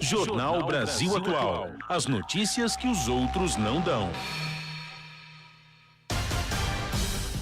Jornal Brasil Atual. As notícias que os outros não dão.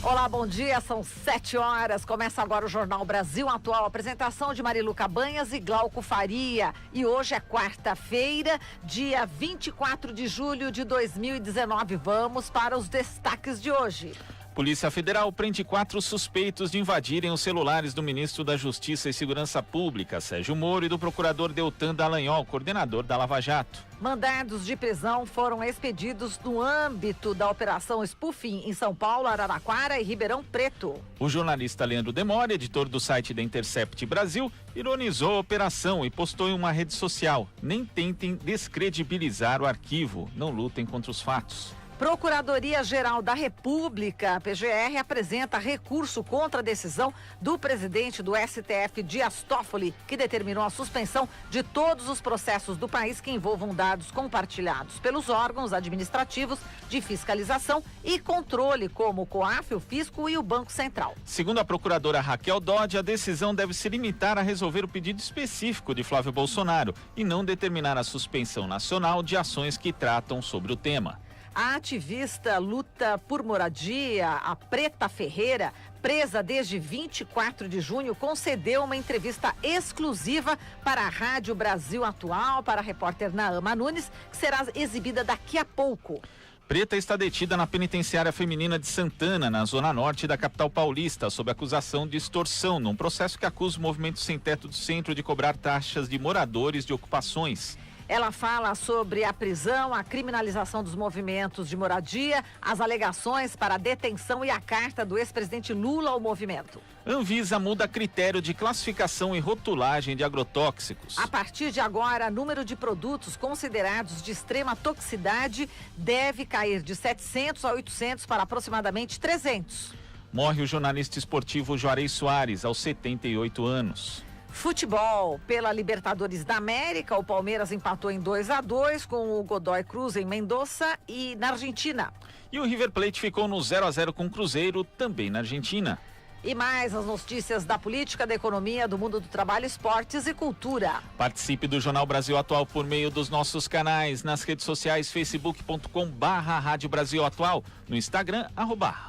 Olá, bom dia, são 7 horas, começa agora o Jornal Brasil Atual, apresentação de Marilu Cabanhas e Glauco Faria, e hoje é quarta-feira, dia 24 de julho de 2019, vamos para os destaques de hoje. Polícia Federal prende 4 suspeitos de invadirem os celulares do ministro da Justiça e Segurança Pública, Sérgio Moro, e do procurador Deltan Dallagnol, coordenador da Lava Jato. Mandados de prisão foram expedidos no âmbito da Operação Spoofing em São Paulo, Araraquara e Ribeirão Preto. O jornalista Leandro Demore, editor do site da Intercept Brasil, ironizou a operação e postou em uma rede social: nem tentem descredibilizar o arquivo, não lutem contra os fatos. Procuradoria-Geral da República, a PGR, apresenta recurso contra a decisão do presidente do STF, Dias Toffoli, que determinou a suspensão de todos os processos do país que envolvam dados compartilhados pelos órgãos administrativos de fiscalização e controle, como o COAF, o Fisco e o Banco Central. Segundo a procuradora Raquel Dodge, a decisão deve se limitar a resolver o pedido específico de Flávio Bolsonaro e não determinar a suspensão nacional de ações que tratam sobre o tema. A ativista luta por moradia, a Preta Ferreira, presa desde 24 de junho, concedeu uma entrevista exclusiva para a Rádio Brasil Atual, para a repórter Naama Nunes, que será exibida daqui a pouco. Preta está detida na penitenciária feminina de Santana, na zona norte da capital paulista, sob acusação de extorsão, num processo que acusa o movimento sem teto do centro de cobrar taxas de moradores de ocupações. Ela fala sobre a prisão, a criminalização dos movimentos de moradia, as alegações para a detenção e a carta do ex-presidente Lula ao movimento. Anvisa muda critério de classificação e rotulagem de agrotóxicos. A partir de agora, o número de produtos considerados de extrema toxicidade deve cair de 700 a 800 para aproximadamente 300. Morre o jornalista esportivo Juarez Soares, aos 78 anos. Futebol, pela Libertadores da América, o Palmeiras empatou em 2-2 com o Godoy Cruz em Mendoza e na Argentina. E o River Plate ficou no 0-0 com o Cruzeiro, também na Argentina. E mais as notícias da política, da economia, do mundo do trabalho, esportes e cultura. Participe do Jornal Brasil Atual por meio dos nossos canais nas redes sociais, facebook.com/Rádio Brasil Atual, no Instagram,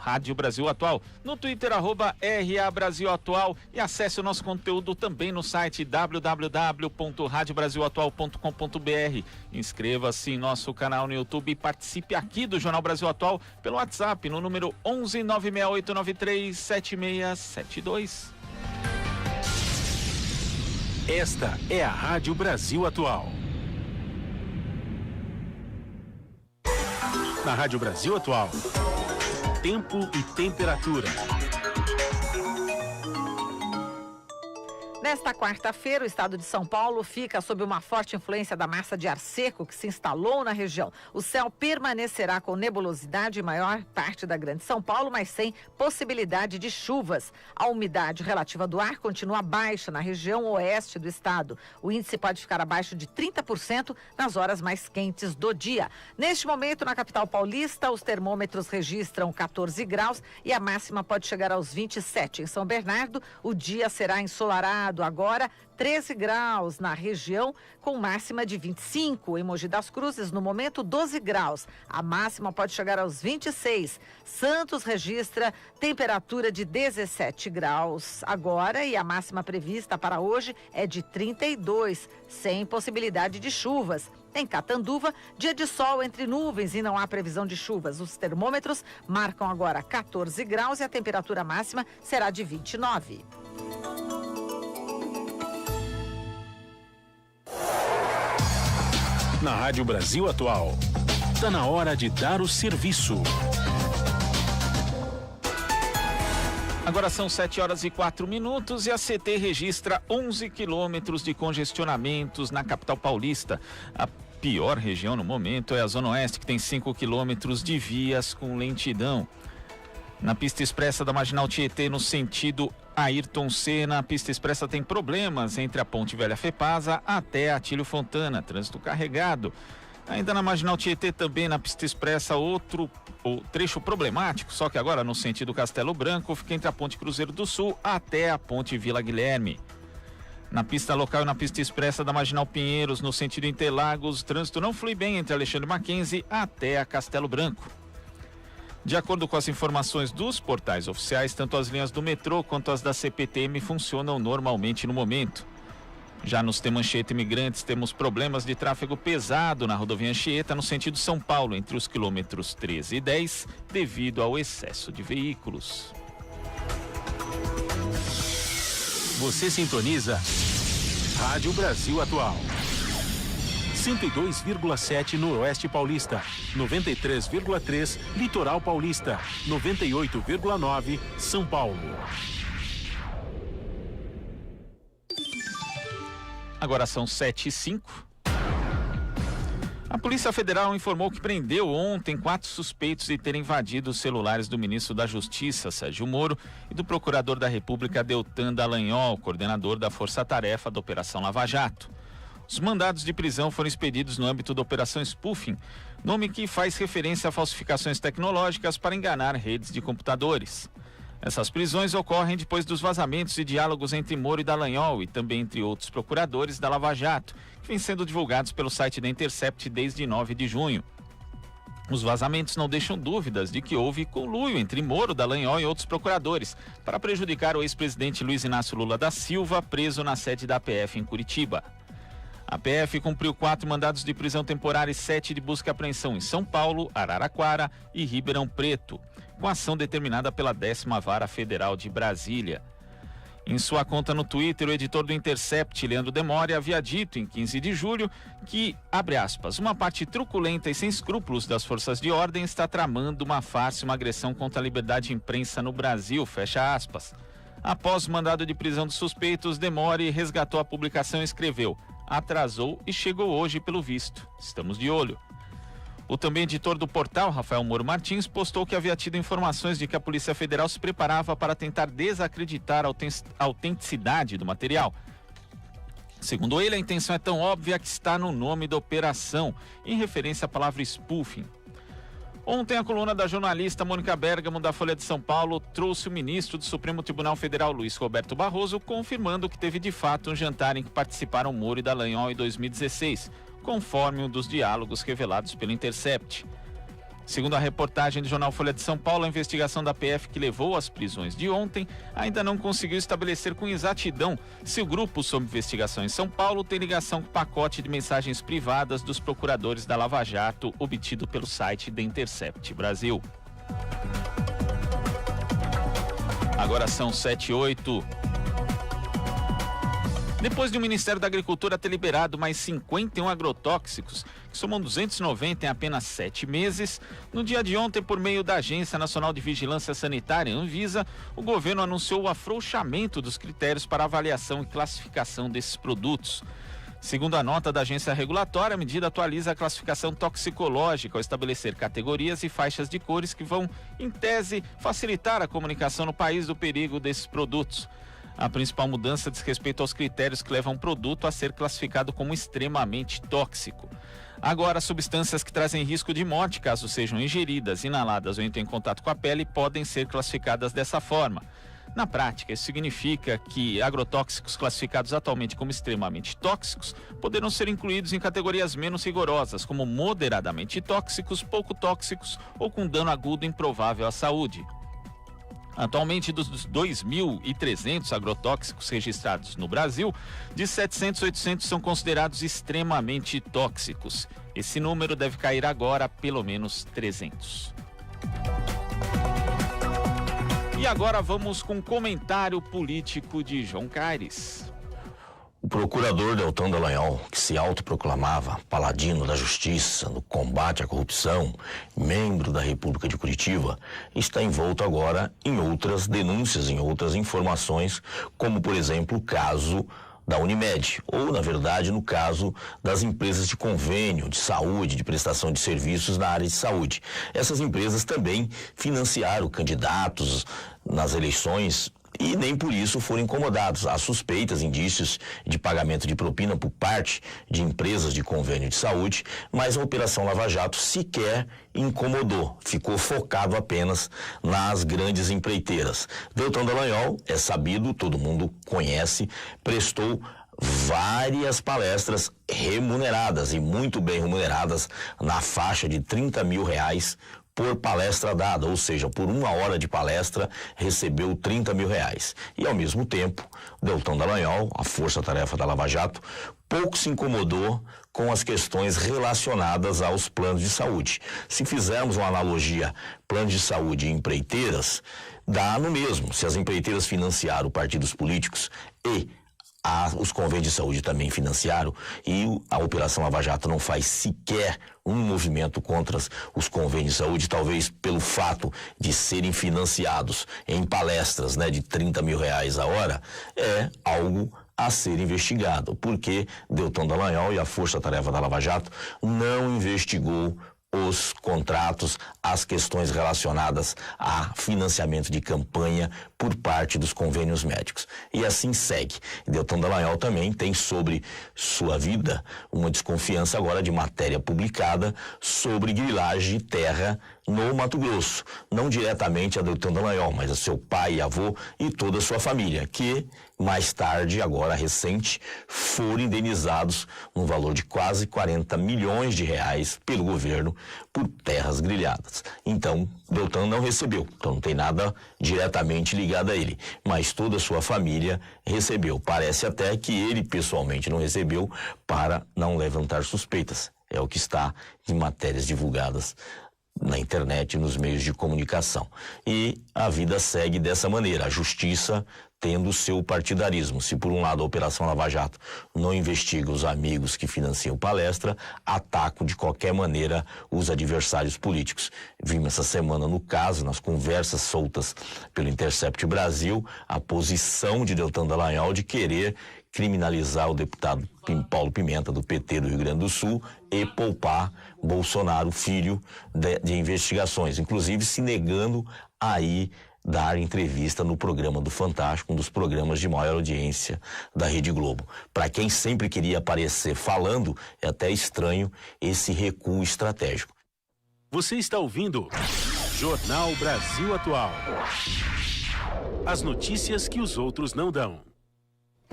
@Rádio Brasil Atual, no Twitter, @RA Brasil Atual, e acesse o nosso conteúdo também no site www.radiobrasilatual.com.br. Inscreva-se em nosso canal no YouTube e participe aqui do Jornal Brasil Atual pelo WhatsApp no número 11 96893 7672. Esta é a Rádio Brasil Atual. Na Rádio Brasil Atual, tempo e temperatura. Nesta quarta-feira, o estado de São Paulo fica sob uma forte influência da massa de ar seco que se instalou na região. O céu permanecerá com nebulosidade em maior parte da Grande São Paulo, mas sem possibilidade de chuvas. A umidade relativa do ar continua baixa na região oeste do estado. O índice pode ficar abaixo de 30% nas horas mais quentes do dia. Neste momento, na capital paulista, os termômetros registram 14 graus e a máxima pode chegar aos 27. Em São Bernardo, o dia será ensolarado. Agora 13 graus na região, com máxima de 25. Em Mogi das Cruzes, no momento, 12 graus. A máxima pode chegar aos 26. Santos registra temperatura de 17 graus agora, e a máxima prevista para hoje é de 32, sem possibilidade de chuvas. Em Catanduva, dia de sol entre nuvens e não há previsão de chuvas. Os termômetros marcam agora 14 graus e a temperatura máxima será de 29. Na Rádio Brasil Atual, está na hora de dar o serviço. Agora são 7 horas e 4 minutos e a CT registra 11 quilômetros de congestionamentos na capital paulista. A pior região no momento é a Zona Oeste, que tem 5 quilômetros de vias com lentidão. Na pista expressa da Marginal Tietê, no sentido Ayrton Senna, a pista expressa tem problemas entre a Ponte Velha Fepasa até Atílio Fontana, trânsito carregado. Ainda na Marginal Tietê, também na pista expressa, o trecho problemático, só que agora no sentido Castelo Branco, fica entre a Ponte Cruzeiro do Sul até a Ponte Vila Guilherme. Na pista local e na pista expressa da Marginal Pinheiros, no sentido Interlagos, o trânsito não flui bem entre Alexandre Mackenzie até a Castelo Branco. De acordo com as informações dos portais oficiais, tanto as linhas do metrô quanto as da CPTM funcionam normalmente no momento. Já nos Temancheta Imigrantes, temos problemas de tráfego pesado na rodovia Anchieta, no sentido São Paulo, entre os quilômetros 13 e 10, devido ao excesso de veículos. Você sintoniza Rádio Brasil Atual. 102,7 Noroeste Paulista, 93,3 Litoral Paulista, 98,9 São Paulo. Agora são 7h05. A Polícia Federal informou que prendeu ontem 4 suspeitos de terem invadido os celulares do ministro da Justiça, Sérgio Moro, e do procurador da República, Deltan Dallagnol, coordenador da Força-Tarefa da Operação Lava Jato. Os mandados de prisão foram expedidos no âmbito da Operação Spoofing, nome que faz referência a falsificações tecnológicas para enganar redes de computadores. Essas prisões ocorrem depois dos vazamentos e diálogos entre Moro e Dallagnol e também entre outros procuradores da Lava Jato, que vêm sendo divulgados pelo site da Intercept desde 9 de junho. Os vazamentos não deixam dúvidas de que houve conluio entre Moro, Dallagnol e outros procuradores para prejudicar o ex-presidente Luiz Inácio Lula da Silva, preso na sede da PF em Curitiba. A PF cumpriu 4 mandados de prisão temporária e 7 de busca e apreensão em São Paulo, Araraquara e Ribeirão Preto, com ação determinada pela 10ª Vara Federal de Brasília. Em sua conta no Twitter, o editor do Intercept, Leandro Demore, havia dito em 15 de julho que, abre aspas, uma parte truculenta e sem escrúpulos das forças de ordem está tramando uma farsa e uma agressão contra a liberdade de imprensa no Brasil, fecha aspas. Após o mandado de prisão dos suspeitos, Demore resgatou a publicação e escreveu: atrasou e chegou hoje pelo visto. Estamos de olho. O também editor do portal, Rafael Moro Martins, postou que havia tido informações de que a Polícia Federal se preparava para tentar desacreditar a autenticidade do material. Segundo ele, a intenção é tão óbvia que está no nome da operação, em referência à palavra spoofing. Ontem, a coluna da jornalista Mônica Bergamo, da Folha de São Paulo, trouxe o ministro do Supremo Tribunal Federal, Luiz Roberto Barroso, confirmando que teve de fato um jantar em que participaram Moro e Dallagnol em 2016, conforme um dos diálogos revelados pelo Intercept. Segundo a reportagem do jornal Folha de São Paulo, a investigação da PF que levou às prisões de ontem ainda não conseguiu estabelecer com exatidão se o grupo sob investigação em São Paulo tem ligação com o pacote de mensagens privadas dos procuradores da Lava Jato obtido pelo site da Intercept Brasil. Agora são 7h08. Depois de o Ministério da Agricultura ter liberado mais 51 agrotóxicos, que somam 290 em apenas 7 meses, no dia de ontem, por meio da Agência Nacional de Vigilância Sanitária, Anvisa, o governo anunciou o afrouxamento dos critérios para avaliação e classificação desses produtos. Segundo a nota da agência regulatória, a medida atualiza a classificação toxicológica ao estabelecer categorias e faixas de cores que vão, em tese, facilitar a comunicação no país do perigo desses produtos. A principal mudança diz respeito aos critérios que levam um produto a ser classificado como extremamente tóxico. Agora, substâncias que trazem risco de morte, caso sejam ingeridas, inaladas ou entrem em contato com a pele, podem ser classificadas dessa forma. Na prática, isso significa que agrotóxicos classificados atualmente como extremamente tóxicos poderão ser incluídos em categorias menos rigorosas, como moderadamente tóxicos, pouco tóxicos ou com dano agudo improvável à saúde. Atualmente, dos 2.300 agrotóxicos registrados no Brasil, de 700 a 800 são considerados extremamente tóxicos. Esse número deve cair agora a pelo menos 300. E agora vamos com o comentário político de João Caires. O procurador Deltan Dallagnol, que se autoproclamava paladino da justiça no combate à corrupção, membro da República de Curitiba, está envolto agora em outras denúncias, em outras informações, como, por exemplo, o caso da Unimed, ou, na verdade, no caso das empresas de convênio de saúde, de prestação de serviços na área de saúde. Essas empresas também financiaram candidatos nas eleições e nem por isso foram incomodados. Há suspeitas, indícios de pagamento de propina por parte de empresas de convênio de saúde, mas a Operação Lava Jato sequer incomodou, ficou focado apenas nas grandes empreiteiras. Deltan Dallagnol, é sabido, todo mundo conhece, prestou várias palestras remuneradas e muito bem remuneradas, na faixa de R$30 mil por palestra dada, ou seja, por 1 hora de palestra recebeu R$30 mil. E ao mesmo tempo, Deltan Dallagnol, a força-tarefa da Lava Jato, pouco se incomodou com as questões relacionadas aos planos de saúde. Se fizermos uma analogia, planos de saúde e empreiteiras, dá no mesmo. Se as empreiteiras financiaram partidos políticos e os convênios de saúde também financiaram, e a Operação Lava Jato não faz sequer um movimento contra os convênios de saúde, talvez pelo fato de serem financiados em palestras, né, de R$30 mil a hora, é algo a ser investigado, porque Deltan Dallagnol e a força-tarefa da Lava Jato não investigou os contratos, as questões relacionadas a financiamento de campanha por parte dos convênios médicos. E assim segue. Deltan Dallagnol também tem sobre sua vida uma desconfiança agora de matéria publicada sobre grilagem de terra no Mato Grosso. Não diretamente a Deltan Dallagnol, mas a seu pai e avô e toda a sua família, que mais tarde, agora recente, foram indenizados no valor de quase R$40 milhões pelo governo por terras grilhadas. Então, Deltan não recebeu, então não tem nada diretamente ligado a ele, mas toda a sua família recebeu. Parece até que ele pessoalmente não recebeu para não levantar suspeitas. É o que está em matérias divulgadas na internet e nos meios de comunicação. E a vida segue dessa maneira, a justiça tendo o seu partidarismo. Se por um lado a Operação Lava Jato não investiga os amigos que financiam palestra, ataca de qualquer maneira os adversários políticos. Vimos essa semana no caso, nas conversas soltas pelo Intercept Brasil, a posição de Deltan Dallagnol de querer criminalizar o deputado Paulo Pimenta, do PT do Rio Grande do Sul, e poupar Bolsonaro, filho de investigações, inclusive se negando a ir dar entrevista no programa do Fantástico, um dos programas de maior audiência da Rede Globo. Para quem sempre queria aparecer falando, é até estranho esse recuo estratégico. Você está ouvindo Jornal Brasil Atual. As notícias que os outros não dão.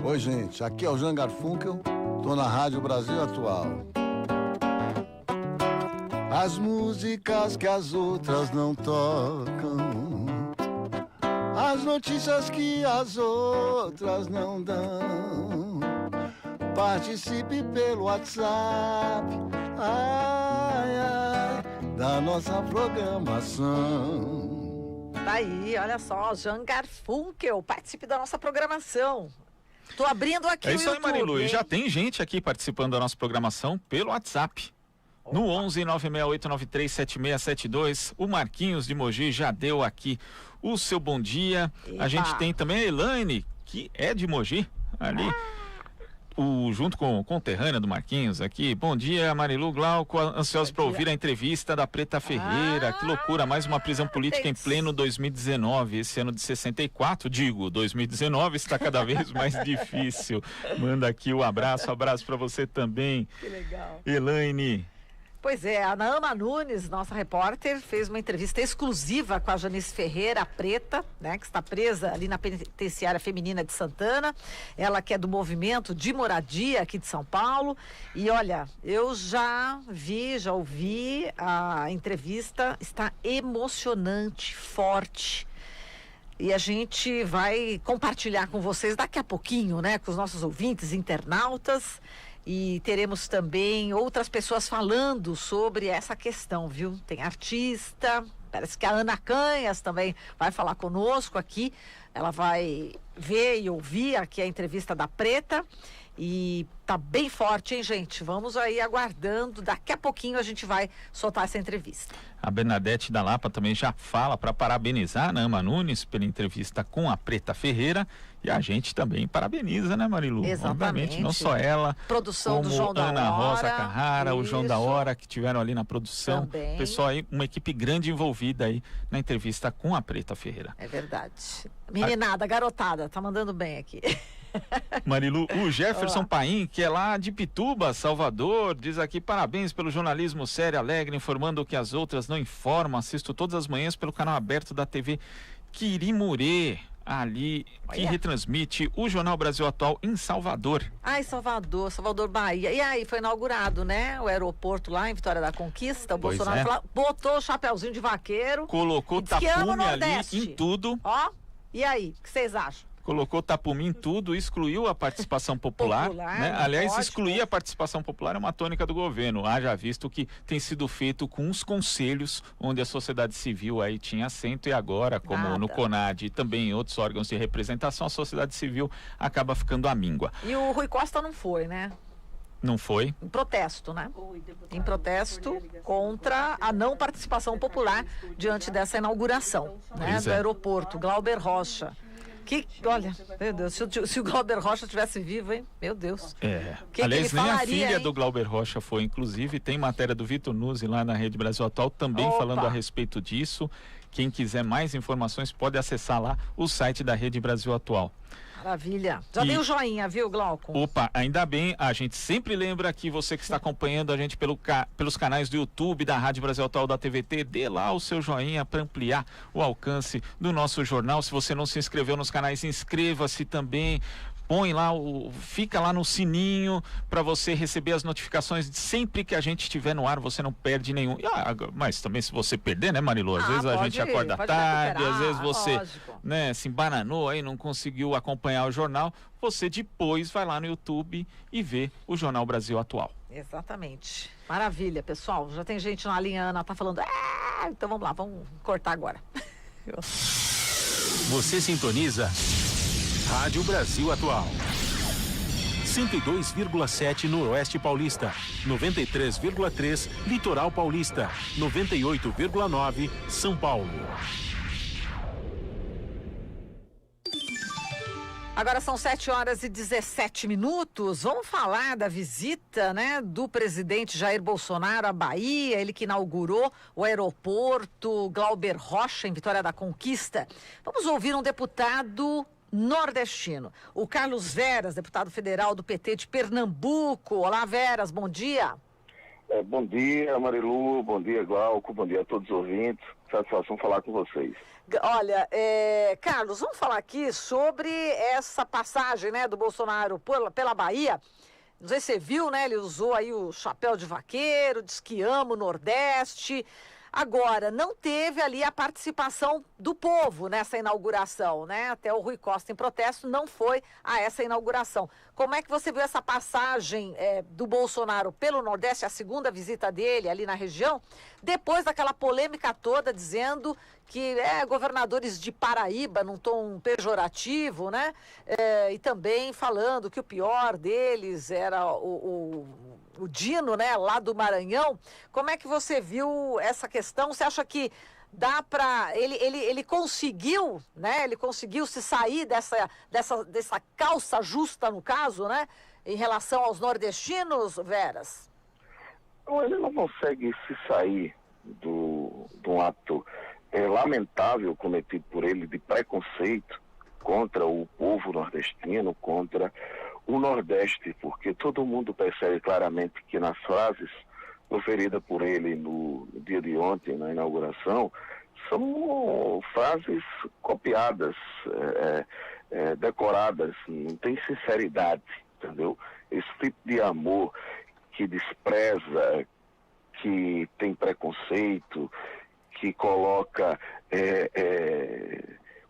Oi, gente, aqui é o Jean Garfunkel, tô na Rádio Brasil Atual. As músicas que as outras não tocam, as notícias que as outras não dão. Participe pelo WhatsApp, ai, ai, da nossa programação. Tá aí, olha só, Jean Garfunkel, participe da nossa programação. Tô abrindo aqui o YouTube. É isso aí, Marilu, e já tem gente aqui participando da nossa programação pelo WhatsApp. Opa. No 11-968-93-7672, o Marquinhos de Mogi já deu aqui o seu bom dia. Epa. A gente tem também a Elaine, que é de Mogi, ali, junto com o conterrânea do Marquinhos aqui. Bom dia, Marilu, Glauco, ansiosos para ouvir a entrevista da Preta Ferreira. Que loucura, mais uma prisão política em pleno 2019, esse ano de 64, 2019 está cada vez mais difícil. Manda aqui o abraço para você também. Que legal. Elaine. Pois é, a Naama Nunes, nossa repórter, fez uma entrevista exclusiva com a Janice Ferreira, a Preta, né, que está presa ali na penitenciária feminina de Santana. Ela que é do movimento de moradia aqui de São Paulo. E olha, eu já ouvi a entrevista, está emocionante, forte. E a gente vai compartilhar com vocês daqui a pouquinho, né, com os nossos ouvintes, internautas. E teremos também outras pessoas falando sobre essa questão, viu? Tem artista, parece que a Ana Canhas também vai falar conosco aqui. Ela vai ver e ouvir aqui a entrevista da Preta. E tá bem forte, hein, gente? Vamos aí aguardando. Daqui a pouquinho a gente vai soltar essa entrevista. A Bernadette da Lapa também já fala para parabenizar a Naama Nunes pela entrevista com a Preta Ferreira. E a gente também parabeniza, né, Marilu? Exatamente. Obviamente, não só ela, produção como do João da Ana Hora, Rosa Carrara, o João da Hora, que tiveram ali na produção. Também. Pessoal aí, uma equipe grande envolvida aí na entrevista com a Preta Ferreira. É verdade. Meninada, garotada, tá mandando bem aqui. Marilu, o Jefferson Paim, que é lá de Pituba, Salvador, diz aqui: parabéns pelo jornalismo sério, alegre, informando o que as outras não informam. Assisto todas as manhãs pelo canal aberto da TV Quirimurê. ali, que Olha. retransmite o Jornal Brasil Atual em Salvador. Ai, Salvador, Bahia. E aí, foi inaugurado, né? O aeroporto lá em Vitória da Conquista. O Pois Bolsonaro é. lá botou o chapeuzinho de vaqueiro. Colocou E diz que ama o tapume ali Nordeste. em tudo. Ó, e aí, o que vocês acham? Colocou tapume em tudo, excluiu a participação popular, né? não Aliás, pode, excluir né? a participação popular é uma tônica do governo. Haja visto que tem sido feito com os conselhos onde a sociedade civil aí tinha assento e agora, como Nada. no CONAD e também em outros órgãos de representação, a sociedade civil acaba ficando à míngua. E o Rui Costa não foi, né? Não foi? Em protesto, né? Em protesto contra a não participação popular diante dessa inauguração, né? Pois Do é. aeroporto. Glauber Rocha. Que, olha, meu Deus, se o Glauber Rocha estivesse vivo, hein? Meu Deus. É. Que Aliás, ele nem a falaria, filha hein? do Glauber Rocha foi, inclusive, tem matéria do Vitor Nuzzi lá na Rede Brasil Atual também Opa! falando a respeito disso. Quem quiser mais informações pode acessar lá o site da Rede Brasil Atual. Maravilha. Já E- dei o joinha, viu, Glauco? Opa, ainda bem, a gente sempre lembra que você que está acompanhando a gente pelos canais do YouTube, da Rádio Brasil Atual, da TVT, dê lá o seu joinha para ampliar o alcance do nosso jornal. Se você não se inscreveu nos canais, inscreva-se também. Põe lá, fica lá no sininho para você receber as notificações sempre que a gente estiver no ar, você não perde nenhum. Mas também se você perder, né, Marilu? Às vezes a gente acorda pode tarde, recuperar, às vezes você, lógico. né, se embananou aí, não conseguiu acompanhar o jornal, você depois vai lá no YouTube e vê o Jornal Brasil Atual. Exatamente. Maravilha, pessoal. Já tem gente na linha, Ana tá falando. Então vamos lá, vamos cortar agora. Você sintoniza Rádio Brasil Atual. 102,7 Noroeste Paulista, 93,3 Litoral Paulista, 98,9 São Paulo. Agora são 7h17. Vamos falar da visita, né, do presidente Jair Bolsonaro à Bahia, ele que inaugurou o aeroporto Glauber Rocha em Vitória da Conquista. Vamos ouvir um deputado nordestino, o Carlos Veras, deputado federal do PT de Pernambuco. Olá, Veras, bom dia. Bom dia, Marilu, bom dia, Glauco, bom dia a todos os ouvintes. Satisfação falar com vocês. Olha, Carlos, vamos falar aqui sobre essa passagem, né, do Bolsonaro pela Bahia. Não sei se você viu, né, ele usou aí o chapéu de vaqueiro, diz que ama o Nordeste. Agora, não teve ali a participação do povo nessa inauguração, né? Até o Rui Costa, em protesto, não foi a essa inauguração. Como é que você viu essa passagem do Bolsonaro pelo Nordeste, a segunda visita dele ali na região, depois daquela polêmica toda dizendo que governadores de Paraíba, num tom pejorativo, né? E também falando que o pior deles era o Dino, né, lá do Maranhão. Como é que você viu essa questão? Você acha que dá para... Ele conseguiu, né? Ele conseguiu se sair dessa calça justa, no caso, né? Em relação aos nordestinos, Veras? Ele não consegue se sair de um ato lamentável cometido por ele de preconceito contra o povo nordestino, contra o Nordeste, porque todo mundo percebe claramente que nas frases proferidas por ele no dia de ontem, na inauguração, são frases copiadas, decoradas, não tem sinceridade, entendeu? Esse tipo de amor que despreza, que tem preconceito, que coloca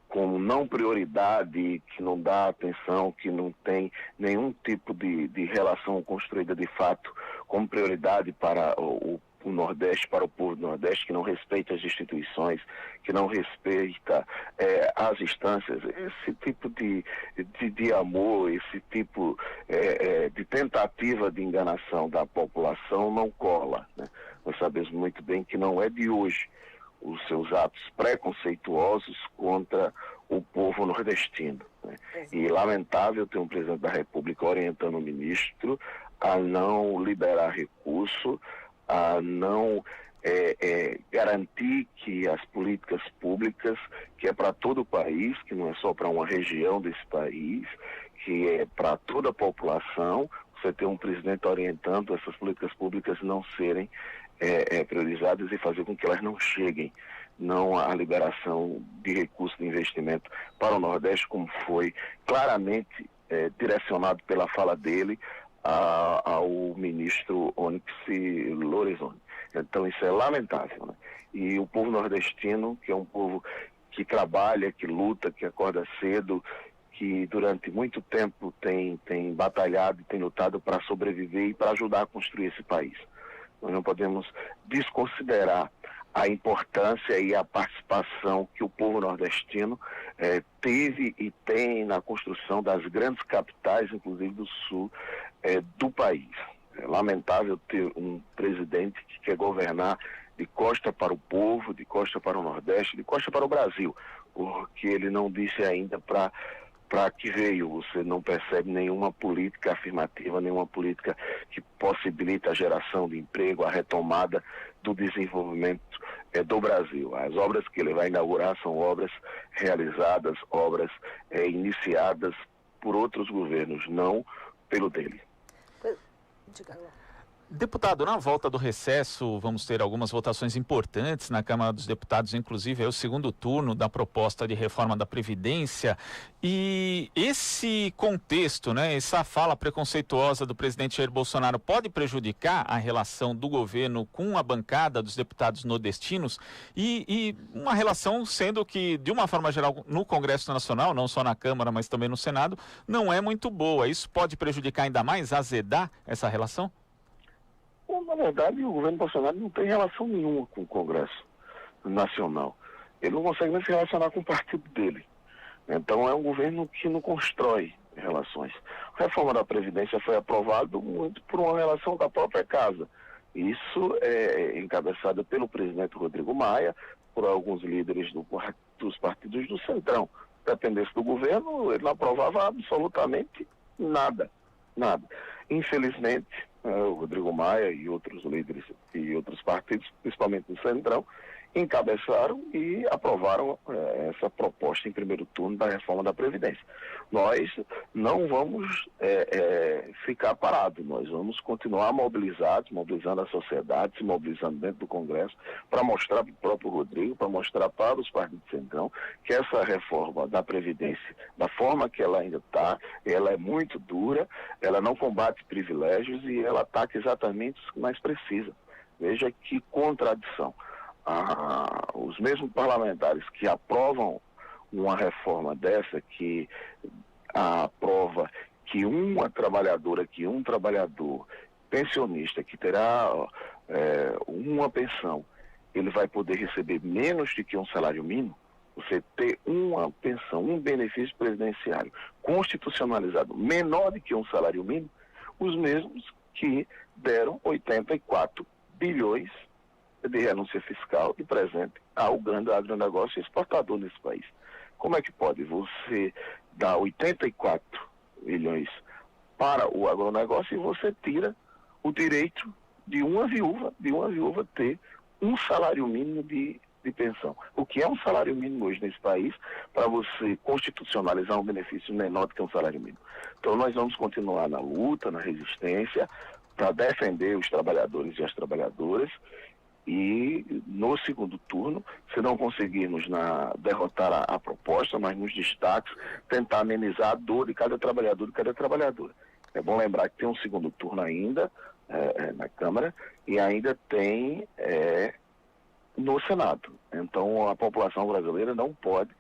como não prioridade, que não dá atenção, que não tem nenhum tipo de relação construída de fato como prioridade para o Nordeste, para o povo do Nordeste, que não respeita as instituições, que não respeita as instâncias. Esse tipo de amor, esse tipo de tentativa de enganação da população não cola, né? Nós sabemos muito bem que não é de hoje os seus atos preconceituosos contra o povo nordestino, né? E lamentável ter um presidente da República orientando o ministro a não liberar recurso, a não garantir que as políticas públicas, que é para todo o país, que não é só para uma região desse país, que é para toda a população, você ter um presidente orientando essas políticas públicas não serem priorizadas e fazer com que elas não cheguem não a liberação de recursos de investimento para o Nordeste, como foi claramente direcionado pela fala dele ao ministro Onyx Lorenzoni. Então isso é lamentável, né? E o povo nordestino, que é um povo que trabalha, que luta, que acorda cedo, que durante muito tempo tem batalhado e tem lutado para sobreviver e para ajudar a construir esse país. Nós não podemos desconsiderar a importância e a participação que o povo nordestino teve e tem na construção das grandes capitais, inclusive do sul do país. É lamentável ter um presidente que quer governar de costa para o povo, de costa para o Nordeste, de costa para o Brasil, porque ele não disse ainda para que veio. Você não percebe nenhuma política afirmativa, nenhuma política que possibilita a geração de emprego, a retomada do desenvolvimento do Brasil. As obras que ele vai inaugurar são obras realizadas, obras iniciadas por outros governos, não pelo dele. Deputado, na volta do recesso, vamos ter algumas votações importantes na Câmara dos Deputados, inclusive o segundo turno da proposta de reforma da Previdência. E esse contexto, né, essa fala preconceituosa do presidente Jair Bolsonaro pode prejudicar a relação do governo com a bancada dos deputados nordestinos e uma relação sendo que, de uma forma geral, no Congresso Nacional, não só na Câmara, mas também no Senado, não é muito boa. Isso pode prejudicar ainda mais, azedar essa relação? Na verdade, o governo Bolsonaro não tem relação nenhuma com o Congresso Nacional. Ele não consegue nem se relacionar com o partido dele. Então é um governo que não constrói relações. A reforma da Previdência foi aprovada muito por uma relação da própria casa. Isso é encabeçado pelo presidente Rodrigo Maia, por alguns líderes dos partidos do Centrão. Dependesse do governo, ele não aprovava absolutamente nada. Nada. Infelizmente, o Rodrigo Maia e outros líderes e outros partidos, principalmente do Centrão, encabeçaram e aprovaram essa proposta em primeiro turno da reforma da Previdência. Nós não vamos ficar parados, nós vamos continuar mobilizados, mobilizando a sociedade, se mobilizando dentro do Congresso, para mostrar para o próprio Rodrigo, para mostrar para os partidos do Centrão, que essa reforma da Previdência, da forma que ela ainda está, ela é muito dura, ela não combate privilégios e ela ataca exatamente os que mais precisam. Veja que contradição. Os mesmos parlamentares que aprovam uma reforma dessa, que aprova que uma trabalhadora, que um trabalhador pensionista que terá uma pensão, ele vai poder receber menos do que um salário mínimo. Você ter uma pensão, um benefício previdenciário constitucionalizado menor do que um salário mínimo, os mesmos que deram 84 bilhões de renúncia fiscal e presente ao grande agronegócio exportador nesse país. Como é que pode você dar 84 bilhões para o agronegócio e você tira o direito de uma viúva ter um salário mínimo de pensão? O que é um salário mínimo hoje nesse país para você constitucionalizar um benefício menor do que um salário mínimo? Então nós vamos continuar na luta, na resistência, para defender os trabalhadores e as trabalhadoras. E no segundo turno, se não conseguirmos derrotar a proposta, mas nos destaques, tentar amenizar a dor de cada trabalhador e cada trabalhadora. É bom lembrar que tem um segundo turno ainda na Câmara e ainda tem no Senado. Então a população brasileira não pode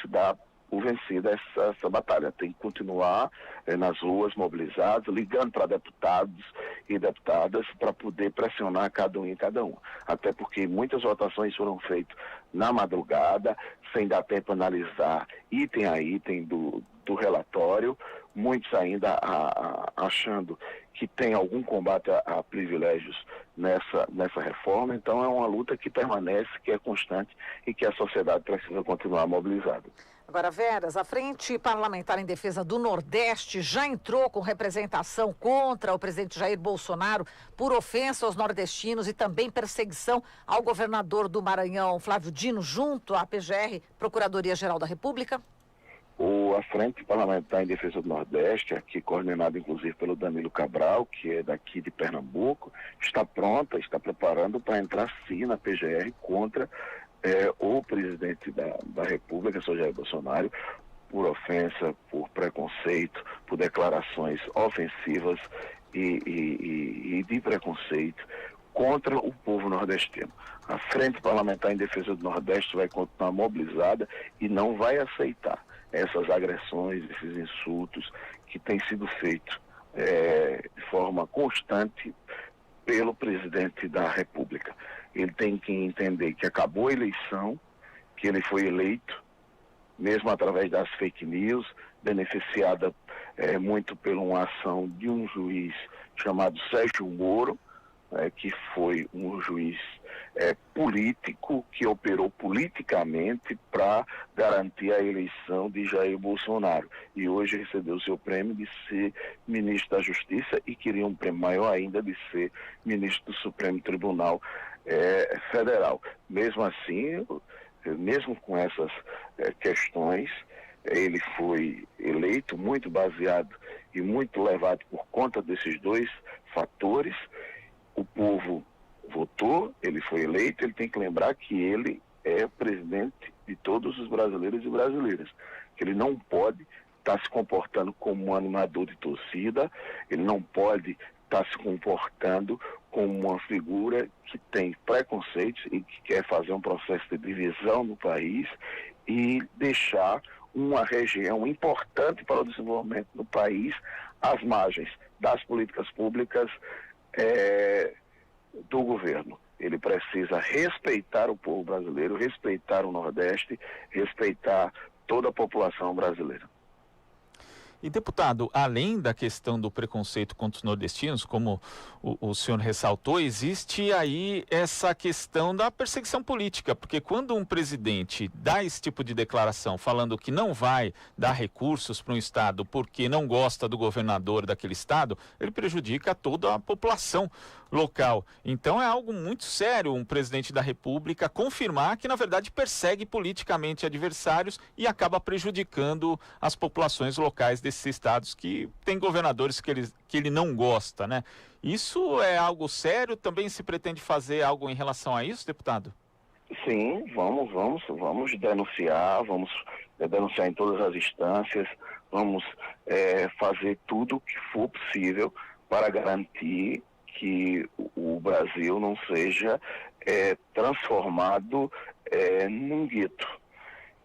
se dar por vencida essa batalha. Tem que continuar nas ruas, mobilizados, ligando para deputados e deputadas para poder pressionar cada um e cada uma. Até porque muitas votações foram feitas na madrugada, sem dar tempo a analisar item a item do relatório, muitos ainda achando que tem algum combate a privilégios nessa reforma. Então é uma luta que permanece, que é constante e que a sociedade precisa continuar mobilizada. Agora, Veras, a Frente Parlamentar em Defesa do Nordeste já entrou com representação contra o presidente Jair Bolsonaro por ofensa aos nordestinos e também perseguição ao governador do Maranhão, Flávio Dino, junto à PGR, Procuradoria-Geral da República? A Frente Parlamentar em Defesa do Nordeste, aqui coordenada inclusive pelo Danilo Cabral, que é daqui de Pernambuco, está pronta, está preparando para entrar sim na PGR contra o presidente da República, senhor Jair Bolsonaro, por ofensa, por preconceito, por declarações ofensivas e de preconceito contra o povo nordestino. A Frente Parlamentar em Defesa do Nordeste vai continuar mobilizada e não vai aceitar essas agressões, esses insultos que têm sido feitos de forma constante pelo presidente da República. Ele tem que entender que acabou a eleição, que ele foi eleito, mesmo através das fake news, beneficiada muito por uma ação de um juiz chamado Sérgio Moro, que foi um juiz político, que operou politicamente para garantir a eleição de Jair Bolsonaro. E hoje recebeu o seu prêmio de ser ministro da Justiça e queria um prêmio maior ainda de ser ministro do Supremo Tribunal Federal. Mesmo assim, mesmo com essas questões, ele foi eleito muito baseado e muito levado por conta desses dois fatores. O povo votou, ele foi eleito, ele tem que lembrar que ele é presidente de todos os brasileiros e brasileiras. Que ele não pode estar se comportando como um animador de torcida, ele não pode estar se comportando como uma figura que tem preconceitos e que quer fazer um processo de divisão no país e deixar uma região importante para o desenvolvimento do país às margens das políticas públicas do governo. Ele precisa respeitar o povo brasileiro, respeitar o Nordeste, respeitar toda a população brasileira. E, deputado, além da questão do preconceito contra os nordestinos, como o senhor ressaltou, existe aí essa questão da perseguição política, porque quando um presidente dá esse tipo de declaração falando que não vai dar recursos para um estado porque não gosta do governador daquele estado, ele prejudica toda a população local. Então é algo muito sério um presidente da República confirmar que, na verdade, persegue politicamente adversários e acaba prejudicando as populações locais desses estados que têm governadores que ele não gosta, né? Isso é algo sério? Também se pretende fazer algo em relação a isso, deputado? Sim, vamos denunciar, vamos denunciar em todas as instâncias, vamos fazer tudo o que for possível para garantir que o Brasil não seja transformado num gueto,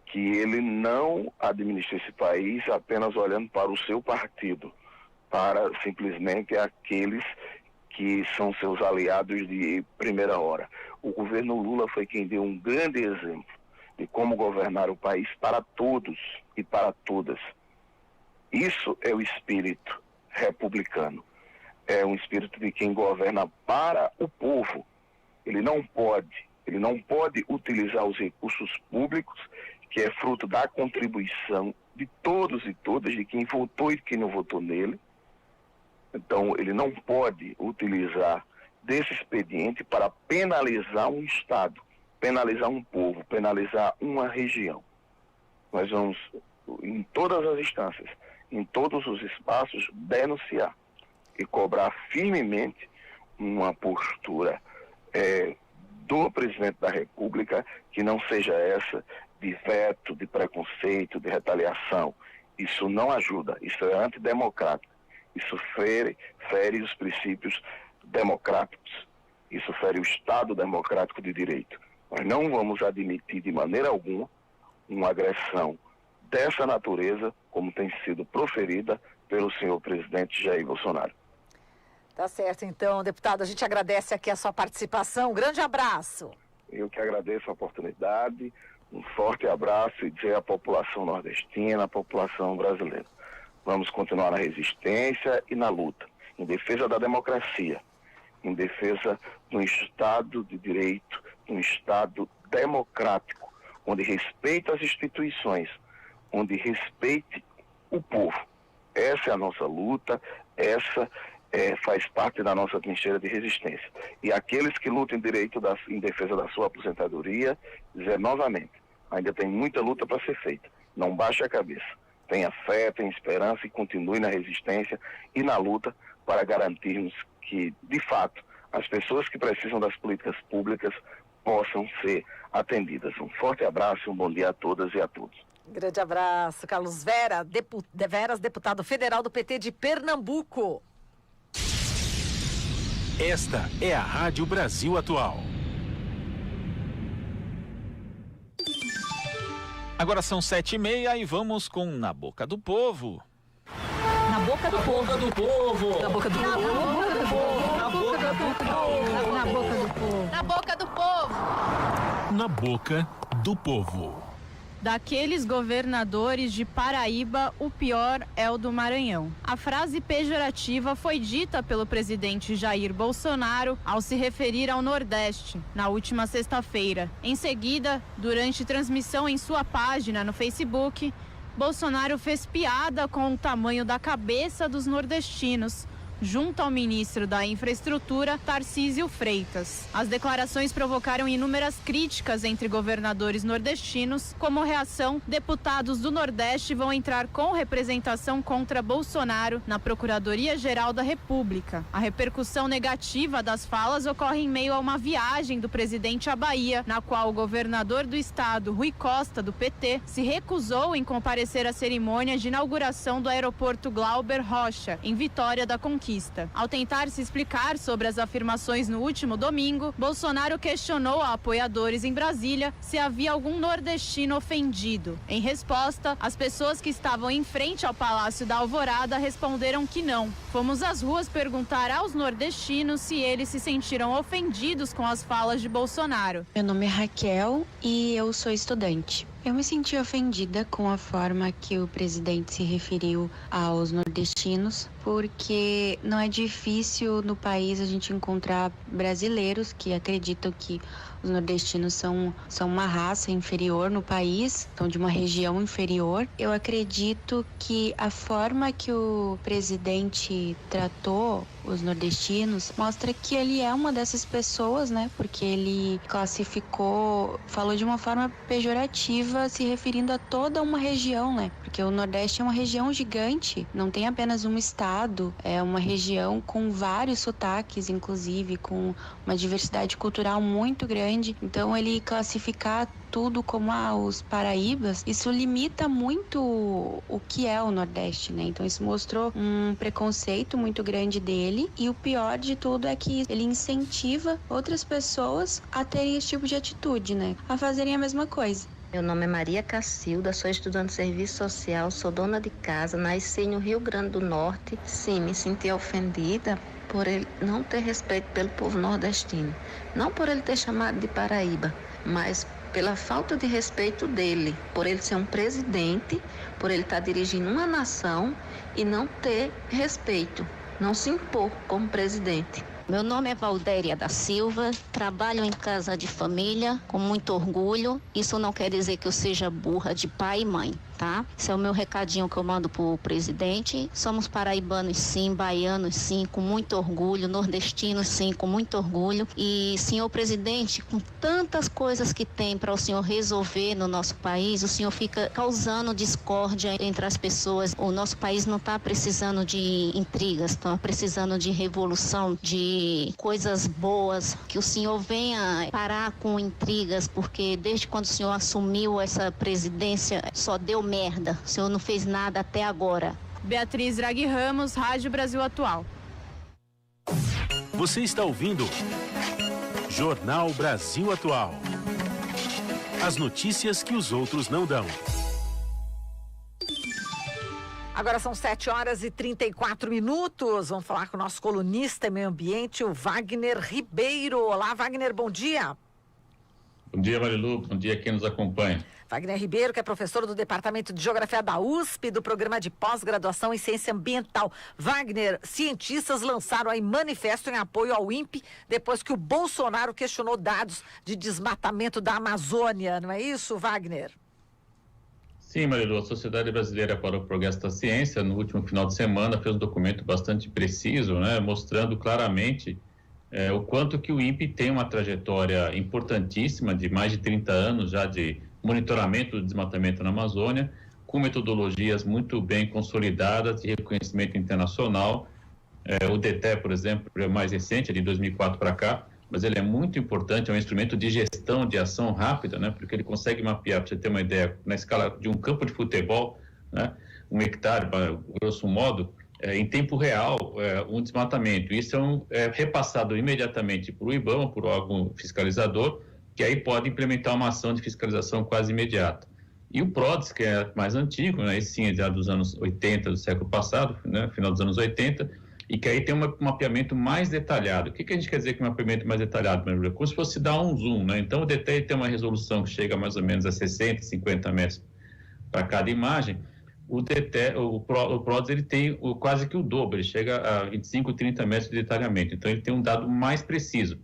que ele não administre esse país apenas olhando para o seu partido, para simplesmente aqueles que são seus aliados de primeira hora. O governo Lula foi quem deu um grande exemplo de como governar o país para todos e para todas. Isso é o espírito republicano. É um espírito de quem governa para o povo. Ele não pode utilizar os recursos públicos, que é fruto da contribuição de todos e todas, de quem votou e de quem não votou nele. Então, ele não pode utilizar desse expediente para penalizar um Estado, penalizar um povo, penalizar uma região. Nós vamos, em todas as instâncias, em todos os espaços, denunciar e cobrar firmemente uma postura do presidente da República que não seja essa de veto, de preconceito, de retaliação. Isso não ajuda, isso é antidemocrático, isso fere os princípios democráticos, isso fere o Estado democrático de direito. Nós não vamos admitir de maneira alguma uma agressão dessa natureza como tem sido proferida pelo senhor presidente Jair Bolsonaro. Tá certo, então, deputado, a gente agradece aqui a sua participação. Um grande abraço. Eu que agradeço a oportunidade, um forte abraço e dizer à população nordestina, à população brasileira. Vamos continuar na resistência e na luta, em defesa da democracia, em defesa de um Estado de direito, de um Estado democrático, onde respeite as instituições, onde respeite o povo. Essa é a nossa luta, essa faz parte da nossa trincheira de resistência. E aqueles que lutam em defesa da sua aposentadoria, dizer novamente, ainda tem muita luta para ser feita. Não baixe a cabeça. Tenha fé, tenha esperança e continue na resistência e na luta para garantirmos que, de fato, as pessoas que precisam das políticas públicas possam ser atendidas. Um forte abraço e um bom dia a todas e a todos. Grande abraço, Carlos Veras, deputado federal do PT de Pernambuco. Esta é a Rádio Brasil Atual. Agora são 7h30 e vamos com Na Boca do Povo. Na boca do povo. Na boca do povo. Na boca do povo. Na boca do povo. Na boca do povo. Na boca do povo. Na boca do povo. Daqueles governadores de Paraíba, o pior é o do Maranhão. A frase pejorativa foi dita pelo presidente Jair Bolsonaro ao se referir ao Nordeste, na última sexta-feira. Em seguida, durante transmissão em sua página no Facebook, Bolsonaro fez piada com o tamanho da cabeça dos nordestinos, junto ao ministro da Infraestrutura, Tarcísio Freitas. As declarações provocaram inúmeras críticas entre governadores nordestinos. Como reação, deputados do Nordeste vão entrar com representação contra Bolsonaro na Procuradoria-Geral da República. A repercussão negativa das falas ocorre em meio a uma viagem do presidente à Bahia, na qual o governador do estado, Rui Costa, do PT, se recusou em comparecer à cerimônia de inauguração do aeroporto Glauber Rocha, em Vitória da Conquista. Ao tentar se explicar sobre as afirmações no último domingo, Bolsonaro questionou a apoiadores em Brasília se havia algum nordestino ofendido. Em resposta, as pessoas que estavam em frente ao Palácio da Alvorada responderam que não. Fomos às ruas perguntar aos nordestinos se eles se sentiram ofendidos com as falas de Bolsonaro. Meu nome é Raquel e eu sou estudante. Eu me senti ofendida com a forma que o presidente se referiu aos nordestinos, porque não é difícil no país a gente encontrar brasileiros que acreditam que os nordestinos são uma raça inferior no país, são de uma região inferior. Eu acredito que a forma que o presidente tratou os nordestinos mostra que ele é uma dessas pessoas, né? Porque ele falou de uma forma pejorativa, se referindo a toda uma região, né? Porque o Nordeste é uma região gigante, não tem apenas um estado, é uma região com vários sotaques, inclusive, com uma diversidade cultural muito grande. Então, ele classificar tudo como os paraíbas, isso limita muito o que é o Nordeste, né? Então isso mostrou um preconceito muito grande dele, e o pior de tudo é que ele incentiva outras pessoas a terem esse tipo de atitude, né? A fazerem a mesma coisa. Meu nome é Maria Cacilda, sou estudante de serviço social, sou dona de casa, nasci no Rio Grande do Norte. Sim, me senti ofendida por ele não ter respeito pelo povo nordestino. Não por ele ter chamado de Paraíba, mas pela falta de respeito dele, por ele ser um presidente, por ele estar dirigindo uma nação e não ter respeito, não se impor como presidente. Meu nome é Valdéria da Silva, trabalho em casa de família com muito orgulho. Isso não quer dizer que eu seja burra de pai e mãe, tá? Esse é o meu recadinho que eu mando pro presidente. Somos paraibanos sim, baianos sim, com muito orgulho, nordestinos sim, com muito orgulho. E, senhor presidente, com tantas coisas que tem para o senhor resolver no nosso país, o senhor fica causando discórdia entre as pessoas. O nosso país não está precisando de intrigas, está precisando de revolução, de coisas boas, que o senhor venha parar com intrigas, porque desde quando o senhor assumiu essa presidência só deu merda, o senhor não fez nada até agora. Beatriz Draghi Ramos, Rádio Brasil Atual. Você está ouvindo Jornal Brasil Atual. As notícias que os outros não dão. Agora são 7h34. Vamos falar com o nosso colunista em meio ambiente, o Wagner Ribeiro. Olá, Wagner, bom dia. Bom dia, Marilu. Bom dia quem nos acompanha. Wagner Ribeiro, que é professor do Departamento de Geografia da USP, do Programa de Pós-Graduação em Ciência Ambiental. Wagner, cientistas lançaram aí manifesto em apoio ao INPE depois que o Bolsonaro questionou dados de desmatamento da Amazônia. Não é isso, Wagner? Sim, Marilu, a Sociedade Brasileira para o Progresso da Ciência, no último final de semana, fez um documento bastante preciso, né, mostrando claramente o quanto que o INPE tem uma trajetória importantíssima de mais de 30 anos já de monitoramento do desmatamento na Amazônia, com metodologias muito bem consolidadas de reconhecimento internacional. O DETE, por exemplo, é mais recente, de 2004 para cá, mas ele é muito importante, é um instrumento de gestão, de ação rápida, né? Porque ele consegue mapear, para você ter uma ideia, na escala de um campo de futebol, né? 1 hectare, grosso modo, em tempo real, um desmatamento. Isso é repassado imediatamente para o IBAMA, por órgão fiscalizador, que aí pode implementar uma ação de fiscalização quase imediata. E o PRODES, que é mais antigo, né? Esse sim é já dos anos 80 do século passado, né? Final dos anos 80, e que aí tem um mapeamento mais detalhado. O que a gente quer dizer com mapeamento mais detalhado, Maria? Como se fosse dar um zoom, né? Então o DETER tem uma resolução que chega mais ou menos a 60, 50 metros para cada imagem. O PRODES ele tem quase que o dobro, ele chega a 25, 30 metros de detalhamento. Então ele tem um dado mais preciso.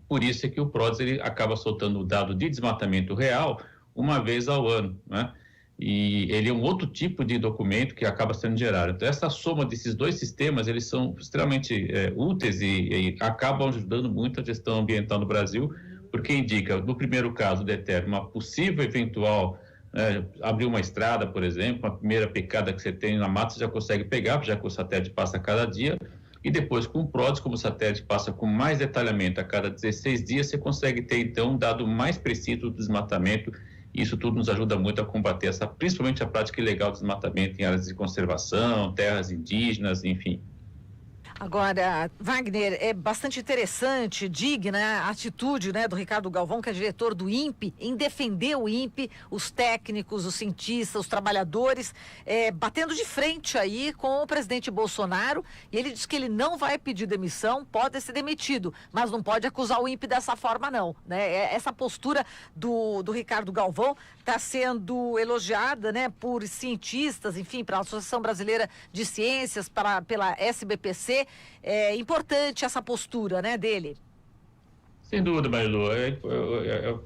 Por isso é que o PRODES ele acaba soltando o dado de desmatamento real uma vez ao ano, né? E ele é um outro tipo de documento que acaba sendo gerado. Então, essa soma desses dois sistemas, eles são extremamente úteis e acabam ajudando muito a gestão ambiental no Brasil, porque indica, no primeiro caso, o DETER, uma possível eventual, abrir uma estrada, por exemplo, uma primeira picada que você tem na mata, você já consegue pegar, já que o satélite passa a cada dia, e depois com o PRODES, como o satélite passa com mais detalhamento a cada 16 dias, você consegue ter, então, um dado mais preciso do desmatamento. Isso tudo nos ajuda muito a combater principalmente a prática ilegal de desmatamento em áreas de conservação, terras indígenas, enfim. Agora, Wagner, é bastante interessante, digna a atitude, né, do Ricardo Galvão, que é diretor do INPE, em defender o INPE, os técnicos, os cientistas, os trabalhadores, batendo de frente aí com o presidente Bolsonaro, e ele diz que ele não vai pedir demissão, pode ser demitido, mas não pode acusar o INPE dessa forma não, né? Essa postura do Ricardo Galvão está sendo elogiada, né, por cientistas, enfim, pela Associação Brasileira de Ciências, pela SBPC. É importante essa postura, né, dele. Sem dúvida, Marilu.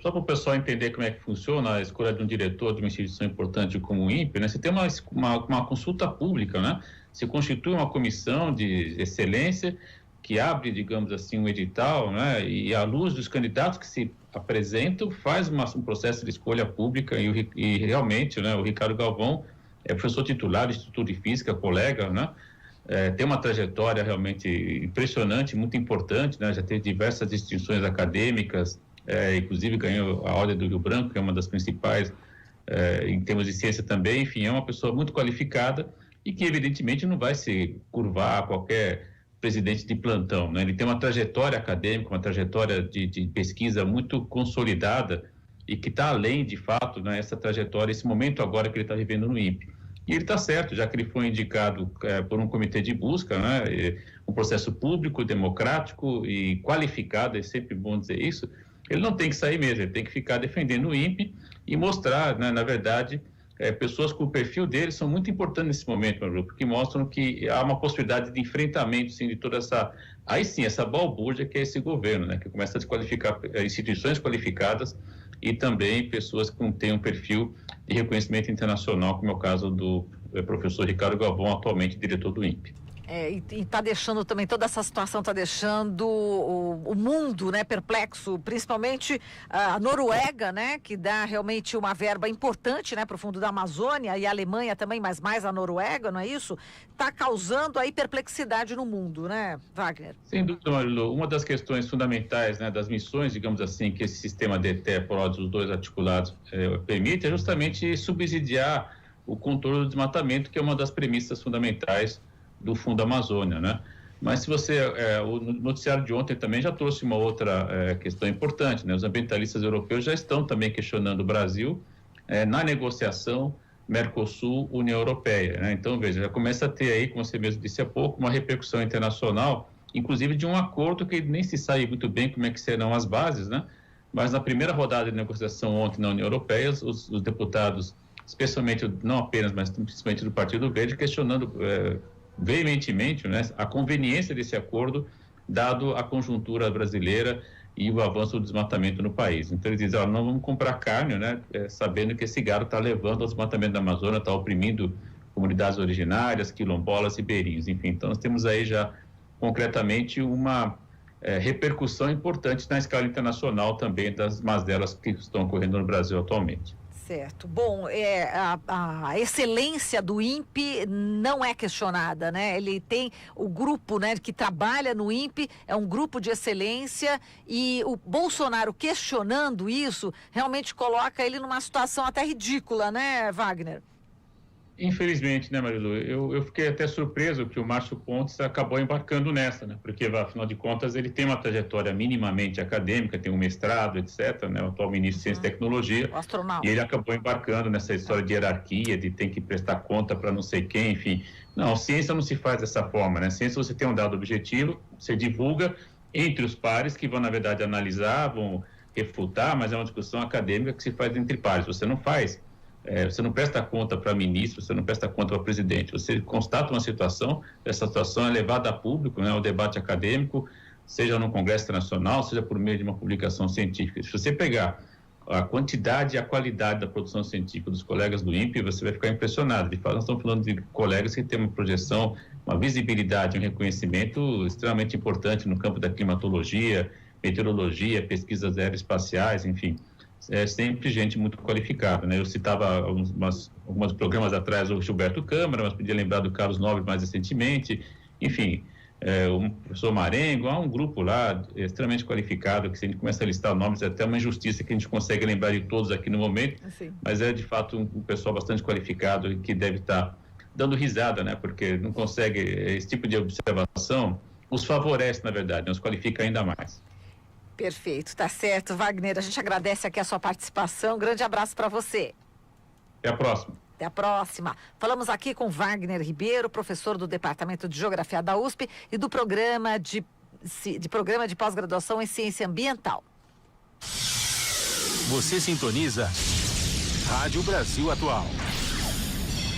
Só para o pessoal entender como é que funciona a escolha de um diretor de uma instituição importante como o INPE, né? Você tem uma consulta pública, né? Se constitui uma comissão de excelência que abre, digamos assim, um edital, né? E à luz dos candidatos que se apresentam, faz um processo de escolha pública e realmente, né, o Ricardo Galvão é professor titular do Instituto de Física, colega, né? Tem uma trajetória realmente impressionante, muito importante, né? Já teve diversas distinções acadêmicas, inclusive ganhou a Ordem do Rio Branco, que é uma das principais em termos de ciência também. Enfim, é uma pessoa muito qualificada e que evidentemente não vai se curvar a qualquer presidente de plantão, né? Ele tem uma trajetória acadêmica, uma trajetória de pesquisa muito consolidada e que está além, de fato, né, essa trajetória, esse momento agora que ele está vivendo no INPE. E ele está certo, já que ele foi indicado por um comitê de busca, né, um processo público, democrático e qualificado, é sempre bom dizer isso, ele não tem que sair mesmo, ele tem que ficar defendendo o INPE e mostrar, né, na verdade, pessoas com o perfil dele são muito importantes nesse momento, porque mostram que há uma possibilidade de enfrentamento, sim, de toda essa balbúrdia que é esse governo, né, que começa a desqualificar instituições qualificadas e também pessoas que têm um perfil de reconhecimento internacional, como é o caso do professor Ricardo Galvão, atualmente diretor do INPE. E está deixando também, toda essa situação está deixando o mundo, né, perplexo, principalmente a Noruega, né, que dá realmente uma verba importante, né, para o fundo da Amazônia, e a Alemanha também, mas mais a Noruega, não é isso? Está causando aí perplexidade no mundo, né, Wagner? Sem dúvida, Marilu. Uma das questões fundamentais, né, das missões, digamos assim, que esse sistema DETER, PRODES, os dois articulados, permite, é justamente subsidiar o controle do desmatamento, que é uma das premissas fundamentais do Fundo Amazônia, né? Mas se você, o noticiário de ontem também já trouxe uma outra questão importante, né? Os ambientalistas europeus já estão também questionando o Brasil na negociação Mercosul-União Europeia, né? Então, veja, já começa a ter aí, como você mesmo disse há pouco, uma repercussão internacional, inclusive de um acordo que nem se sabe muito bem como é que serão as bases, né? Mas na primeira rodada de negociação ontem na União Europeia, os deputados, especialmente, não apenas, mas principalmente do Partido Verde, questionando veementemente, né, a conveniência desse acordo, dado a conjuntura brasileira e o avanço do desmatamento no país. Então, eles dizem, não vamos comprar carne, né, sabendo que esse gado está levando ao desmatamento da Amazônia, está oprimindo comunidades originárias, quilombolas, ribeirinhos, enfim. Então, nós temos aí já, concretamente, uma repercussão importante na escala internacional também das mazelas que estão ocorrendo no Brasil atualmente. Certo. Bom, a excelência do INPE não é questionada, né? Ele tem o grupo, né, que trabalha no INPE, é um grupo de excelência, e o Bolsonaro questionando isso realmente coloca ele numa situação até ridícula, né, Wagner? Infelizmente, né, Marilu? Eu fiquei até surpreso que o Márcio Pontes acabou embarcando nessa, né? Porque, afinal de contas, ele tem uma trajetória minimamente acadêmica, tem um mestrado, etc., né? O atual ministro de Ciência e Tecnologia. O astronauta. E ele acabou embarcando nessa história de hierarquia, de ter que prestar conta para não sei quem, enfim. Não, ciência não se faz dessa forma, né? Ciência, você tem um dado objetivo, você divulga entre os pares que vão, na verdade, analisar, vão refutar, mas é uma discussão acadêmica que se faz entre pares. Você não faz... você não presta conta para ministro, você não presta conta para presidente, você constata uma situação, essa situação é levada a público, né, ao debate acadêmico, seja no Congresso Internacional, seja por meio de uma publicação científica. Se você pegar a quantidade e a qualidade da produção científica dos colegas do INPE, você vai ficar impressionado. De fato, nós estamos falando de colegas que têm uma projeção, uma visibilidade, um reconhecimento extremamente importante no campo da climatologia, meteorologia, pesquisas aeroespaciais, enfim. É sempre gente muito qualificada, né? Eu citava alguns programas atrás o Gilberto Câmara, mas podia lembrar do Carlos Nobre mais recentemente, enfim, o professor Marengo, há um grupo lá extremamente qualificado, que se a gente começa a listar nomes, é até uma injustiça que a gente consegue lembrar de todos aqui no momento, mas é de fato um pessoal bastante qualificado e que deve estar dando risada, né? Porque não consegue, esse tipo de observação os favorece, na verdade, os qualifica ainda mais. Perfeito, tá certo, Wagner. A gente agradece aqui a sua participação. Grande abraço para você. Até a próxima. Até a próxima. Falamos aqui com Wagner Ribeiro, professor do Departamento de Geografia da USP e do programa de pós-graduação em Ciência Ambiental. Você sintoniza Rádio Brasil Atual.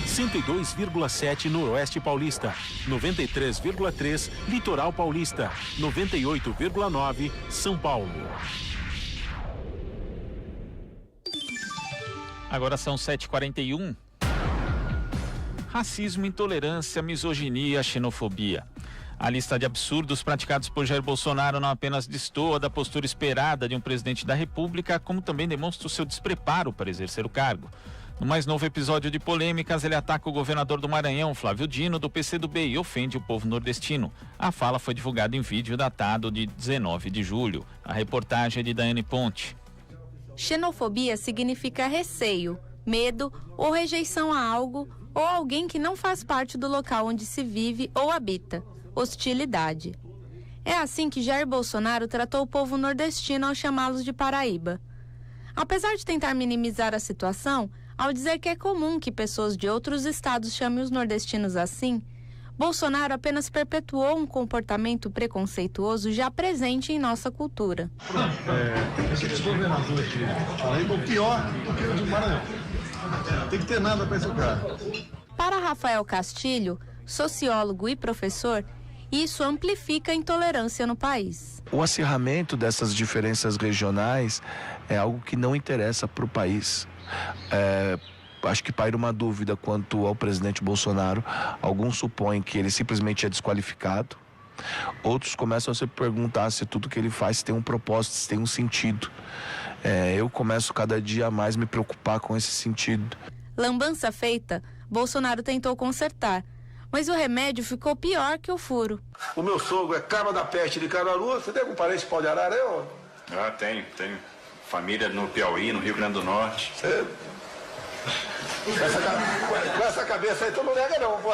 102,7 Noroeste Paulista, 93,3 Litoral Paulista, 98,9 São Paulo. Agora são 7h41. Racismo, intolerância, misoginia, xenofobia. A lista de absurdos praticados por Jair Bolsonaro não apenas destoa da postura esperada de um presidente da República, como também demonstra o seu despreparo para exercer o cargo. No mais novo episódio de polêmicas, ele ataca o governador do Maranhão, Flávio Dino, do PCdoB, e ofende o povo nordestino. A fala foi divulgada em vídeo datado de 19 de julho. A reportagem é de Daiane Ponte. Xenofobia significa receio, medo ou rejeição a algo ou alguém que não faz parte do local onde se vive ou habita. Hostilidade. É assim que Jair Bolsonaro tratou o povo nordestino ao chamá-los de Paraíba. Apesar de tentar minimizar a situação, ao dizer que é comum que pessoas de outros estados chamem os nordestinos assim, Bolsonaro apenas perpetuou um comportamento preconceituoso já presente em nossa cultura. Esse governador aqui, Paraíba, o pior do que o de Maranhão. Tem que ter nada para esse cara. Para Rafael Castilho, sociólogo e professor, isso amplifica a intolerância no país. O acirramento dessas diferenças regionais é algo que não interessa para o país. Acho que paira uma dúvida quanto ao presidente Bolsonaro. Alguns supõem que ele simplesmente é desqualificado. Outros começam a se perguntar se tudo que ele faz tem um propósito, se tem um sentido. Eu começo cada dia a mais me preocupar com esse sentido. Lambança feita, Bolsonaro tentou consertar, mas o remédio ficou pior que o furo. O meu sogro é Cabra da Peste de Caruaru. Você tem algum parente em Pau de Arara? Tenho família no Piauí, no Rio Grande do Norte. Você... Com essa cabeça aí tu não nega não, pô.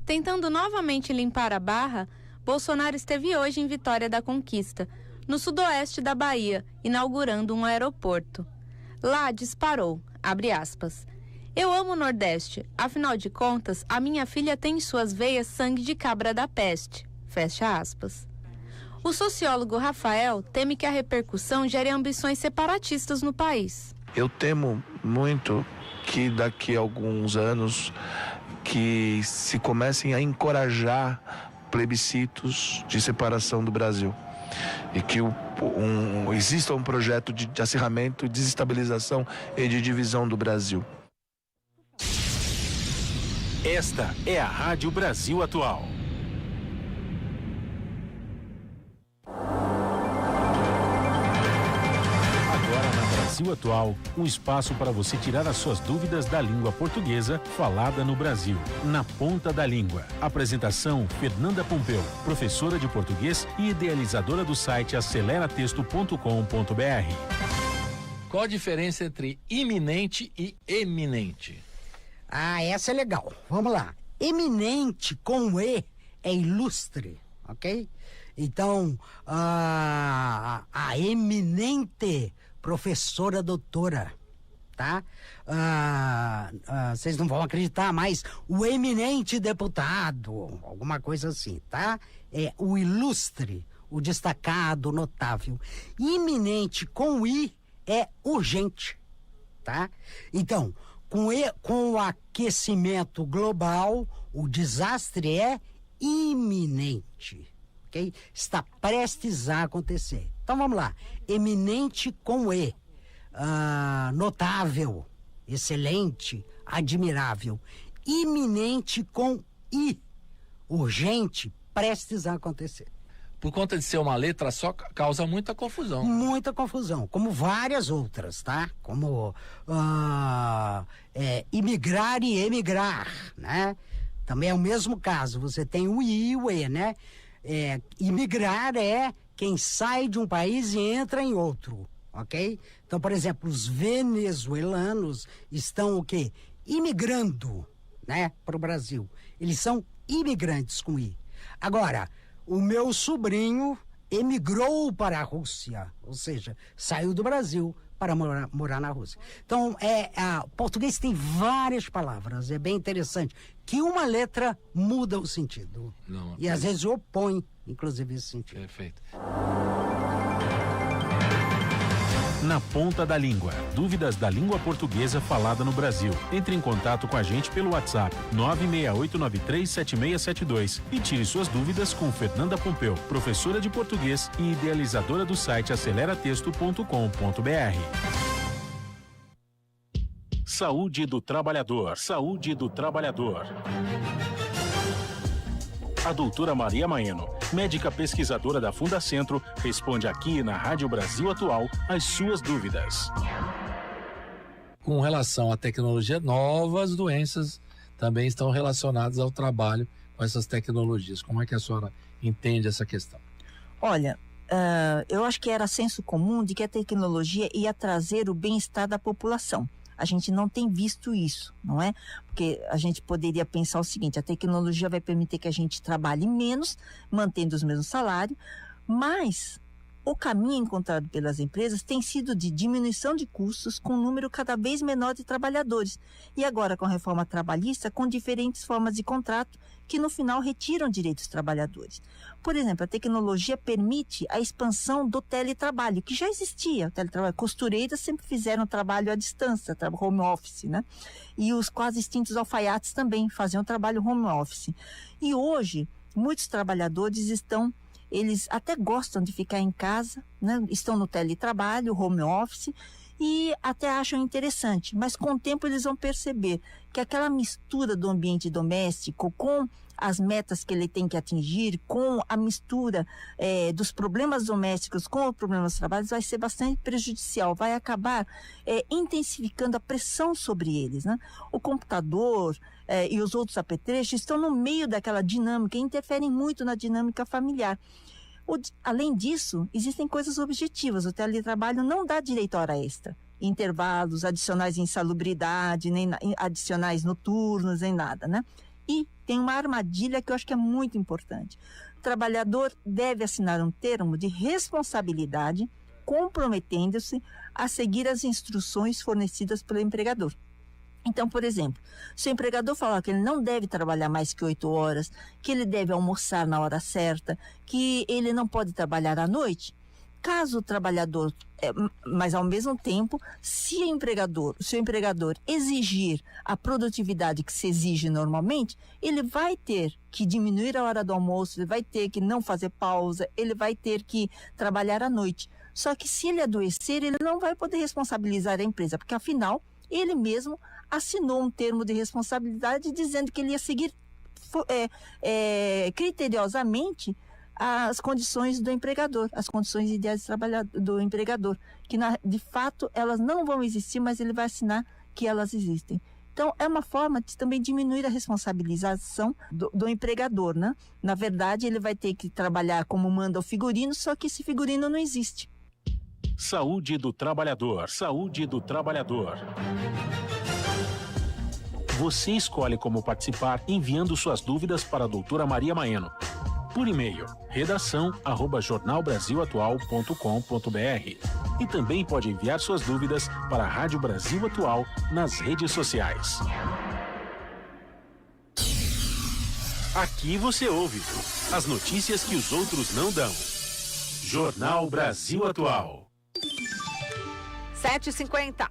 Tentando novamente limpar a barra, Bolsonaro esteve hoje em Vitória da Conquista, no sudoeste da Bahia, inaugurando um aeroporto. Lá disparou, abre aspas, "Eu amo o Nordeste, afinal de contas, a minha filha tem em suas veias sangue de cabra da peste", fecha aspas. O sociólogo Rafael teme que a repercussão gere ambições separatistas no país. Eu temo muito que daqui a alguns anos que se comecem a encorajar plebiscitos de separação do Brasil e que exista um projeto de acirramento, desestabilização e de divisão do Brasil. Esta é a Rádio Brasil Atual. Brasil Atual, um espaço para você tirar as suas dúvidas da língua portuguesa falada no Brasil. Na Ponta da Língua. Apresentação: Fernanda Pompeu, professora de português e idealizadora do site aceleratexto.com.br. Qual a diferença entre iminente e eminente? Ah, essa é legal. Vamos lá. Eminente com E é ilustre, ok? Então, a eminente professora doutora, tá? Vocês não vão acreditar, mas o eminente deputado, alguma coisa assim, tá? É o ilustre, o destacado, o notável. Iminente com I é urgente, tá? Então, com o aquecimento global, o desastre é iminente, ok? Está prestes a acontecer. Então vamos lá. Eminente com E. Notável, excelente, admirável. Iminente com I. Urgente, prestes a acontecer. Por conta de ser uma letra só, causa muita confusão. Muita confusão, como várias outras, tá? Como imigrar e emigrar, né? Também é o mesmo caso, você tem o I e o E, né? Imigrar é quem sai de um país e entra em outro, ok? Então, por exemplo, os venezuelanos estão o quê? Imigrando, né? Para o Brasil. Eles são imigrantes com I. Agora, o meu sobrinho emigrou para a Rússia, ou seja, saiu do Brasil para morar na Rússia. Então, o português tem várias palavras, é bem interessante, que uma letra muda o sentido. E às vezes opõe, inclusive, esse sentido. Perfeito. Na Ponta da Língua. Dúvidas da língua portuguesa falada no Brasil. Entre em contato com a gente pelo WhatsApp 968937672 e tire suas dúvidas com Fernanda Pompeu, professora de português e idealizadora do site aceleratexto.com.br. Saúde do trabalhador. Saúde do trabalhador. A doutora Maria Maeno, médica pesquisadora da Fundacentro, responde aqui na Rádio Brasil Atual as suas dúvidas. Com relação à tecnologia, novas doenças também estão relacionadas ao trabalho com essas tecnologias. Como é que a senhora entende essa questão? Olha, eu acho que era senso comum de que a tecnologia ia trazer o bem-estar da população. A gente não tem visto isso, não é? Porque a gente poderia pensar o seguinte: a tecnologia vai permitir que a gente trabalhe menos, mantendo os mesmos salários, mas o caminho encontrado pelas empresas tem sido de diminuição de custos com um número cada vez menor de trabalhadores. E agora, com a reforma trabalhista, com diferentes formas de contrato que no final retiram direitos dos trabalhadores. Por exemplo, a tecnologia permite a expansão do teletrabalho, que já existia. O teletrabalho, costureiras sempre fizeram trabalho à distância, home office, né? E os quase extintos alfaiates também faziam trabalho home office. E hoje, muitos trabalhadores eles até gostam de ficar em casa, né? Estão no teletrabalho, home office, e até acham interessante. Mas com o tempo eles vão perceber que aquela mistura do ambiente doméstico com as metas que ele tem que atingir, com a mistura dos problemas domésticos com os problemas do trabalho, vai ser bastante prejudicial, vai acabar intensificando a pressão sobre eles, né? O computador e os outros apetrechos estão no meio daquela dinâmica e interferem muito na dinâmica familiar. Além disso, existem coisas objetivas. O teletrabalho não dá direito a hora extra, intervalos, adicionais de insalubridade, nem adicionais noturnos, nem nada, né? E tem uma armadilha que eu acho que é muito importante. O trabalhador deve assinar um termo de responsabilidade, comprometendo-se a seguir as instruções fornecidas pelo empregador. Então, por exemplo, se o empregador falar que ele não deve trabalhar mais que 8 horas, que ele deve almoçar na hora certa, que ele não pode trabalhar à noite, caso o trabalhador, mas ao mesmo tempo, se o empregador exigir a produtividade que se exige normalmente, ele vai ter que diminuir a hora do almoço, ele vai ter que não fazer pausa, ele vai ter que trabalhar à noite. Só que se ele adoecer, ele não vai poder responsabilizar a empresa, porque afinal, ele mesmo assinou um termo de responsabilidade dizendo que ele ia seguir criteriosamente as condições do empregador, as condições ideais do empregador, que de fato elas não vão existir, mas ele vai assinar que elas existem. Então, é uma forma de também diminuir a responsabilização do empregador, né? Na verdade, ele vai ter que trabalhar como manda o figurino, só que esse figurino não existe. Saúde do trabalhador, saúde do trabalhador. Você escolhe como participar enviando suas dúvidas para a doutora Maria Maeno. Por e-mail, redação@jornalbrasilatual.com.br. E também pode enviar suas dúvidas para a Rádio Brasil Atual nas redes sociais. Aqui você ouve as notícias que os outros não dão. Jornal Brasil Atual. 7h50.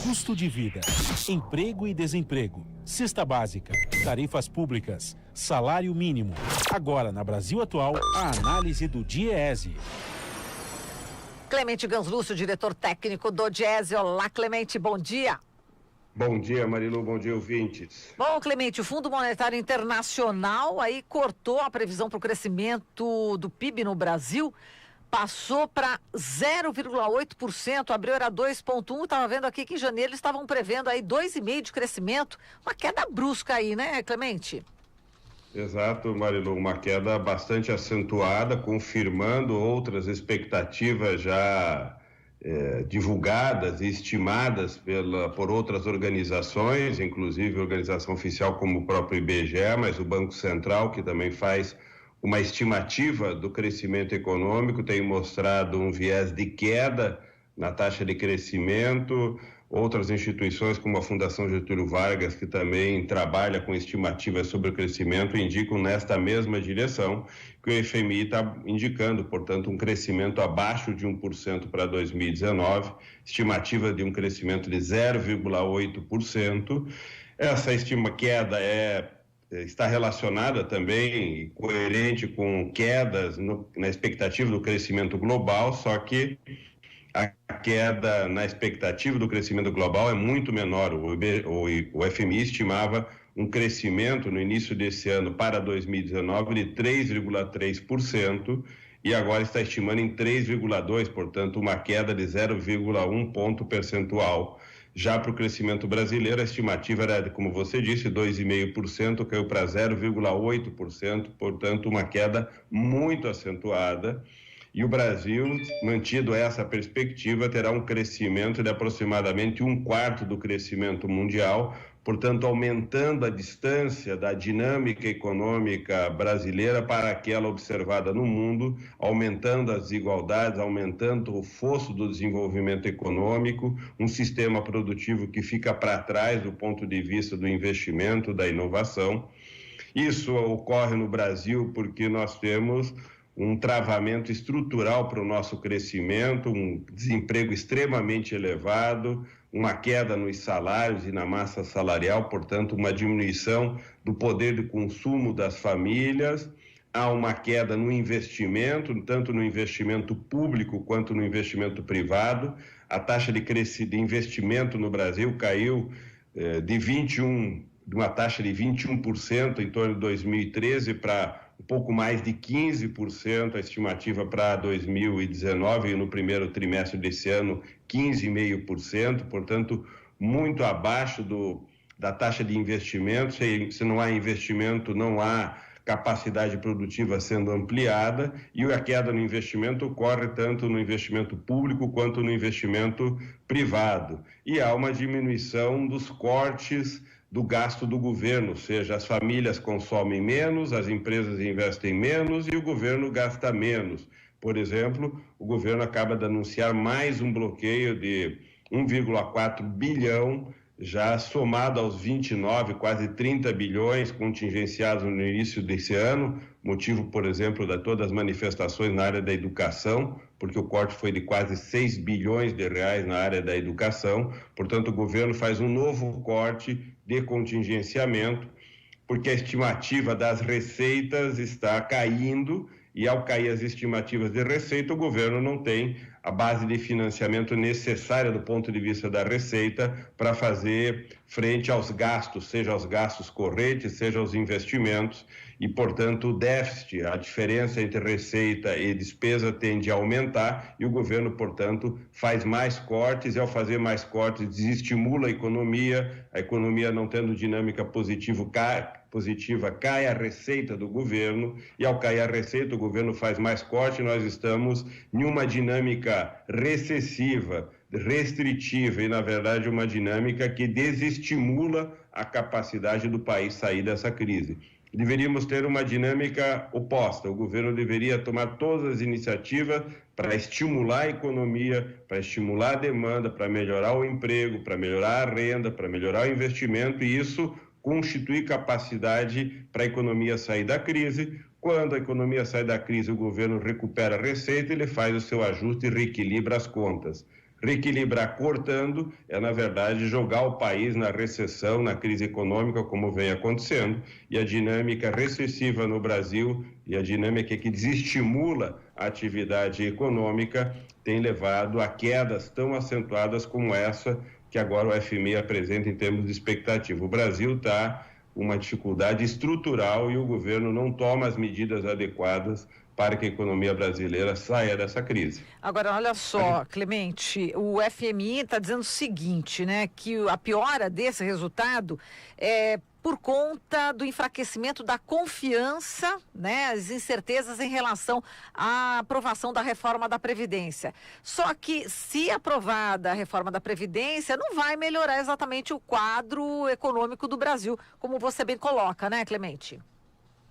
Custo de vida, emprego e desemprego, cesta básica, tarifas públicas, salário mínimo. Agora, na Brasil Atual, a análise do DIEESE. Clemente Ganslúcio, diretor técnico do DIEESE. Olá, Clemente, bom dia. Bom dia, Marilu, bom dia, ouvintes. Bom, Clemente, o Fundo Monetário Internacional aí cortou a previsão para o crescimento do PIB no Brasil. Passou para 0,8%, abril era 2,1%, estava vendo aqui que em janeiro eles estavam prevendo aí 2,5% de crescimento, uma queda brusca aí, né, Clemente? Exato, Marilu, uma queda bastante acentuada, confirmando outras expectativas já divulgadas e estimadas por outras organizações, inclusive a organização oficial como o próprio IBGE, mas o Banco Central, que também faz uma estimativa do crescimento econômico, tem mostrado um viés de queda na taxa de crescimento. Outras instituições, como a Fundação Getúlio Vargas, que também trabalha com estimativas sobre o crescimento, indicam nesta mesma direção, que o FMI está indicando, portanto, um crescimento abaixo de 1% para 2019, estimativa de um crescimento de 0,8%. Essa queda está relacionada também e coerente com quedas na expectativa do crescimento global, só que a queda na expectativa do crescimento global é muito menor. O FMI estimava um crescimento no início desse ano para 2019 de 3,3% e agora está estimando em 3,2%, portanto uma queda de 0,1 ponto percentual. Já para o crescimento brasileiro, a estimativa era, como você disse, 2,5%, caiu para 0,8%, portanto, uma queda muito acentuada. E o Brasil, mantido essa perspectiva, terá um crescimento de aproximadamente 1/4 do crescimento mundial, portanto, aumentando a distância da dinâmica econômica brasileira para aquela observada no mundo, aumentando as desigualdades, aumentando o fosso do desenvolvimento econômico, um sistema produtivo que fica para trás do ponto de vista do investimento, da inovação. Isso ocorre no Brasil porque nós temos um travamento estrutural para o nosso crescimento, um desemprego extremamente elevado, uma queda nos salários e na massa salarial, portanto, uma diminuição do poder de consumo das famílias. Há uma queda no investimento, tanto no investimento público quanto no investimento privado. A taxa de investimento no Brasil caiu de uma taxa de 21% em torno de 2013 para um pouco mais de 15%, a estimativa para 2019 e no primeiro trimestre desse ano, 15,5%, portanto, muito abaixo da taxa de investimento. Se não há investimento, não há capacidade produtiva sendo ampliada e a queda no investimento ocorre tanto no investimento público quanto no investimento privado. E há uma diminuição dos cortes do gasto do governo, ou seja, as famílias consomem menos, as empresas investem menos e o governo gasta menos. Por exemplo, o governo acaba de anunciar mais um bloqueio de 1,4 bilhão, já somado aos 29, quase 30 bilhões contingenciados no início desse ano, motivo, por exemplo, de todas as manifestações na área da educação, porque o corte foi de quase 6 bilhões de reais na área da educação. Portanto, o governo faz um novo corte de contingenciamento, porque a estimativa das receitas está caindo e, ao cair as estimativas de receita, o governo não tem a base de financiamento necessária do ponto de vista da receita para fazer frente aos gastos, seja aos gastos correntes, seja aos investimentos, e, portanto, o déficit, a diferença entre receita e despesa tende a aumentar e o governo, portanto, faz mais cortes e, ao fazer mais cortes, desestimula a economia não tendo dinâmica positiva, cai a receita do governo e, ao cair a receita, o governo faz mais corte. Nós estamos em uma dinâmica recessiva, restritiva e, na verdade, uma dinâmica que desestimula a capacidade do país sair dessa crise. Deveríamos ter uma dinâmica oposta. O governo deveria tomar todas as iniciativas para estimular a economia, para estimular a demanda, para melhorar o emprego, para melhorar a renda, para melhorar o investimento, e isso constituir capacidade para a economia sair da crise. Quando a economia sai da crise, o governo recupera a receita, ele faz o seu ajuste e reequilibra as contas. Reequilibrar cortando é, na verdade, jogar o país na recessão, na crise econômica, como vem acontecendo, e a dinâmica recessiva no Brasil e a dinâmica que desestimula a atividade econômica tem levado a quedas tão acentuadas como essa que agora o FMI apresenta em termos de expectativa. O Brasil está com uma dificuldade estrutural e o governo não toma as medidas adequadas para que a economia brasileira saia dessa crise. Agora, olha só, Clemente, o FMI está dizendo o seguinte, né, que a piora desse resultado é por conta do enfraquecimento da confiança, né, as incertezas em relação à aprovação da reforma da Previdência. Só que, se aprovada a reforma da Previdência, não vai melhorar exatamente o quadro econômico do Brasil, como você bem coloca, né, Clemente?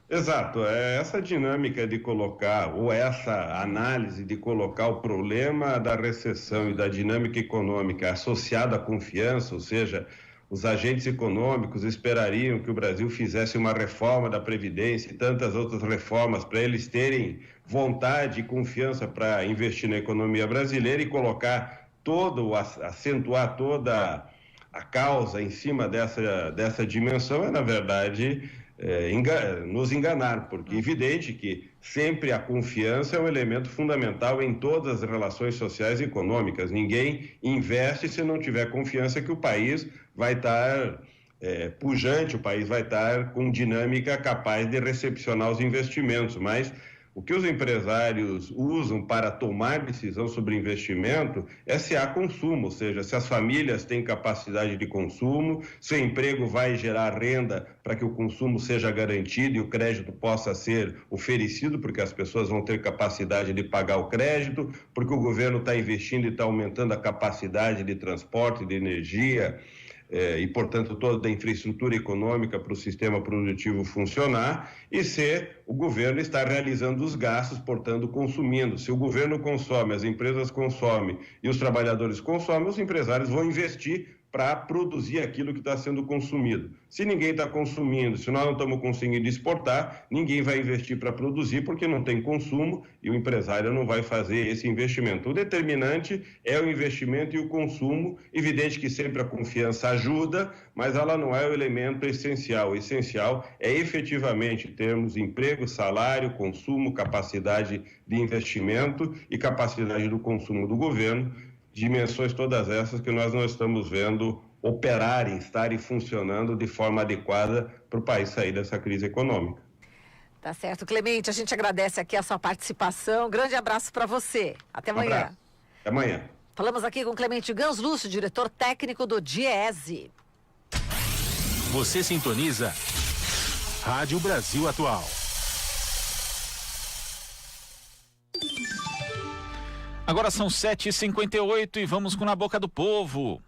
Exato, essa dinâmica de colocar, ou essa análise de colocar o problema da recessão e da dinâmica econômica associada à confiança, ou seja, os agentes econômicos esperariam que o Brasil fizesse uma reforma da Previdência e tantas outras reformas para eles terem vontade e confiança para investir na economia brasileira e colocar acentuar toda a causa em cima dessa dimensão, na verdade, nos enganar, porque é evidente que sempre a confiança é um elemento fundamental em todas as relações sociais e econômicas. Ninguém investe se não tiver confiança que o país vai estar pujante, o país vai estar com dinâmica capaz de recepcionar os investimentos, mas o que os empresários usam para tomar decisão sobre investimento é se há consumo, ou seja, se as famílias têm capacidade de consumo, se o emprego vai gerar renda para que o consumo seja garantido e o crédito possa ser oferecido, porque as pessoas vão ter capacidade de pagar o crédito, porque o governo está investindo e está aumentando a capacidade de transporte, de energia, e, portanto, toda a infraestrutura econômica para o sistema produtivo funcionar, e se o governo está realizando os gastos, portanto, consumindo. Se o governo consome, as empresas consomem e os trabalhadores consomem, os empresários vão investir para produzir aquilo que está sendo consumido. Se ninguém está consumindo, se nós não estamos conseguindo exportar, ninguém vai investir para produzir porque não tem consumo e o empresário não vai fazer esse investimento. O determinante é o investimento e o consumo. Evidente que sempre a confiança ajuda, mas ela não é o elemento essencial. O essencial é efetivamente termos emprego, salário, consumo, capacidade de investimento e capacidade do consumo do governo, dimensões todas essas que nós não estamos vendo operarem, estarem funcionando de forma adequada para o país sair dessa crise econômica. Tá certo, Clemente, a gente agradece aqui a sua participação, grande abraço para você, até amanhã. Abraço. Até amanhã. Falamos aqui com Clemente Ganslúcio, diretor técnico do DIEESE. Você sintoniza Rádio Brasil Atual. Agora são 7h58 e vamos com Na Boca do Povo.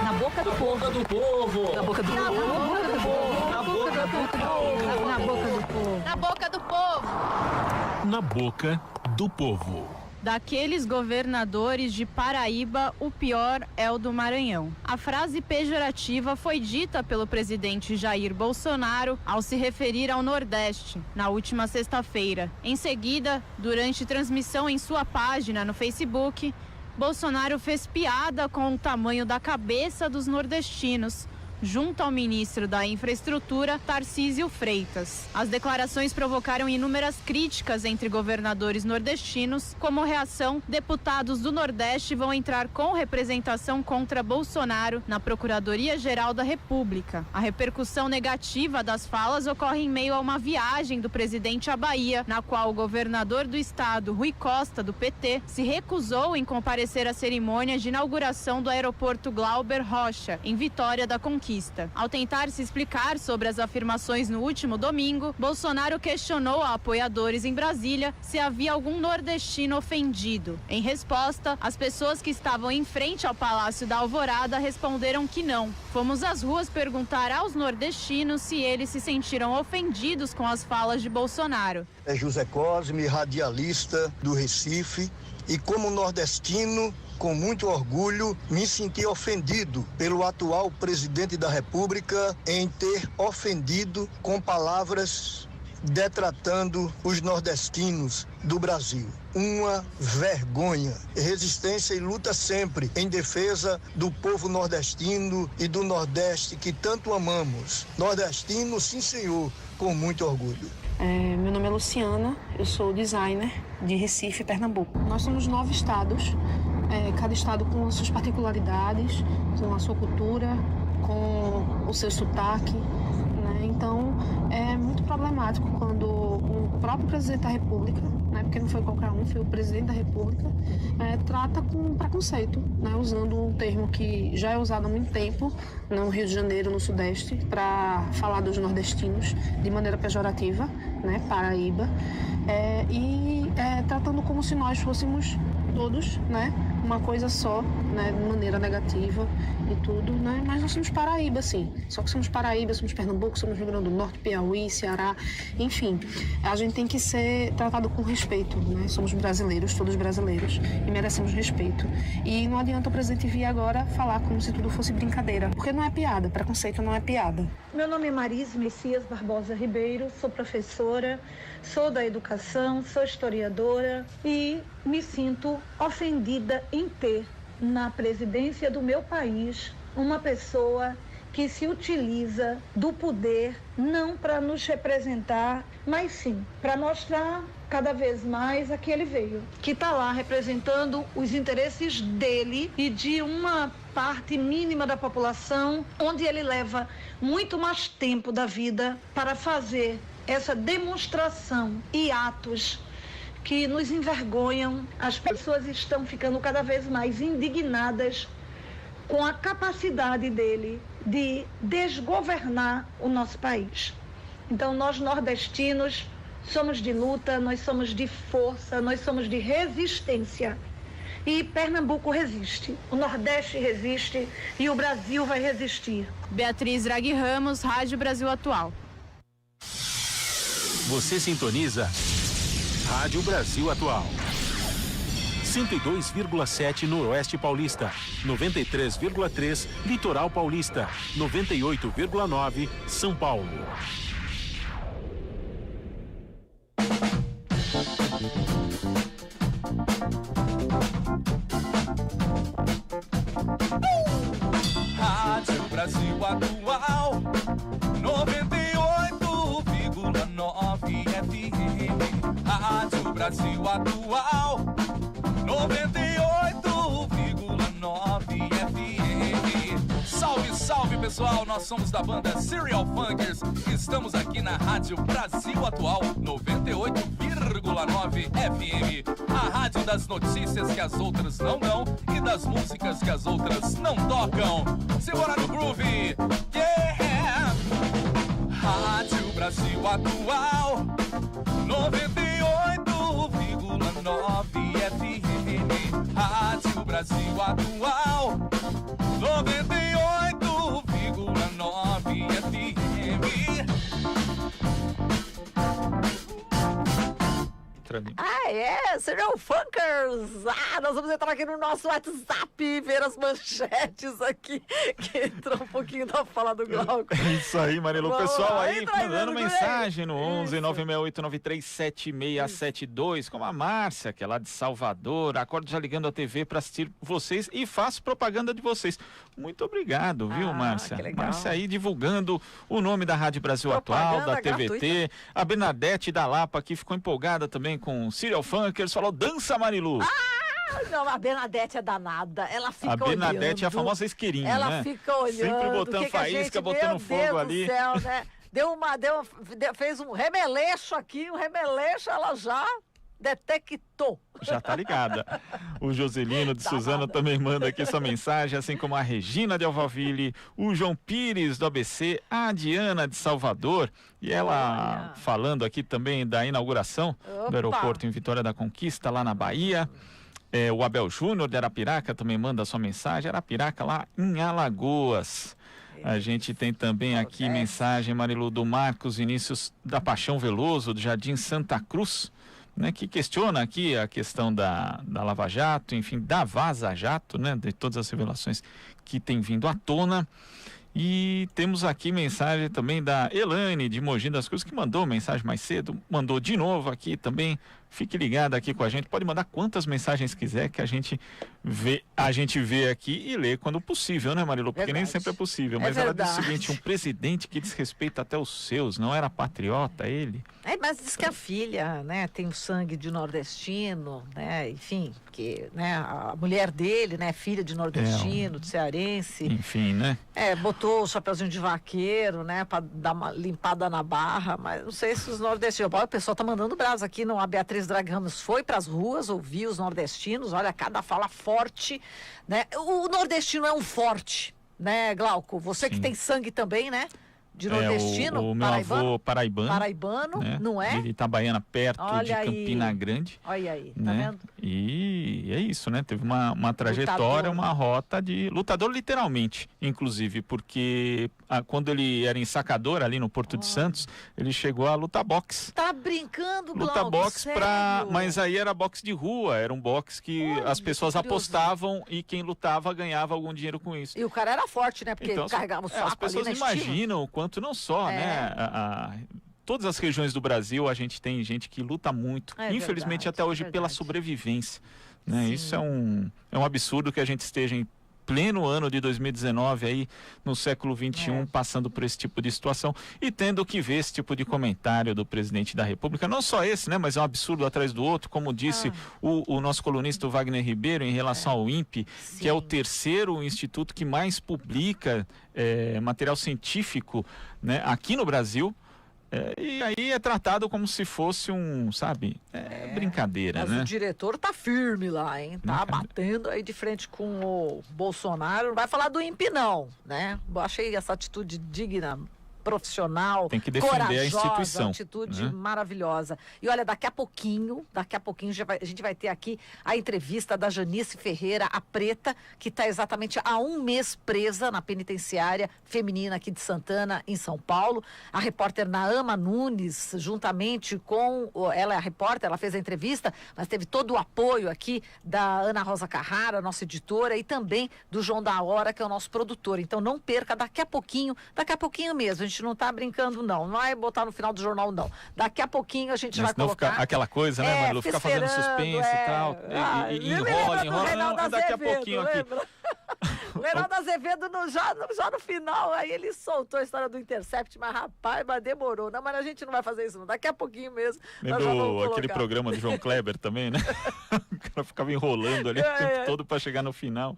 Na boca do povo. Na boca do povo. Na boca do povo. Na boca do povo. Na boca do povo. Na boca do povo. Na boca do povo. Daqueles governadores de Paraíba, o pior é o do Maranhão. A frase pejorativa foi dita pelo presidente Jair Bolsonaro ao se referir ao Nordeste, na última sexta-feira. Em seguida, durante transmissão em sua página no Facebook, Bolsonaro fez piada com o tamanho da cabeça dos nordestinos, junto ao ministro da Infraestrutura, Tarcísio Freitas. As declarações provocaram inúmeras críticas entre governadores nordestinos. Como reação, deputados do Nordeste vão entrar com representação contra Bolsonaro na Procuradoria-Geral da República. A repercussão negativa das falas ocorre em meio a uma viagem do presidente à Bahia, na qual o governador do estado, Rui Costa, do PT, se recusou em comparecer à cerimônia de inauguração do aeroporto Glauber Rocha, em Vitória da Conquista. Ao tentar se explicar sobre as afirmações no último domingo, Bolsonaro questionou a apoiadores em Brasília se havia algum nordestino ofendido. Em resposta, as pessoas que estavam em frente ao Palácio da Alvorada responderam que não. Fomos às ruas perguntar aos nordestinos se eles se sentiram ofendidos com as falas de Bolsonaro. É José Cosme, radialista do Recife, e como nordestino, com muito orgulho, me senti ofendido pelo atual presidente da República em ter ofendido com palavras detratando os nordestinos do Brasil. Uma vergonha. Resistência e luta sempre em defesa do povo nordestino e do Nordeste que tanto amamos. Nordestino, sim senhor, com muito orgulho. Meu nome é Luciana, eu sou designer de Recife, Pernambuco. Nós somos 9 estados, cada estado com as suas particularidades, com a sua cultura, com o seu sotaque, né? Então, é muito problemático quando o próprio presidente da República, né, porque não foi qualquer um, foi o presidente da República, trata com preconceito, né, usando um termo que já é usado há muito tempo no Rio de Janeiro, no Sudeste, para falar dos nordestinos de maneira pejorativa, né, Paraíba, tratando como se nós fôssemos todos, né, uma coisa só, né, de maneira negativa e tudo, né, mas nós somos Paraíba, sim. Só que somos Paraíba, somos Pernambuco, somos Rio Grande do Norte, Piauí, Ceará, enfim. A gente tem que ser tratado com respeito, né? Somos brasileiros, todos brasileiros, e merecemos respeito. E não adianta o presidente vir agora falar como se tudo fosse brincadeira, porque não é piada, preconceito não é piada. Meu nome é Marise Messias Barbosa Ribeiro, sou professora, sou da educação, sou historiadora e me sinto ofendida em ter na presidência do meu país uma pessoa que se utiliza do poder não para nos representar, mas sim para mostrar cada vez mais a que ele veio, que está lá representando os interesses dele e de uma parte mínima da população, onde ele leva muito mais tempo da vida para fazer essa demonstração e atos que nos envergonham. As pessoas estão ficando cada vez mais indignadas com a capacidade dele de desgovernar o nosso país. Então, nós nordestinos somos de luta, nós somos de força, nós somos de resistência. E Pernambuco resiste, o Nordeste resiste e o Brasil vai resistir. Beatriz Draghi Ramos, Rádio Brasil Atual. Você sintoniza Rádio Brasil Atual. 102,7 Noroeste Paulista, 93,3 Litoral Paulista, 98,9 São Paulo. Rádio Brasil Atual, 98,9 FM. Rádio Brasil Atual, 98,9 FM. Salve, salve, pessoal! Nós somos da banda Serial Funkers. Estamos aqui na Rádio Brasil Atual, 98,9 FM. A rádio das notícias que as outras não dão e das músicas que as outras não tocam. Segura no groove! Yeah! Rádio Brasil Atual, 98,9 FM. Rádio Brasil Atual, 98,9 FM. outra ali. Serial Funkers. Nós vamos entrar aqui no nosso WhatsApp e ver as manchetes aqui, que entrou um pouquinho da fala do Glauco. Isso aí, Marilu. Pessoal aí mandando aí, mensagem no 11-96893-7672, como a Márcia, que é lá de Salvador. Acordo já ligando a TV para assistir vocês e faço propaganda de vocês. Muito obrigado, viu, Márcia? Márcia aí divulgando o nome da Rádio Brasil Atual, da TVT. Gratuita. A Bernadette da Lapa aqui ficou empolgada também com Serial Funkers, falou: dança, Marilu. Não, a Bernadette é danada. Ela fica olhando. A Bernadette é a famosa isqueirinha, ela né? Ela fica olhando. Sempre botando faísca, botando fogo ali. Meu Deus do céu, né? Fez um remeleixo aqui, ela já detectou. Já tá ligada. O Joselino de Suzano também manda aqui sua mensagem, assim como a Regina de Alphaville, o João Pires do ABC, a Diana de Salvador, e ela falando aqui também da inauguração do aeroporto em Vitória da Conquista, lá na Bahia. O Abel Júnior de Arapiraca também manda sua mensagem, Arapiraca lá em Alagoas. A gente tem também aqui mensagem, Marilu, do Marcos Vinícius da Paixão Veloso, do Jardim Santa Cruz, né, que questiona aqui a questão da Lava Jato, enfim, da Vaza Jato, né, de todas as revelações que tem vindo à tona. E temos aqui mensagem também da Elane de Mogi das Cruzes, que mandou mensagem mais cedo, mandou de novo aqui também. Fique ligado aqui com a gente, pode mandar quantas mensagens quiser que a gente vê aqui e lê quando possível, né, Marilu? Porque nem sempre é possível, mas ela diz o seguinte: um presidente que desrespeita até os seus, não era patriota ele? Mas diz que a filha, né, tem o sangue de nordestino, né, enfim, que, né, a mulher dele, né, filha de nordestino, de cearense. Enfim, né? Botou o chapeuzinho de vaqueiro, né, pra dar uma limpada na barra, mas não sei se os nordestinos... O pessoal tá mandando brasa aqui, não, a Beatriz Drag Ramos foi para as ruas, ouviu os nordestinos, olha, cada fala forte, né? O nordestino é um forte, né, Glauco? Você que tem sangue também, né? De nordestino, o meu avô paraibano, né? Não é? De Itabaiana, perto de Campina Grande. Olha aí, tá né? vendo? E é isso, né? Teve uma trajetória, uma rota de lutador, literalmente, inclusive, porque quando ele era ensacador ali no Porto de Santos, ele chegou a lutar boxe. Tá brincando, Glauco? Luta boxe mas aí era boxe de rua, era um boxe que as pessoas apostavam e quem lutava ganhava algum dinheiro com isso. E o cara era forte, né? Porque ele carregava o saco as pessoas ali na imaginam o quanto não só, né? Todas as regiões do Brasil a gente tem gente que luta muito, infelizmente até hoje pela sobrevivência, né? Isso é um absurdo que a gente esteja em pleno ano de 2019 aí no século 21 passando por esse tipo de situação e tendo que ver esse tipo de comentário do presidente da República, não só esse, né, mas é um absurdo atrás do outro, como disse o nosso colunista Wagner Ribeiro em relação ao INPE, que é o terceiro instituto que mais publica material científico, né, aqui no Brasil. E aí é tratado como se fosse brincadeira, mas né? O diretor tá firme lá, hein? Tá batendo aí de frente com o Bolsonaro. Não vai falar do INPE, não, né? Eu achei essa atitude digna, profissional, tem que defender corajosa, a instituição, atitude maravilhosa. E olha, daqui a pouquinho a gente vai ter aqui a entrevista da Janice Ferreira, a preta, que está exatamente há 1 mês presa na penitenciária feminina aqui de Santana, em São Paulo. A repórter Naama Nunes, juntamente com... Ela é a repórter, ela fez a entrevista, mas teve todo o apoio aqui da Ana Rosa Carrara, nossa editora, e também do João da Hora, que é o nosso produtor. Então não perca, daqui a pouquinho mesmo. A gente não tá brincando, não vai botar no final do jornal, não. Daqui a pouquinho a gente vai colocar... Fica aquela coisa, né, Marilu? Fica fazendo suspense e tal, e enrola, não, daqui a pouquinho lembra? Aqui. O Reinaldo Azevedo, já no final, aí ele soltou a história do Intercept, mas rapaz, demorou. Não, mas a gente não vai fazer isso, não. Daqui a pouquinho mesmo. Lembrou aquele programa do João Kleber também, né? O cara ficava enrolando ali o tempo todo para chegar no final.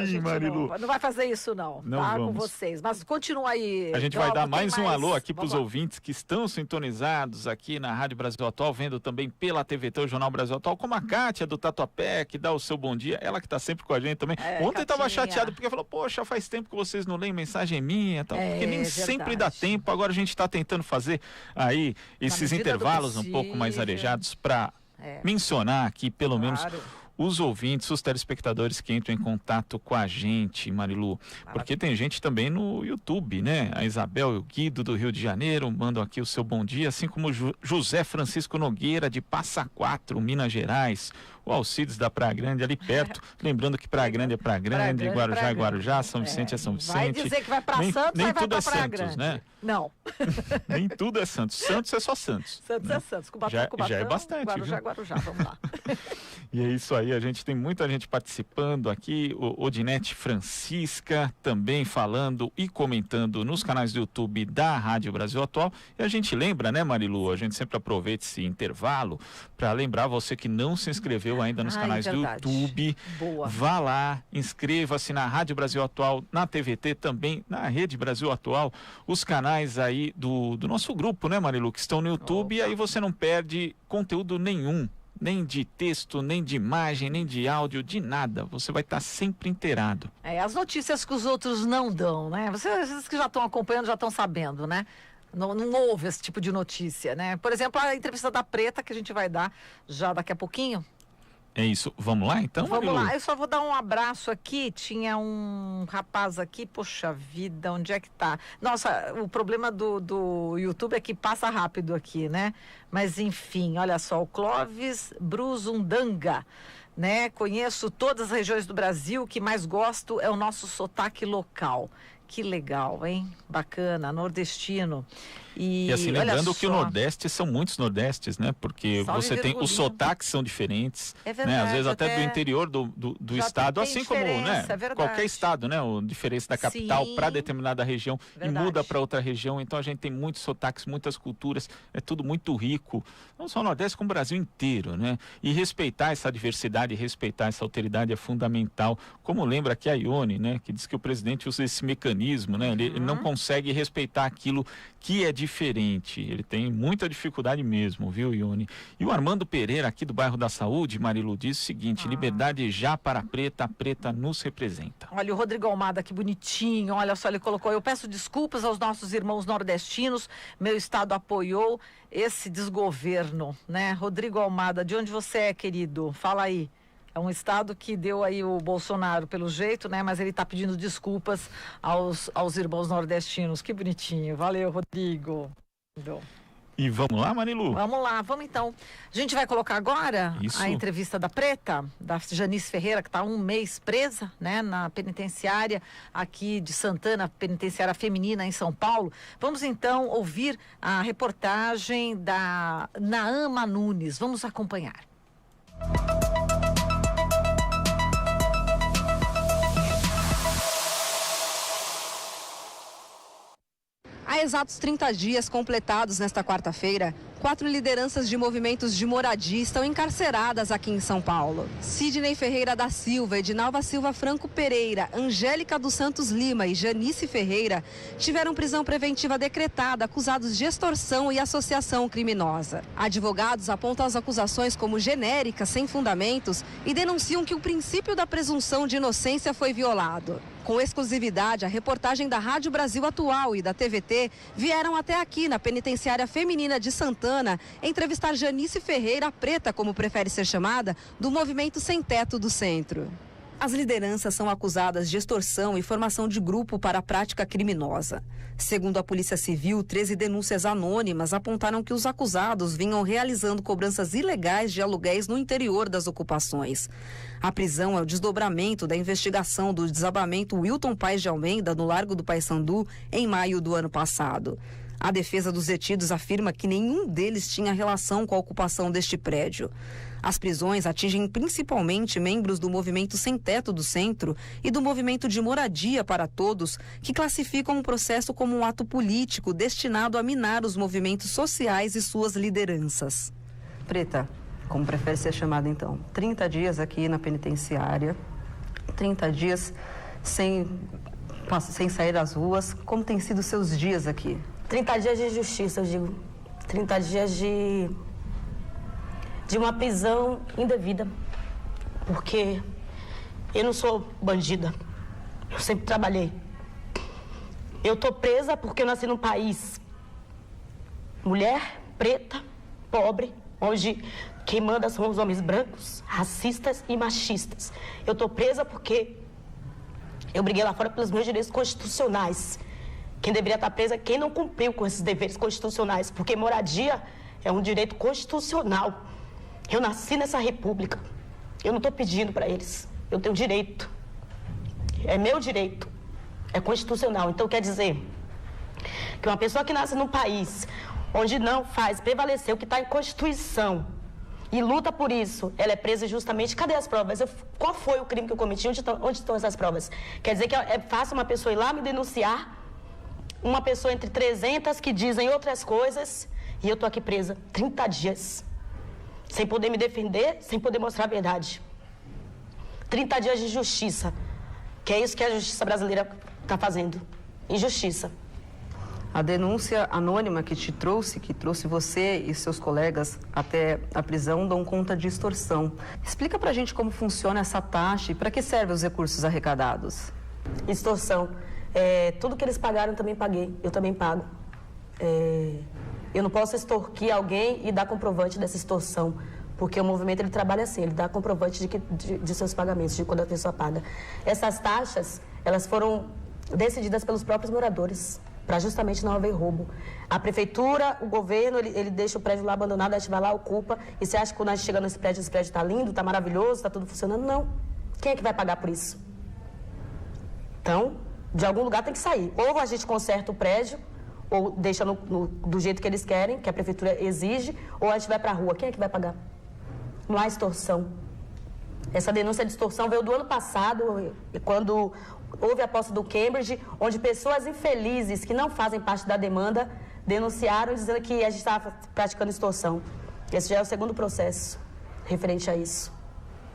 Enfim, Marilu. Não vai fazer isso, não. Tá com vocês. Mas continua aí. A gente vai dar mais um alô aqui para os ouvintes que estão sintonizados aqui na Rádio Brasil Atual, vendo também pela TVT, o Jornal Brasil Atual, como a Kátia do Tatuapé, que dá o seu bom dia. Ela que está sempre com a gente também. Ontem estava chateado porque falou, poxa, faz tempo que vocês não leem mensagem minha, tal, porque nem sempre dá tempo. Agora a gente está tentando fazer aí esses intervalos um pouco mais arejados para mencionar aqui pelo menos os ouvintes, os telespectadores que entram em contato com a gente, Marilu, porque tem gente também no YouTube, né? A Isabel e o Guido do Rio de Janeiro mandam aqui o seu bom dia, assim como José Francisco Nogueira de Passa Quatro, Minas Gerais, o Alcides da Praia Grande ali perto, lembrando que Praia Grande é Praia Grande, Guarujá é Guarujá, São Vicente é São Vicente. Vai dizer que vai para Santos, nem vai tudo para é Praia Santos, Grande. né? Não. Nem tudo é Santos. Santos é só Santos. Santos né? é Santos. Cubatão, Já é bastante. Guarujá, Guarujá, vamos lá. E é isso aí, a gente tem muita gente participando aqui, o Odinete Francisca também falando e comentando nos canais do YouTube da Rádio Brasil Atual. E a gente lembra, né, Marilu, a gente sempre aproveita esse intervalo para lembrar você que não se inscreveu ainda nos canais do YouTube. Boa. Vá lá, inscreva-se na Rádio Brasil Atual, na TVT também, na Rede Brasil Atual, os canais aí do nosso grupo, né, Marilu, que estão no YouTube, e aí você não perde conteúdo nenhum. Nem de texto, nem de imagem, nem de áudio, de nada. Você vai estar sempre inteirado. As notícias que os outros não dão, né? Vocês que já estão acompanhando já estão sabendo, né? Não houve esse tipo de notícia, né? Por exemplo, a entrevista da Preta que a gente vai dar já daqui a pouquinho. É isso. Vamos lá, então, Vamos Marilu? lá. Eu só vou dar um abraço aqui. Tinha um rapaz aqui, poxa vida, onde é que tá? Nossa, o problema do YouTube é que passa rápido aqui, né? Mas, enfim, olha só, o Clóvis Bruzundanga, né? Conheço todas as regiões do Brasil, o que mais gosto é o nosso sotaque local. Que legal, hein? Bacana, nordestino. E assim, lembrando que o Nordeste são muitos Nordestes, né? Porque Salve você tem, os sotaques são diferentes, é verdade, né? Às vezes até do interior do estado, assim como, né? É Qualquer estado, né? A diferença da capital para determinada região e muda para outra região. Então a gente tem muitos sotaques, muitas culturas, é tudo muito rico. Não só o Nordeste, como o Brasil inteiro, né? E respeitar essa diversidade, respeitar essa alteridade é fundamental. Como lembra aqui a Ione, né? Que diz que o presidente usa esse mecanismo, né? Ele não consegue respeitar aquilo que é diferente. Ele tem muita dificuldade mesmo, viu, Ione? E o Armando Pereira, aqui do bairro da Saúde, Marilu, diz o seguinte: liberdade já para a Preta nos representa. Olha, o Rodrigo Almada, que bonitinho, olha só, ele colocou: eu peço desculpas aos nossos irmãos nordestinos, meu estado apoiou esse desgoverno, né? Rodrigo Almada, de onde você é, querido? Fala aí. É um estado que deu aí o Bolsonaro pelo jeito, né? Mas ele está pedindo desculpas aos irmãos nordestinos. Que bonitinho. Valeu, Rodrigo. E vamos lá, Marilu? Vamos lá, vamos então. A gente vai colocar agora a entrevista da Preta, da Janice Ferreira, que está 1 mês presa, né? Na penitenciária aqui de Santana, penitenciária feminina em São Paulo. Vamos então ouvir a reportagem da Naama Nunes. Vamos acompanhar. Há exatos 30 dias completados nesta quarta-feira, 4 lideranças de movimentos de moradia estão encarceradas aqui em São Paulo. Sidney Ferreira da Silva, Edinalva Silva Franco Pereira, Angélica dos Santos Lima e Janice Ferreira tiveram prisão preventiva decretada, acusados de extorsão e associação criminosa. Advogados apontam as acusações como genéricas, sem fundamentos, e denunciam que o princípio da presunção de inocência foi violado. Com exclusividade, a reportagem da Rádio Brasil Atual e da TVT vieram até aqui na penitenciária feminina de Santana entrevistar Janice Ferreira, Preta, como prefere ser chamada, do movimento Sem Teto do Centro. As lideranças são acusadas de extorsão e formação de grupo para a prática criminosa. Segundo a Polícia Civil, 13 denúncias anônimas apontaram que os acusados vinham realizando cobranças ilegais de aluguéis no interior das ocupações. A prisão é o desdobramento da investigação do desabamento Wilton Paes de Almeida no Largo do Paissandu em maio do ano passado. A defesa dos detidos afirma que nenhum deles tinha relação com a ocupação deste prédio. As prisões atingem principalmente membros do movimento Sem Teto do Centro e do movimento de Moradia para Todos, que classificam o processo como um ato político destinado a minar os movimentos sociais e suas lideranças. Preta, como prefere ser chamada então, 30 dias aqui na penitenciária, 30 dias sem sair das ruas. Como têm sido os seus dias aqui? 30 dias de justiça, eu digo. 30 dias de uma prisão indevida. Porque eu não sou bandida. Eu sempre trabalhei. Eu tô presa porque eu nasci num país mulher, preta, pobre, onde Quem manda são os homens brancos, racistas e machistas. Eu estou presa porque eu briguei lá fora pelos meus direitos constitucionais. Quem deveria estar presa é quem não cumpriu com esses deveres constitucionais, porque moradia é um direito constitucional. Eu nasci nessa república. Eu não estou pedindo para eles. Eu tenho direito. É meu direito. É constitucional. Então quer dizer que uma pessoa que nasce num país onde não faz prevalecer o que está em Constituição e luta por isso, ela é presa injustamente. Cadê as provas? Qual foi o crime que eu cometi? Onde estão essas provas? Quer dizer que é fácil uma pessoa ir lá me denunciar, uma pessoa entre 300 que dizem outras coisas, e eu estou aqui presa 30 dias, sem poder me defender, sem poder mostrar a verdade. 30 dias de justiça, que é isso que a justiça brasileira está fazendo. Injustiça. A denúncia anônima que trouxe você e seus colegas até a prisão, dão conta de extorsão. Explica pra gente como funciona essa taxa e para que servem os recursos arrecadados. Extorsão. Tudo que eles pagaram eu também paguei, eu também pago. Eu não posso extorquir alguém e dar comprovante dessa extorsão, porque o movimento ele trabalha assim, ele dá comprovante de seus pagamentos, de quando a pessoa paga. Essas taxas, elas foram decididas pelos próprios moradores, para justamente não haver roubo. A prefeitura, o governo, ele deixa o prédio lá abandonado, a gente vai lá, ocupa, e você acha que quando a gente chega nesse prédio está lindo, está maravilhoso, está tudo funcionando? Não. Quem é que vai pagar por isso? Então, de algum lugar tem que sair. Ou a gente conserta o prédio, ou deixa do jeito que eles querem, que a prefeitura exige, ou a gente vai para a rua. Quem é que vai pagar? Não há extorsão. Essa denúncia de extorsão veio do ano passado, quando houve a posse do Cambridge, onde pessoas infelizes que não fazem parte da demanda denunciaram dizendo que a gente estava praticando extorsão. Esse já é o segundo processo referente a isso.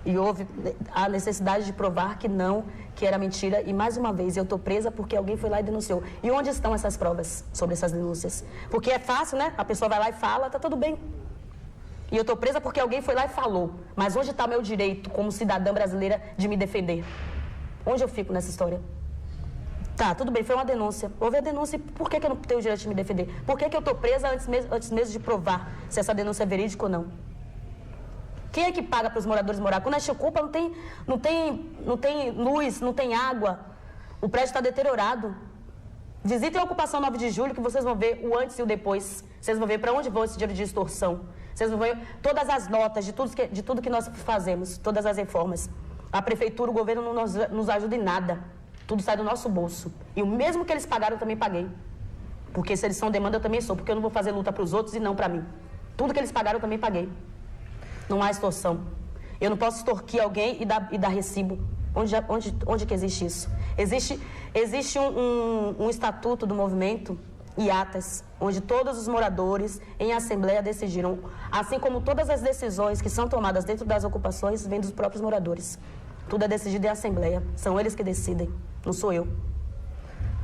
E houve a necessidade de provar que não, que era mentira. E mais uma vez, eu estou presa porque alguém foi lá e denunciou. E onde estão essas provas sobre essas denúncias? Porque é fácil, né? A pessoa vai lá e fala, tá tudo bem. E eu estou presa porque alguém foi lá e falou. Mas onde está meu direito como cidadã brasileira de me defender? Onde eu fico nessa história? Tá, tudo bem, foi uma denúncia. Houve a denúncia e por que eu não tenho o direito de me defender? Por que eu estou presa antes mesmo de provar se essa denúncia é verídica ou não? Quem é que paga para os moradores morar? Quando a gente ocupa, não tem luz, não tem água. O prédio está deteriorado. Visitem a ocupação 9 de julho que vocês vão ver o antes e o depois. Vocês vão ver para onde vão esse dinheiro de extorsão. Vocês vão ver todas as notas de tudo que nós fazemos, todas as reformas. A prefeitura, o governo não nos ajuda em nada. Tudo sai do nosso bolso. E o mesmo que eles pagaram, eu também paguei. Porque se eles são demanda, eu também sou. Porque eu não vou fazer luta para os outros e não para mim. Tudo que eles pagaram, eu também paguei. Não há extorsão. Eu não posso extorquir alguém e dar recibo. Onde que existe isso? Existe um estatuto do movimento e atas, onde todos os moradores em assembleia decidiram, assim como todas as decisões que são tomadas dentro das ocupações vêm dos próprios moradores. Tudo é decidido em assembleia, são eles que decidem, não sou eu.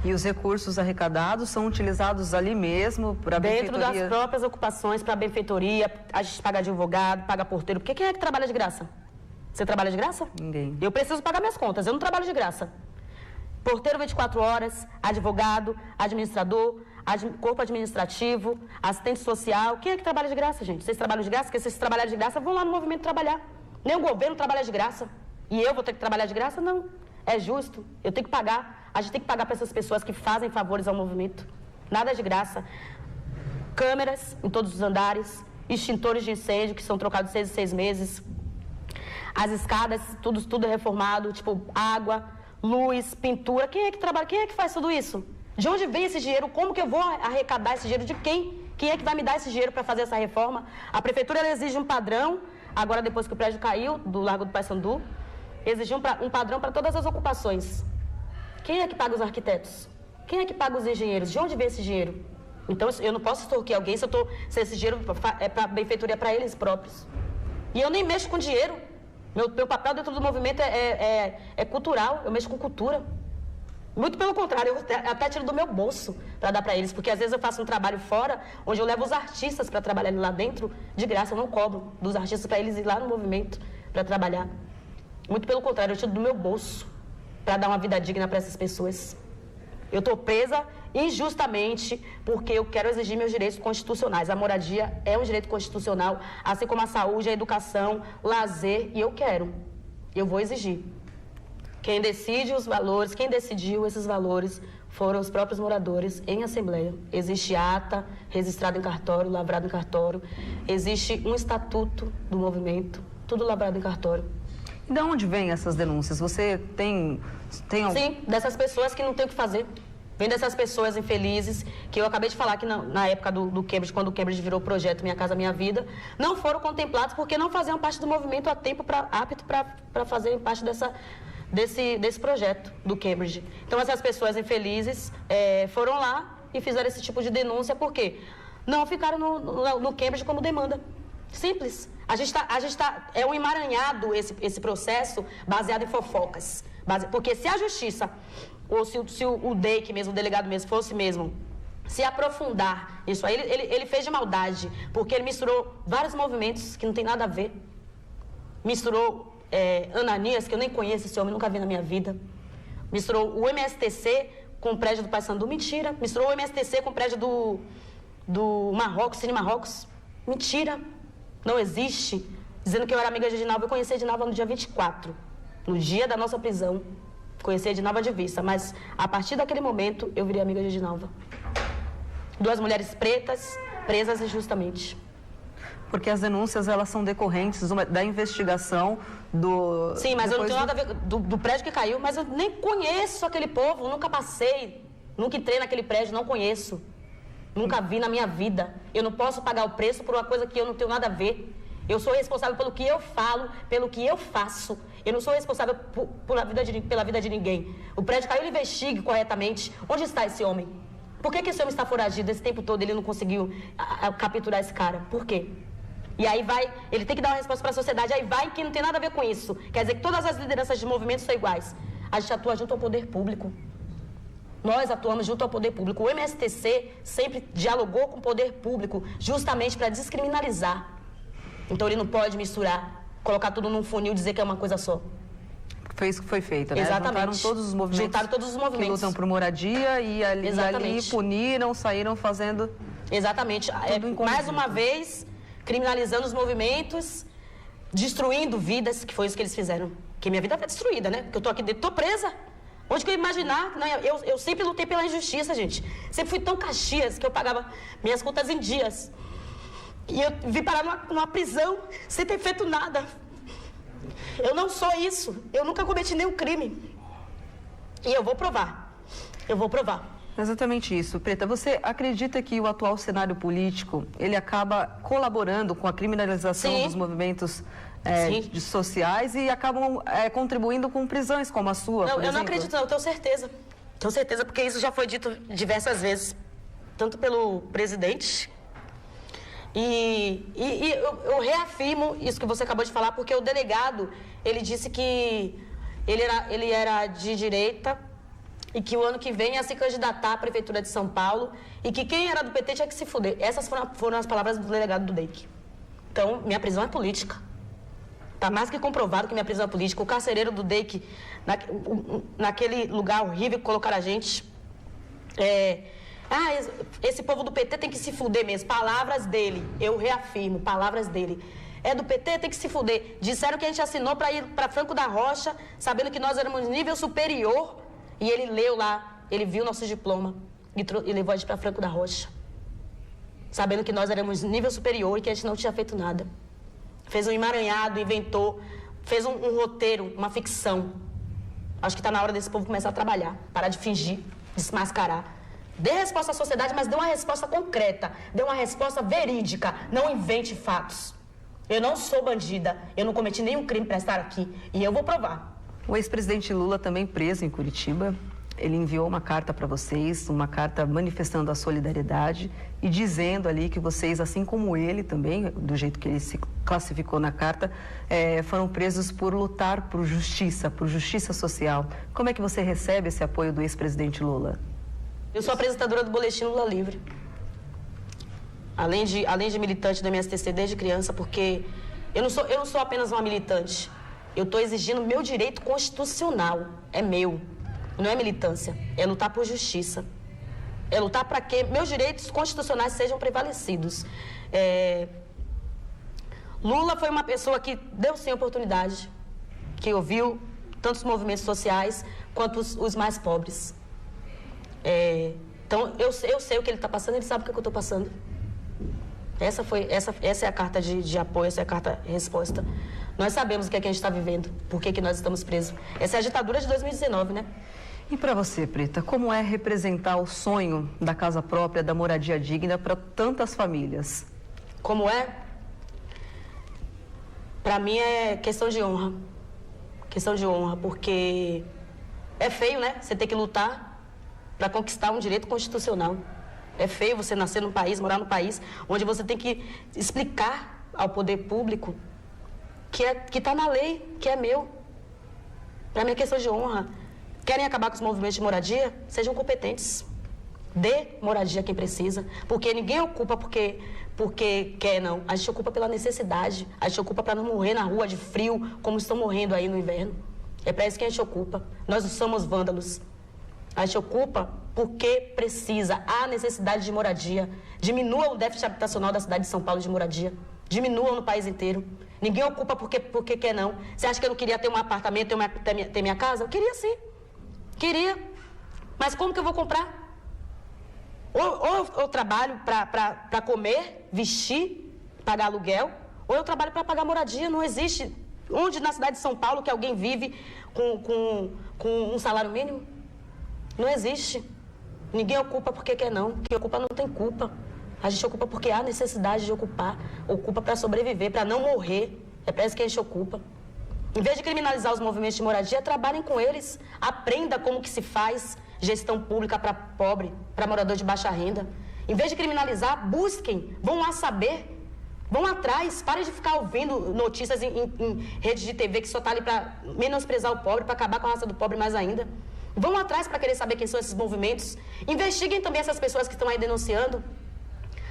E os recursos arrecadados são utilizados ali mesmo para a benfeitoria? Dentro das próprias ocupações, para a benfeitoria, a gente paga advogado, paga porteiro, porque quem é que trabalha de graça? Você trabalha de graça? Ninguém. Eu preciso pagar minhas contas, eu não trabalho de graça. Porteiro 24 horas, advogado, administrador, corpo administrativo, assistente social. Quem é que trabalha de graça, gente? Vocês trabalham de graça? Porque se vocês trabalharem de graça, vão lá no movimento trabalhar. Nem o governo trabalha de graça. E eu vou ter que trabalhar de graça? Não. É justo. Eu tenho que pagar. A gente tem que pagar para essas pessoas que fazem favores ao movimento. Nada de graça. Câmeras em todos os andares, extintores de incêndio que são trocados 6 em 6 meses. As escadas, tudo reformado, tipo água, luz, pintura. Quem é que trabalha? Quem é que faz tudo isso? De onde vem esse dinheiro? Como que eu vou arrecadar esse dinheiro? De quem? Quem é que vai me dar esse dinheiro para fazer essa reforma? A prefeitura ela exige um padrão, agora depois que o prédio caiu, do Largo do Paissandu, exigiu um padrão para todas as ocupações. Quem é que paga os arquitetos? Quem é que paga os engenheiros? De onde vem esse dinheiro? Então eu não posso extorquir alguém se esse dinheiro é para a benfeitoria, para eles próprios. E eu nem mexo com dinheiro. Meu papel dentro do movimento é cultural, eu mexo com cultura. Muito pelo contrário, eu até tiro do meu bolso para dar para eles, porque às vezes eu faço um trabalho fora, onde eu levo os artistas para trabalhar lá dentro, de graça, eu não cobro dos artistas para eles ir lá no movimento para trabalhar. Muito pelo contrário, eu tiro do meu bolso para dar uma vida digna para essas pessoas. Eu estou presa injustamente, porque eu quero exigir meus direitos constitucionais. A moradia é um direito constitucional, assim como a saúde, a educação, lazer, e eu vou exigir. Quem decide os valores, quem decidiu esses valores foram os próprios moradores em assembleia. Existe ata registrada em cartório, lavrada em cartório, existe um estatuto do movimento, tudo lavrado em cartório. E de onde vêm essas denúncias? Você tem Sim, dessas pessoas que não tem o que fazer. Vem dessas pessoas infelizes, que eu acabei de falar que na época do Cambridge, quando o Cambridge virou o projeto Minha Casa Minha Vida, não foram contemplados porque não faziam parte do movimento a tempo apto para fazerem parte desse projeto do Cambridge. Então, essas pessoas infelizes foram lá e fizeram esse tipo de denúncia, porque não ficaram no Cambridge como demanda. Simples. É um emaranhado esse processo baseado em fofocas. Porque se a justiça, ou se o DEIC mesmo, o delegado mesmo, fosse mesmo se aprofundar nisso aí, ele fez de maldade, porque ele misturou vários movimentos que não tem nada a ver. Misturou Ananias, que eu nem conheço esse homem, nunca vi na minha vida. Misturou o MSTC com o prédio do Paysandu, mentira. Misturou o MSTC com o prédio do Marrocos, Cine Marrocos, mentira. Não existe. Dizendo que eu era amiga de Edinalva, eu conheci a Edinalva no dia 24, no dia da nossa prisão. Conheci a Edinalva de vista, mas a partir daquele momento eu virei amiga de Edinalva. 2 mulheres pretas, presas injustamente. Porque as denúncias, elas são decorrentes da investigação do... Sim, mas eu não tenho nada a ver do prédio que caiu, mas eu nem conheço aquele povo, nunca passei, nunca entrei naquele prédio, não conheço. Nunca vi na minha vida. Eu não posso pagar o preço por uma coisa que eu não tenho nada a ver. Eu sou responsável pelo que eu falo, pelo que eu faço. Eu não sou responsável pela vida de ninguém. O prédio caiu, ele investigue corretamente. Onde está esse homem? Por que esse homem está foragido esse tempo todo? Ele não conseguiu capturar esse cara. Por quê? E aí ele tem que dar uma resposta para a sociedade, aí vai que não tem nada a ver com isso. Quer dizer que todas as lideranças de movimento são iguais. A gente atua junto ao poder público. Nós atuamos junto ao poder público. O MSTC sempre dialogou com o poder público, justamente para descriminalizar. Então ele não pode misturar, colocar tudo num funil e dizer que é uma coisa só. Foi isso que foi feito, né? Exatamente. Juntaram todos os movimentos que lutam por moradia e ali puniram, saíram fazendo... Exatamente. Mais uma vez, criminalizando os movimentos, destruindo vidas, que foi isso que eles fizeram. Porque minha vida foi destruída, né? Porque eu tô aqui dentro, tô presa. Onde que eu ia imaginar? Não, eu sempre lutei pela injustiça, gente. Sempre fui tão Caxias que eu pagava minhas contas em dias. E eu vim parar numa prisão sem ter feito nada. Eu não sou isso. Eu nunca cometi nenhum crime. E eu vou provar. Eu vou provar. Exatamente isso. Preta, você acredita que o atual cenário político, ele acaba colaborando com a criminalização dos movimentos sociais e acabam contribuindo com prisões como a sua, não, por exemplo? Eu não acredito, não. Eu tenho certeza. Tenho certeza, porque isso já foi dito diversas vezes. Tanto pelo presidente... E eu reafirmo isso que você acabou de falar, porque o delegado, ele disse que ele era de direita e que o ano que vem ia se candidatar à Prefeitura de São Paulo e que quem era do PT tinha que se fuder. Essas foram as palavras do delegado do DEIC. Então, minha prisão é política. Está mais que comprovado que minha prisão é política. O carcereiro do DEIC, naquele lugar horrível que colocaram a gente... esse povo do PT tem que se fuder mesmo. Palavras dele, eu reafirmo, palavras dele. É do PT, tem que se fuder. Disseram que a gente assinou para ir para Franco da Rocha, sabendo que nós éramos nível superior. E ele leu lá, ele viu nosso diploma e levou a gente para Franco da Rocha. Sabendo que nós éramos nível superior e que a gente não tinha feito nada. Fez um emaranhado, inventou, fez um roteiro, uma ficção. Acho que está na hora desse povo começar a trabalhar, parar de fingir, desmascarar. Dê resposta à sociedade, mas dê uma resposta concreta. Dê uma resposta verídica. Não invente fatos. Eu não sou bandida. Eu não cometi nenhum crime para estar aqui. E eu vou provar. O ex-presidente Lula, também preso em Curitiba, ele enviou uma carta para vocês, uma carta manifestando a solidariedade e dizendo ali que vocês, assim como ele também, do jeito que ele se classificou na carta, foram presos por lutar por justiça social. Como é que você recebe esse apoio do ex-presidente Lula? Eu sou apresentadora do Boletim Lula Livre. Além de militante do MSTC desde criança, porque eu não sou apenas uma militante. Eu estou exigindo meu direito constitucional. É meu. Não é militância. É lutar por justiça. É lutar para que meus direitos constitucionais sejam prevalecidos. Lula foi uma pessoa que deu sim oportunidade, que ouviu tanto os movimentos sociais quanto os mais pobres. Então, eu sei o que ele está passando, ele sabe o que eu estou passando. Essa é a carta de apoio, essa é a carta resposta. Nós sabemos o que é que a gente está vivendo, por que nós estamos presos. Essa é a ditadura de 2019, né? E para você, Preta, como é representar o sonho da casa própria, da moradia digna para tantas famílias? Como é? Para mim é questão de honra. Questão de honra, porque é feio, né? Você ter que lutar para conquistar um direito constitucional. É feio você nascer num país, morar num país, onde você tem que explicar ao poder público que está na lei, que é meu. Para mim é questão de honra. Querem acabar com os movimentos de moradia? Sejam competentes. Dê moradia a quem precisa. Porque ninguém ocupa porque quer, não. A gente ocupa pela necessidade. A gente ocupa para não morrer na rua de frio, como estão morrendo aí no inverno. É para isso que a gente ocupa. Nós não somos vândalos. A gente ocupa porque precisa. Há necessidade de moradia. Diminua o déficit habitacional da cidade de São Paulo de moradia. Diminua no país inteiro. Ninguém ocupa porque quer, não. Você acha que eu não queria ter um apartamento, ter minha casa? Eu queria sim. Queria. Mas como que eu vou comprar? Ou eu trabalho para comer, vestir, pagar aluguel, ou eu trabalho para pagar moradia. Não existe. Onde na cidade de São Paulo que alguém vive com um salário mínimo? Não existe. Ninguém ocupa porque quer, não. Quem ocupa não tem culpa. A gente ocupa porque há necessidade de ocupar. Ocupa para sobreviver, para não morrer. É para isso que a gente ocupa. Em vez de criminalizar os movimentos de moradia, trabalhem com eles. Aprenda como que se faz gestão pública para pobre, para morador de baixa renda. Em vez de criminalizar, busquem, vão lá saber. Vão atrás, parem de ficar ouvindo notícias em redes de TV que só está ali para menosprezar o pobre, para acabar com a raça do pobre mais ainda. Vão atrás para querer saber quem são esses movimentos. Investiguem também essas pessoas que estão aí denunciando.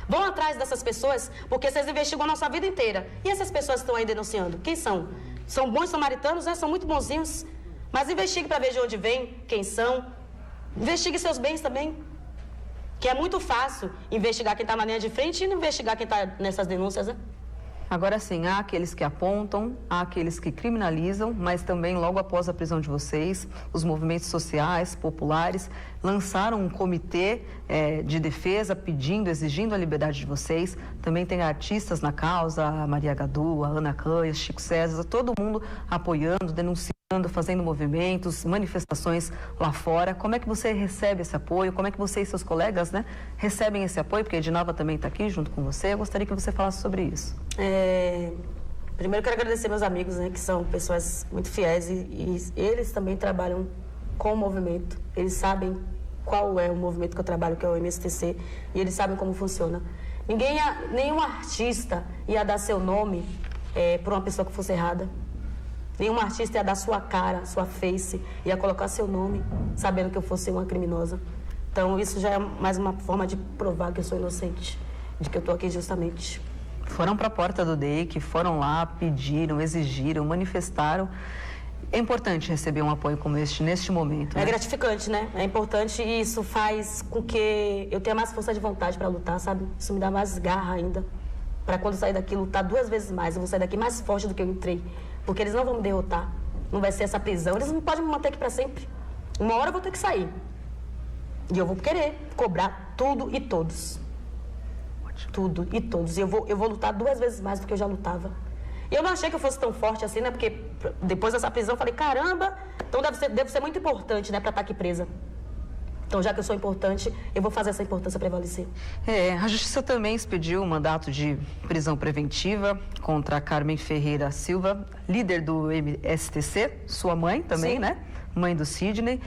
Vão atrás dessas pessoas, porque vocês investigam a nossa vida inteira. E essas pessoas que estão aí denunciando, quem são? São bons samaritanos? São muito bonzinhos. Mas investigue para ver de onde vem, quem são. Investigue seus bens também. Que é muito fácil investigar quem está na linha de frente e não investigar quem está nessas denúncias, né? Agora sim, há aqueles que apontam, há aqueles que criminalizam, mas também logo após a prisão de vocês, os movimentos sociais, populares, lançaram um comitê de defesa pedindo, exigindo a liberdade de vocês. Também tem artistas na causa, a Maria Gadu, a Ana Canha, Chico César, todo mundo apoiando, denunciando, fazendo movimentos, manifestações lá fora. Como é que você recebe esse apoio? Como é que você e seus colegas, né, recebem esse apoio? Porque a Edinalva também está aqui junto com você. Eu gostaria que você falasse sobre isso. Primeiro quero agradecer meus amigos, né, que são pessoas muito fiéis e eles também trabalham com o movimento. Eles sabem qual é o movimento que eu trabalho, que é o MSTC, e eles sabem como funciona. Nenhum artista ia dar seu nome para uma pessoa que fosse errada. Nenhum artista ia dar sua cara, sua face, ia colocar seu nome, sabendo que eu fosse uma criminosa. Então, isso já é mais uma forma de provar que eu sou inocente, de que eu estou aqui justamente. Foram para a porta do DEIC, foram lá, pediram, exigiram, manifestaram. É importante receber um apoio como este, neste momento. É gratificante, né? É importante e isso faz com que eu tenha mais força de vontade para lutar, sabe? Isso me dá mais garra ainda. Para quando sair daqui, lutar 2 vezes mais. Eu vou sair daqui mais forte do que eu entrei. Porque eles não vão me derrotar. Não vai ser essa prisão. Eles não podem me manter aqui para sempre. Uma hora eu vou ter que sair. E eu vou querer cobrar tudo e todos. Tudo e todos. E eu vou lutar 2 vezes mais do que eu já lutava. E eu não achei que eu fosse tão forte assim, né? Porque depois dessa prisão eu falei, caramba, então devo ser muito importante, né? Para estar aqui presa. Então, já que eu sou importante, eu vou fazer essa importância prevalecer. A Justiça também expediu um mandato de prisão preventiva contra a Carmen Ferreira Silva, líder do MSTC, sua mãe também, sim, né? Mãe do Sidney.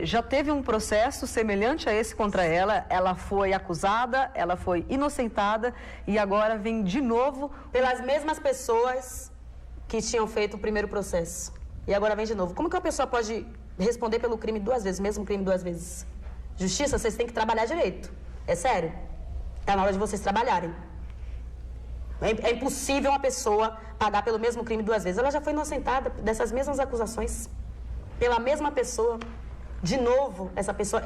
Já teve um processo semelhante a esse contra ela. Ela foi acusada, ela foi inocentada e agora vem de novo... Pelas mesmas pessoas que tinham feito o primeiro processo. E agora vem de novo. Como que uma pessoa pode responder pelo crime 2 vezes, mesmo crime 2 vezes? Justiça, vocês têm que trabalhar direito. É sério. Está na hora de vocês trabalharem. É impossível uma pessoa pagar pelo mesmo crime 2 vezes. Ela já foi inocentada dessas mesmas acusações. Pela mesma pessoa. De novo, essa pessoa...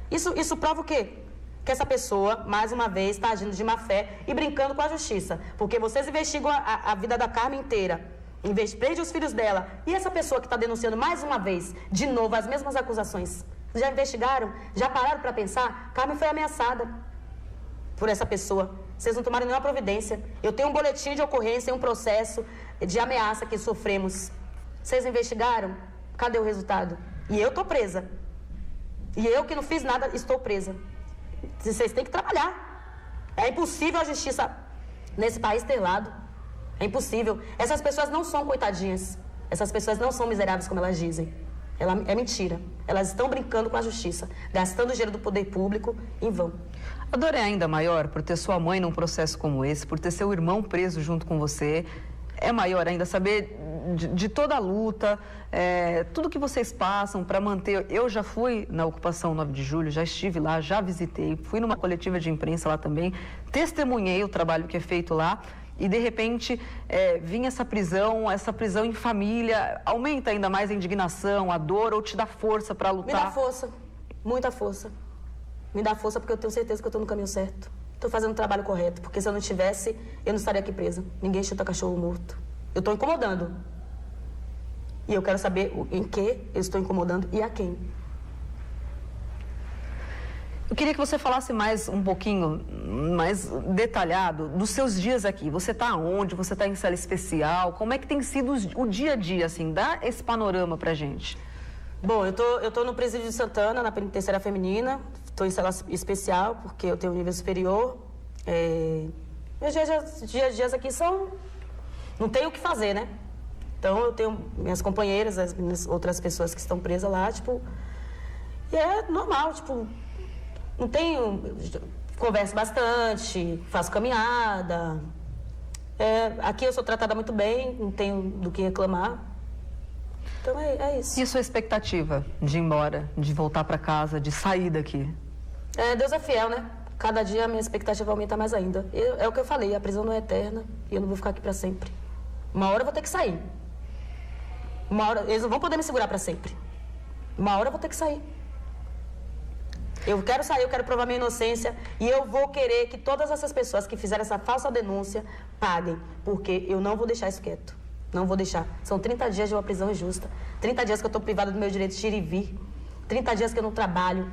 Isso prova o quê? que essa pessoa, mais uma vez, está agindo de má fé e brincando com a justiça. Porque vocês investigam a vida da Carmen inteira, prende os filhos dela. E essa pessoa que está denunciando mais uma vez, de novo, as mesmas acusações, já investigaram? Já pararam para pensar? Carmen foi ameaçada por essa pessoa. Vocês não tomaram nenhuma providência. Eu tenho um boletim de ocorrência, um processo de ameaça que sofremos. Vocês investigaram? Cadê o resultado? E eu estou presa. E eu que não fiz nada, estou presa. Vocês têm que trabalhar. É impossível a justiça nesse país ter lado. É impossível. Essas pessoas não são coitadinhas. Essas pessoas não são miseráveis como elas dizem. É mentira. Elas estão brincando com a justiça, gastando o dinheiro do poder público em vão. A dor é ainda maior por ter sua mãe num processo como esse, por ter seu irmão preso junto com você. É maior ainda saber de toda a luta, tudo que vocês passam para manter. Eu já fui na ocupação 9 de julho, já estive lá, já visitei, fui numa coletiva de imprensa lá também, testemunhei o trabalho que é feito lá e de repente vinha essa prisão em família, aumenta ainda mais a indignação, a dor ou te dá força para lutar? Me dá força, muita força. Me dá força porque eu tenho certeza que eu estou no caminho certo. Estou fazendo o trabalho correto, porque se eu não tivesse, eu não estaria aqui presa. Ninguém chuta cachorro morto. Eu estou incomodando. E eu quero saber em que eu estou incomodando e a quem. Eu queria que você falasse um pouquinho mais detalhado dos seus dias aqui. Você está onde? Você está em cela especial? Como é que tem sido o dia a dia, assim? Dá esse panorama pra gente. Bom, eu tô no presídio de Santana, na penitenciária feminina. Estou em cela especial, porque eu tenho um nível superior. Meus dias aqui são... Não tenho o que fazer, né? Então, eu tenho minhas companheiras, as minhas outras pessoas que estão presas lá, tipo... E é normal, tipo... Não tenho... Converso bastante, faço caminhada. Aqui eu sou tratada muito bem, não tenho do que reclamar. Então, é isso. E a sua expectativa de ir embora, de voltar para casa, de sair daqui? Deus é fiel, né? Cada dia a minha expectativa aumenta mais ainda. É o que eu falei, a prisão não é eterna e eu não vou ficar aqui para sempre. Uma hora eu vou ter que sair. Uma hora, eles não vão poder me segurar para sempre. Uma hora eu vou ter que sair. Eu quero sair, eu quero provar minha inocência e eu vou querer que todas essas pessoas que fizeram essa falsa denúncia paguem, porque eu não vou deixar isso quieto. Não vou deixar. São 30 dias de uma prisão injusta. 30 dias que eu estou privada do meu direito de ir e vir. 30 dias que eu não trabalho.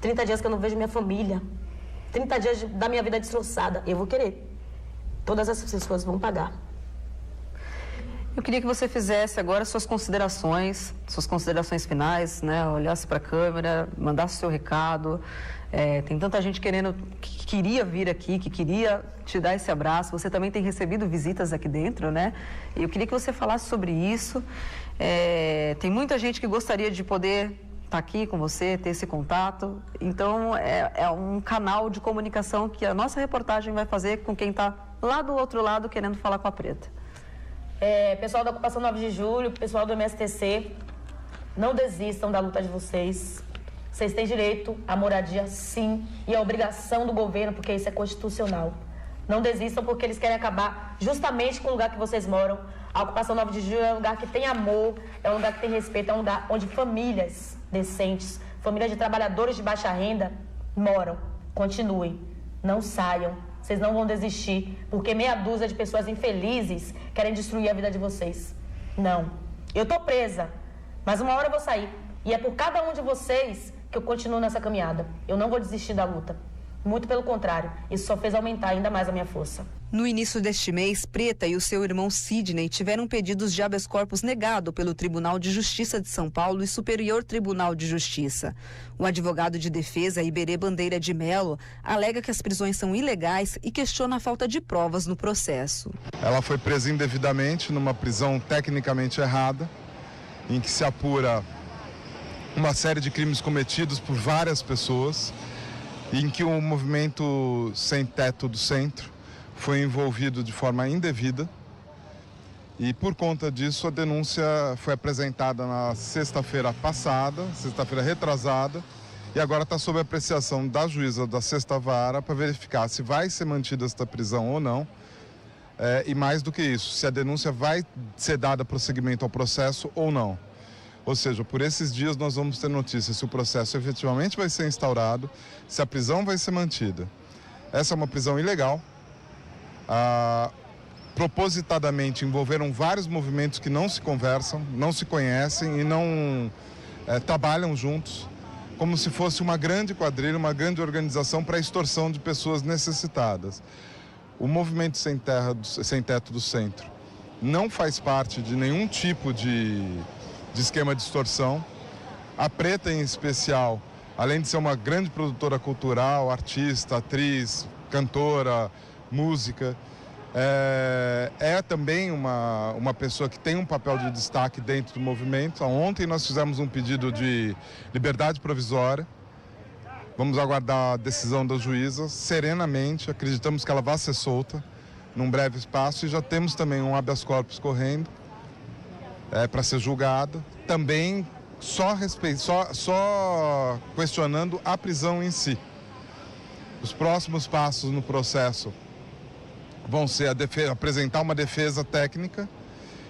30 dias que eu não vejo minha família. 30 dias da minha vida destroçada. Eu vou querer. Todas essas pessoas vão pagar. Eu queria que você fizesse agora suas considerações finais, né? Olhasse para a câmera, mandasse o seu recado. Tem tanta gente que queria vir aqui, que queria te dar esse abraço. Você também tem recebido visitas aqui dentro, né? E eu queria que você falasse sobre isso. Tem muita gente que gostaria de poder estar aqui com você, ter esse contato. Então, é um canal de comunicação que a nossa reportagem vai fazer com quem está lá do outro lado querendo falar com a Preta. Pessoal da Ocupação 9 de Julho, pessoal do MSTC, não desistam da luta de vocês. Vocês têm direito à moradia, sim, e à obrigação do governo, porque isso é constitucional. Não desistam porque eles querem acabar justamente com o lugar que vocês moram. A Ocupação 9 de Julho é um lugar que tem amor, é um lugar que tem respeito, é um lugar onde famílias decentes, famílias de trabalhadores de baixa renda moram. Continuem, não saiam. Vocês não vão desistir, porque meia dúzia de pessoas infelizes querem destruir a vida de vocês. Não. Eu tô presa, mas uma hora eu vou sair. E é por cada um de vocês que eu continuo nessa caminhada. Eu não vou desistir da luta. Muito pelo contrário, isso só fez aumentar ainda mais a minha força. No início deste mês, Preta e o seu irmão Sidney tiveram pedidos de habeas corpus negado pelo Tribunal de Justiça de São Paulo e Superior Tribunal de Justiça. O advogado de defesa, Iberê Bandeira de Mello, alega que as prisões são ilegais e questiona a falta de provas no processo. Ela foi presa indevidamente numa prisão tecnicamente errada, em que se apura uma série de crimes cometidos por várias pessoas, em que o movimento sem teto do centro foi envolvido de forma indevida e por conta disso a denúncia foi apresentada na sexta-feira passada, sexta-feira retrasada, e agora está sob apreciação da juíza da sexta vara para verificar se vai ser mantida esta prisão ou não, e mais do que isso, se a denúncia vai ser dada prosseguimento ao processo ou não. Ou seja, por esses dias nós vamos ter notícias se o processo efetivamente vai ser instaurado, se a prisão vai ser mantida. Essa é uma prisão ilegal. Propositadamente envolveram vários movimentos que não se conversam, não se conhecem e não trabalham juntos, como se fosse uma grande quadrilha, uma grande organização para a extorsão de pessoas necessitadas. O movimento Sem Teto do Centro não faz parte de nenhum tipo de esquema de extorsão. A Preta, em especial, além de ser uma grande produtora cultural, artista, atriz, cantora, música, é também uma pessoa que tem um papel de destaque dentro do movimento. Ontem nós fizemos um pedido de liberdade provisória. Vamos aguardar a decisão da juíza serenamente. Acreditamos que ela vai ser solta num breve espaço e já temos também um habeas corpus correndo para ser julgado. Também só questionando a prisão em si. Os próximos passos no processo vão ser apresentar uma defesa técnica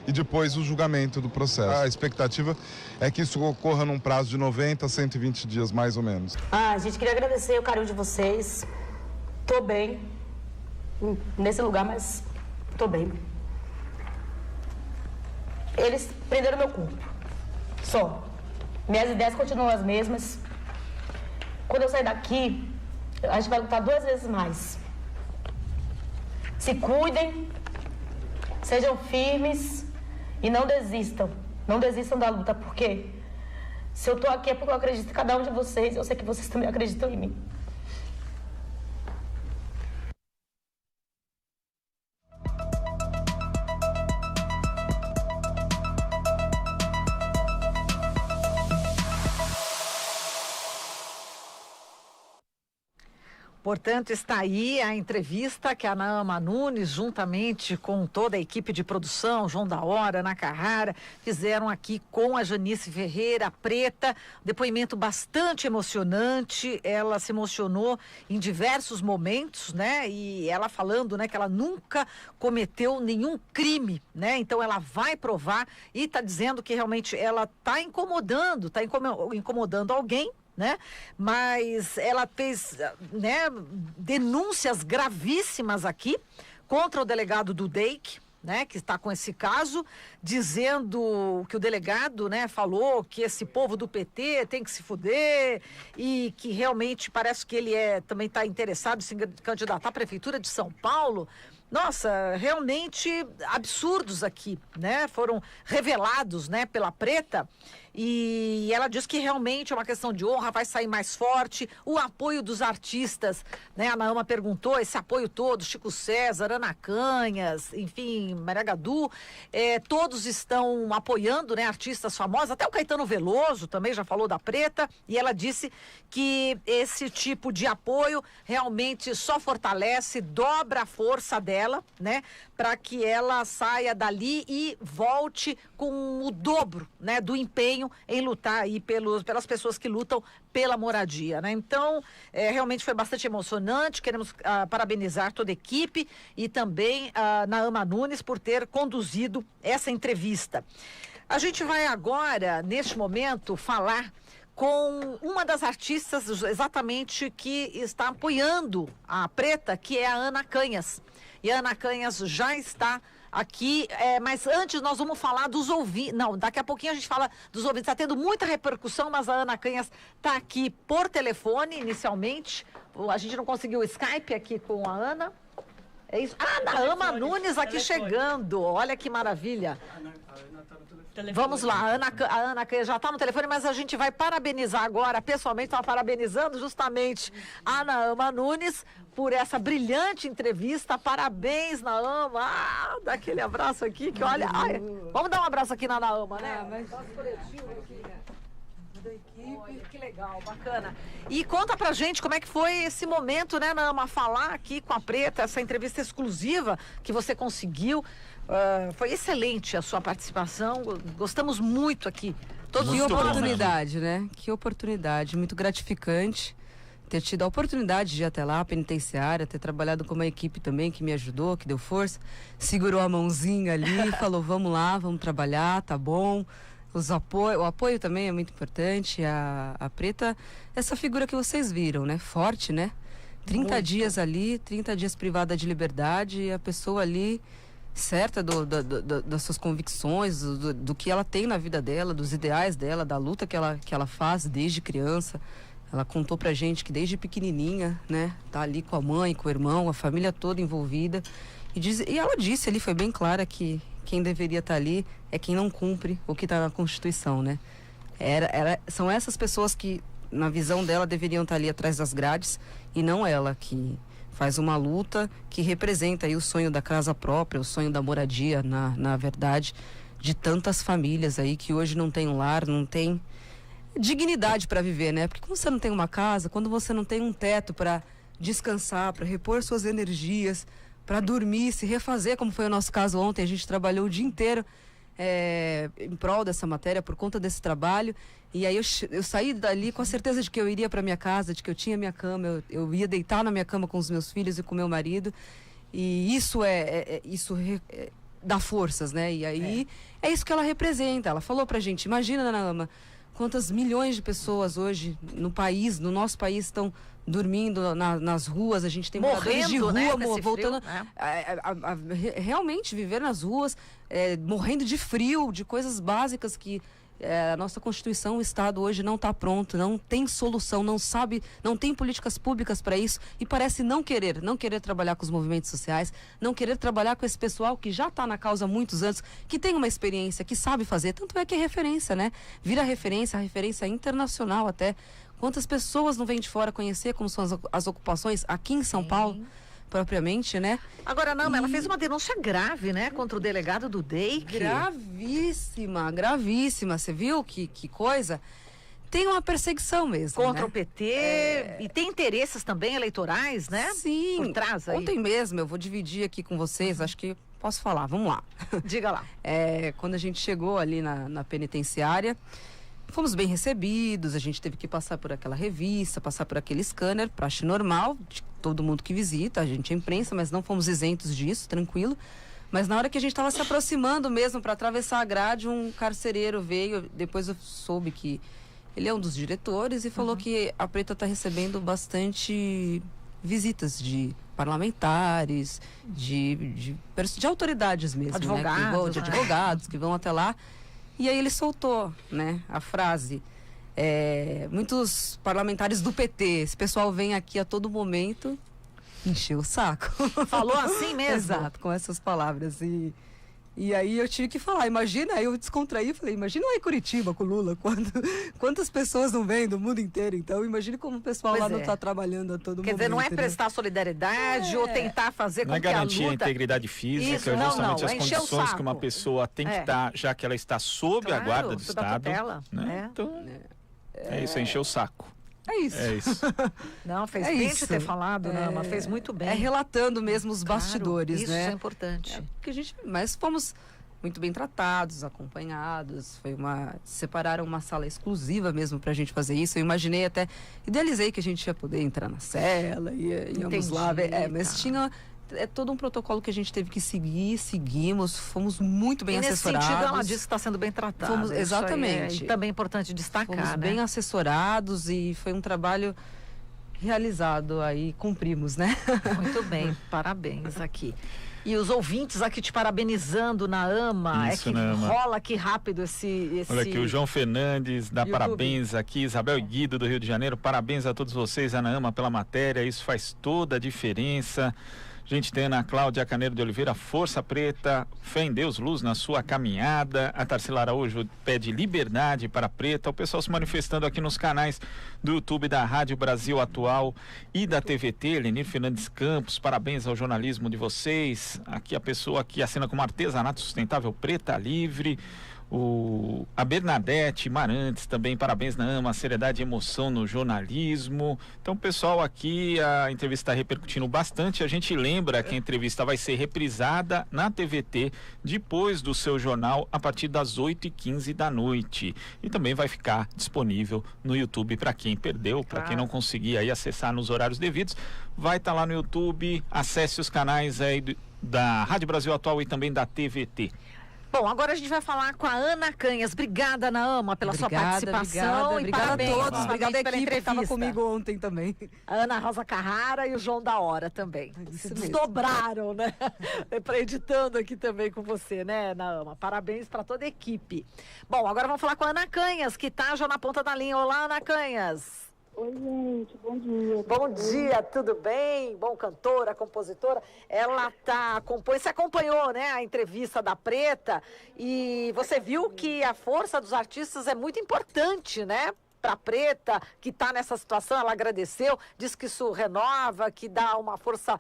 e depois o julgamento do processo. A expectativa é que isso ocorra num prazo de 90 a 120 dias, mais ou menos. A gente queria agradecer o carinho de vocês. Tô bem nesse lugar, mas tô bem. Eles prenderam meu corpo. Só. Minhas ideias continuam as mesmas. Quando eu sair daqui, a gente vai lutar 2 vezes mais. Se cuidem, sejam firmes e não desistam. Não desistam da luta, porque se eu tô aqui é porque eu acredito em cada um de vocês. Eu sei que vocês também acreditam em mim. Portanto, está aí a entrevista que a Naama Nunes, juntamente com toda a equipe de produção, João da Hora, Ana Carrara, fizeram aqui com a Janice Ferreira, a Preta. Depoimento bastante emocionante. Ela se emocionou em diversos momentos, né? E ela falando, né, que ela nunca cometeu nenhum crime, né? Então ela vai provar e está dizendo que realmente ela está incomodando alguém, né? Mas ela fez, né, denúncias gravíssimas aqui contra o delegado do DEIC, né, que está com esse caso, dizendo que o delegado, né, falou que esse povo do PT tem que se fuder e que realmente parece que ele também está interessado em se candidatar à Prefeitura de São Paulo. Nossa, realmente absurdos aqui, né? Foram revelados, né, pela Preta. E ela diz que realmente é uma questão de honra, vai sair mais forte. O apoio dos artistas, né? A Naama perguntou, esse apoio todo, Chico César, Ana Canhas, enfim, Maria Gadu, todos estão apoiando, né, artistas famosos, até o Caetano Veloso também já falou da Preta, e ela disse que esse tipo de apoio realmente só fortalece, dobra a força dela, né, para que ela saia dali e volte com o dobro, né, do empenho em lutar aí pelas pessoas que lutam pela moradia, né? Então, realmente foi bastante emocionante. Queremos parabenizar toda a equipe e também a Naama Nunes por ter conduzido essa entrevista. A gente vai agora, neste momento, falar com uma das artistas exatamente que está apoiando a Preta, que é a Ana Canhas. E a Ana Canhas já está aqui, mas antes nós vamos falar dos ouvintes. Não, daqui a pouquinho a gente fala dos ouvintes. Está tendo muita repercussão, mas a Ana Canhas está aqui por telefone inicialmente. A gente não conseguiu o Skype aqui com a Ana. É isso. Ah, Naama Nunes aqui chegando. Olha que maravilha. Vamos lá, a Ana Canhas já está no telefone, mas a gente vai parabenizar agora, pessoalmente, estava parabenizando justamente a Naama Nunes por essa brilhante entrevista. Parabéns, Naama. Dá aquele abraço aqui, que olha... Ai, vamos dar um abraço aqui na Naama, né? Nosso coletivo aqui, né? Da equipe. Olha, que legal, bacana. E conta pra gente como é que foi esse momento, né, Naama, falar aqui com a Preta, essa entrevista exclusiva que você conseguiu. Foi excelente a sua participação, gostamos muito aqui. Que oportunidade, né? Que oportunidade, muito gratificante ter tido a oportunidade de ir até lá, a penitenciária, ter trabalhado com uma equipe também que me ajudou, que deu força, segurou a mãozinha ali, falou, vamos lá, vamos trabalhar, tá bom. O apoio também é muito importante. A Preta, essa figura que vocês viram, né? Forte, né? 30 dias ali, 30 dias privada de liberdade, e a pessoa ali certa das suas convicções, do que ela tem na vida dela, dos ideais dela, da luta que ela faz desde criança. Ela contou pra gente que desde pequenininha, né, tá ali com a mãe, com o irmão, a família toda envolvida. E ela disse ali, foi bem clara, que quem deveria estar ali é quem não cumpre o que está na Constituição, né? São essas pessoas que, na visão dela, deveriam estar ali atrás das grades, e não ela, que faz uma luta que representa aí o sonho da casa própria, o sonho da moradia, na verdade, de tantas famílias aí que hoje não tem um lar, não tem dignidade para viver, né? Porque quando você não tem uma casa, quando você não tem um teto para descansar, para repor suas energias, para dormir, se refazer, como foi o nosso caso ontem, a gente trabalhou o dia inteiro em prol dessa matéria, por conta desse trabalho, e aí eu saí dali com a certeza de que eu iria para minha casa, de que eu tinha minha cama, eu ia deitar na minha cama com os meus filhos e com meu marido, e isso dá forças, né? E aí é isso que ela representa. Ela falou pra gente, imagina, Ana Ama, quantas milhões de pessoas hoje no país, no nosso país, estão dormindo nas ruas. A gente tem moradores de rua, né, voltando a realmente viver nas ruas, morrendo de frio, de coisas básicas que a nossa Constituição, o Estado hoje não está pronto, não tem solução, não tem políticas públicas para isso, e parece não querer trabalhar com os movimentos sociais, não querer trabalhar com esse pessoal que já está na causa há muitos anos, que tem uma experiência, que sabe fazer, tanto é que é referência, né? Vira referência, a referência internacional até. Quantas pessoas não vêm de fora conhecer como são as ocupações aqui em São Paulo, propriamente, né? Agora, não, ela fez uma denúncia grave, né? Contra o delegado do DEIC. Gravíssima. Você viu que coisa? Tem uma perseguição mesmo, contra, né? O PT, e tem interesses também eleitorais, né? Sim. Por trás aí. Ontem mesmo, eu vou dividir aqui com vocês, acho que posso falar, vamos lá. Diga lá. Quando a gente chegou ali na penitenciária, fomos bem recebidos, a gente teve que passar por aquela revista, passar por aquele scanner, praxe normal, de todo mundo que visita, a gente é imprensa, mas não fomos isentos disso, tranquilo. Mas na hora que a gente estava se aproximando mesmo para atravessar a grade, um carcereiro veio, depois eu soube que ele é um dos diretores e falou que a Preta está recebendo bastante visitas de parlamentares, de autoridades mesmo, advogados, de advogados que vão até lá. E aí ele soltou, né, a frase, muitos parlamentares do PT, esse pessoal vem aqui a todo momento encher o saco. Falou assim mesmo? Exato, com essas palavras. E aí eu tive que falar, imagina, aí eu descontraí e falei, imagina lá em Curitiba com o Lula, quantas pessoas não vêm do mundo inteiro, então imagine como o pessoal lá não está trabalhando a todo momento. Quer dizer, não é prestar solidariedade ou tentar fazer com que a luta... Não é garantir a integridade física, isso, justamente não, as condições que uma pessoa tem que estar, já que ela está sob a guarda do Estado. Tutela, né? Então, é isso, é encher o saco. É isso. Não, fez bem de ter falado, né? Mas fez muito bem. Relatando mesmo os bastidores, isso, né? Isso é importante. Mas fomos muito bem tratados, acompanhados. Separaram uma sala exclusiva mesmo pra gente fazer isso. Eu imaginei até, idealizei que a gente ia poder entrar na cela, íamos lá. Mas tinha todo um protocolo que a gente teve que seguir, seguimos, fomos muito bem assessorados. Nesse sentido, ela disse que está sendo bem tratada. Exatamente. E também é importante destacar, fomos bem assessorados e foi um trabalho realizado aí, cumprimos, né? Muito bem, parabéns aqui. E os ouvintes aqui te parabenizando na AMA. Isso, rola aqui rápido esse... Olha aqui, o João Fernandes dá parabéns aqui, Isabel Guido do Rio de Janeiro, parabéns a todos vocês, a AMA, pela matéria, isso faz toda a diferença. A gente tem a Cláudia Caneiro de Oliveira, Força Preta, fé em Deus, luz na sua caminhada. A Tarsila Araújo pede liberdade para a Preta. O pessoal se manifestando aqui nos canais do YouTube da Rádio Brasil Atual e da TVT. Lenir Fernandes Campos, parabéns ao jornalismo de vocês. Aqui a pessoa que assina como Artesanato Sustentável Preta Livre. A Bernadette Marantes também, parabéns na AMA, seriedade e emoção no jornalismo. Então, pessoal, aqui a entrevista está repercutindo bastante. A gente lembra que a entrevista vai ser reprisada na TVT depois do seu jornal a partir das 8h15 da noite. E também vai ficar disponível no YouTube para quem perdeu, para quem não conseguir aí acessar nos horários devidos. Vai estar lá no YouTube, acesse os canais aí da Rádio Brasil Atual e também da TVT. Bom, agora a gente vai falar com a Ana Canhas. Obrigada, Ana Ama, pela sua participação. Obrigada a todos. Obrigada à equipe que estava comigo ontem também. A Ana Rosa Carrara e o João da Hora também. Se desdobraram, né? Editando aqui também com você, né, Ana Ama? Parabéns para toda a equipe. Bom, agora vamos falar com a Ana Canhas, que está já na ponta da linha. Olá, Ana Canhas. Oi, gente, bom dia. Bom dia, tudo bem? Bom, cantora, compositora. Ela você acompanhou, né, a entrevista da Preta e você viu que a força dos artistas é muito importante, né? Para a Preta, que está nessa situação, ela agradeceu, diz que isso renova, que dá uma força,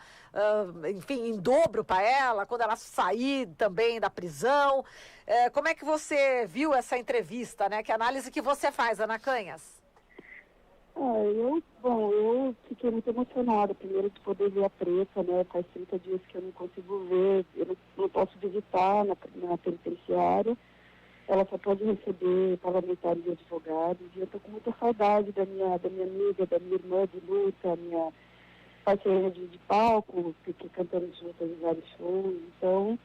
enfim, em dobro para ela, quando ela sair também da prisão. Como é que você viu essa entrevista, né? Que análise que você faz, Ana Canhas? Eu fiquei muito emocionada, primeiro de poder ver a Preta, né? Faz 30 dias que eu não consigo ver, eu não posso visitar na penitenciária. Ela só pode receber parlamentares e advogados, e eu estou com muita saudade da minha amiga, da minha irmã de luta, minha parceira de palco, que cantamos juntas em vários shows. Então,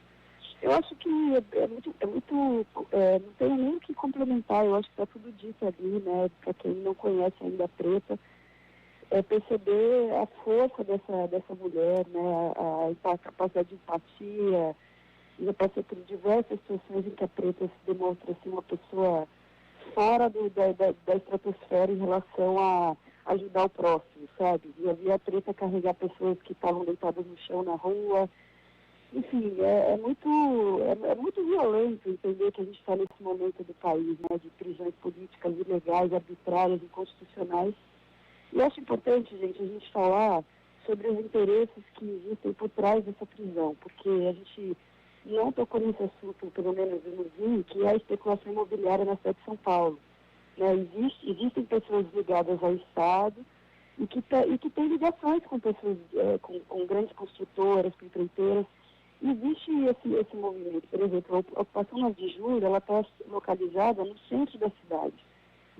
eu acho que não tenho nem o que complementar, eu acho que está tudo dito ali, né? Para quem não conhece ainda a Preta, perceber a força dessa mulher, né? A capacidade de empatia. Já passei por diversas situações em que a Preta se demonstra assim, uma pessoa fora da estratosfera em relação a ajudar o próximo, sabe? E havia a Preta carregar pessoas que estavam deitadas no chão na rua. Enfim, é muito violento entender que a gente está nesse momento do país, né, de prisões políticas ilegais, arbitrárias, inconstitucionais. E acho importante, gente, a gente falar sobre os interesses que existem por trás dessa prisão, porque a gente não tocou nesse assunto, pelo menos eu não vi, que é a especulação imobiliária na cidade de São Paulo. Né? Existem pessoas ligadas ao Estado e que têm ligações com pessoas, com grandes construtoras, com empreiteiras. Existe esse movimento. Por exemplo, a ocupação 9 de julho, ela está localizada no centro da cidade.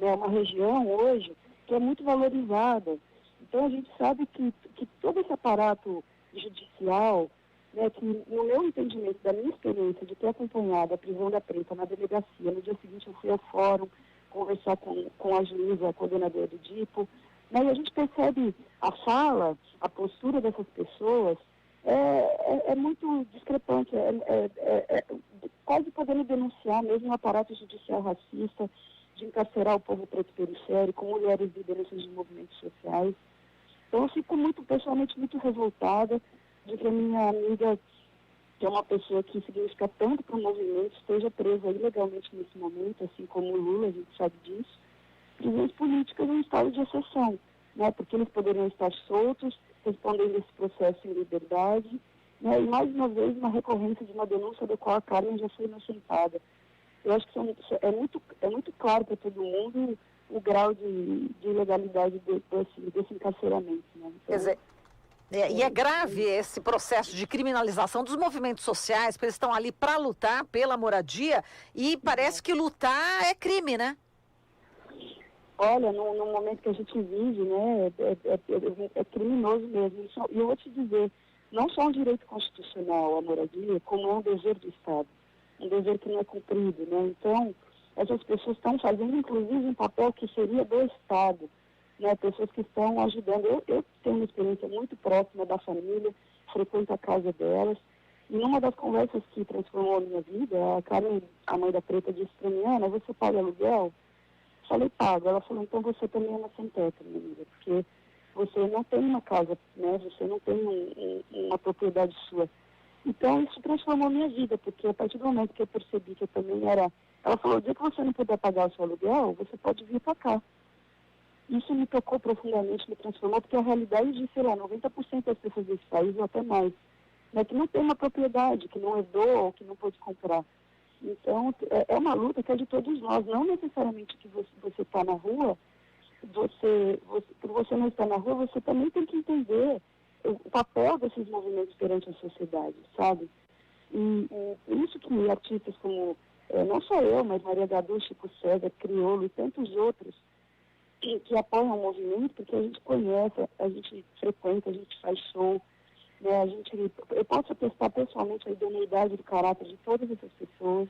É uma região hoje que é muito valorizada. Então a gente sabe que todo esse aparato judicial, né, que no meu entendimento, da minha experiência de ter acompanhado a prisão da Preta na delegacia, no dia seguinte eu fui ao fórum conversar com a juíza, a coordenadora do DIPO, né, e a gente percebe a fala, a postura dessas pessoas, é muito discrepante, quase podendo denunciar mesmo um aparato judicial racista, de encarcerar o povo preto periférico, mulheres lideranças de movimentos sociais. Então eu fico pessoalmente muito revoltada de que a minha amiga, que é uma pessoa que significa tanto para o movimento, esteja presa ilegalmente nesse momento, assim como o Lula, a gente sabe disso. Prisões políticas em estado de exceção, né, porque eles poderiam estar soltos, respondendo esse processo em liberdade, né, e mais uma vez uma recorrência de uma denúncia da qual a Carmen já foi inocentada. Eu acho que é muito claro para todo mundo o grau de ilegalidade desse encarceramento. Né? Então, quer dizer, e é grave esse processo de criminalização dos movimentos sociais, porque eles estão ali para lutar pela moradia e parece que lutar é crime, né? Olha, no momento que a gente vive, né, é criminoso mesmo. E eu vou te dizer, não só um direito constitucional a moradia, como é um dever do Estado. Um dever que não é cumprido, né? Então, essas pessoas estão fazendo, inclusive, um papel que seria do Estado, né? Pessoas que estão ajudando. Eu tenho uma experiência muito próxima da família, frequento a casa delas, e numa das conversas que transformou a minha vida, a Carmen, a mãe da Preta, disse para mim: Ana, você paga aluguel? Falei, pago. Ela falou, então você também é uma sem teto, minha amiga, porque você não tem uma casa, né? Você não tem uma propriedade sua. Então isso transformou minha vida, porque a partir do momento que eu percebi que eu também era... Ela falou, o dia que você não puder pagar o seu aluguel, você pode vir para cá. Isso me tocou profundamente, me transformou, porque a realidade de, sei lá, 90% das pessoas desse país, ou até mais, né, que não tem uma propriedade, que não herdou ou que não pôde comprar. Então, é uma luta que é de todos nós, não necessariamente que você está na rua, por você não estar na rua, você também tem que entender o papel desses movimentos perante a sociedade, sabe? E isso que artistas como, não só eu, mas Maria Gadu, Chico César, Criolo e tantos outros, que apoiam o movimento, porque a gente conhece, a gente frequenta, a gente faz show, né? Eu posso atestar pessoalmente a idoneidade do caráter de todas essas pessoas,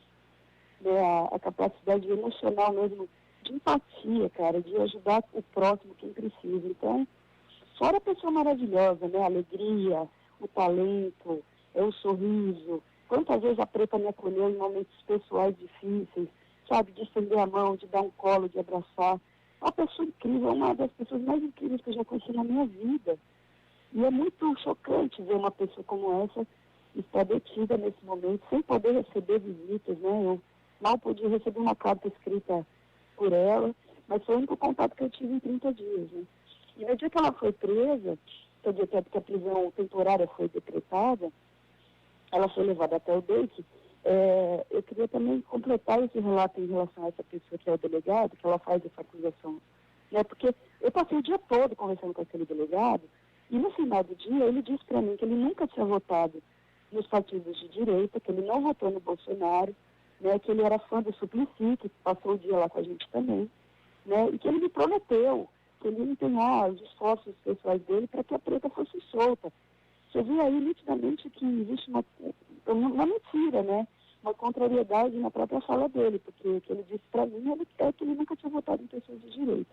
né, a capacidade emocional mesmo, de empatia, cara, de ajudar o próximo, quem precisa. Então, fora a pessoa maravilhosa, né, a alegria, o talento, o sorriso. Quantas vezes a Preta me acolheu em momentos pessoais difíceis, sabe, de estender a mão, de dar um colo, de abraçar. Uma pessoa incrível, uma das pessoas mais incríveis que eu já conheci na minha vida. E é muito chocante ver uma pessoa como essa estar detida nesse momento, sem poder receber visitas, né? Eu mal podia receber uma carta escrita por ela, mas foi o único contato que eu tive em 30 dias, né? E no dia que ela foi presa, no dia que a prisão temporária foi decretada, ela foi levada até o DEIC. Eu queria também completar esse relato em relação a essa pessoa que é o delegado, que ela faz essa acusação, né? Porque eu passei o dia todo conversando com aquele delegado, e no final do dia ele disse para mim que ele nunca tinha votado nos partidos de direita, que ele não votou no Bolsonaro, né? Que ele era fã do Suplicy, que passou o dia lá com a gente também, né? E que ele me prometeu que ele ia empenhar os esforços pessoais dele para que a Preta fosse solta. Você vê aí nitidamente que existe uma mentira, né? Uma contrariedade na própria fala dele, porque o que ele disse para mim é que ele nunca tinha votado em pessoas de direita.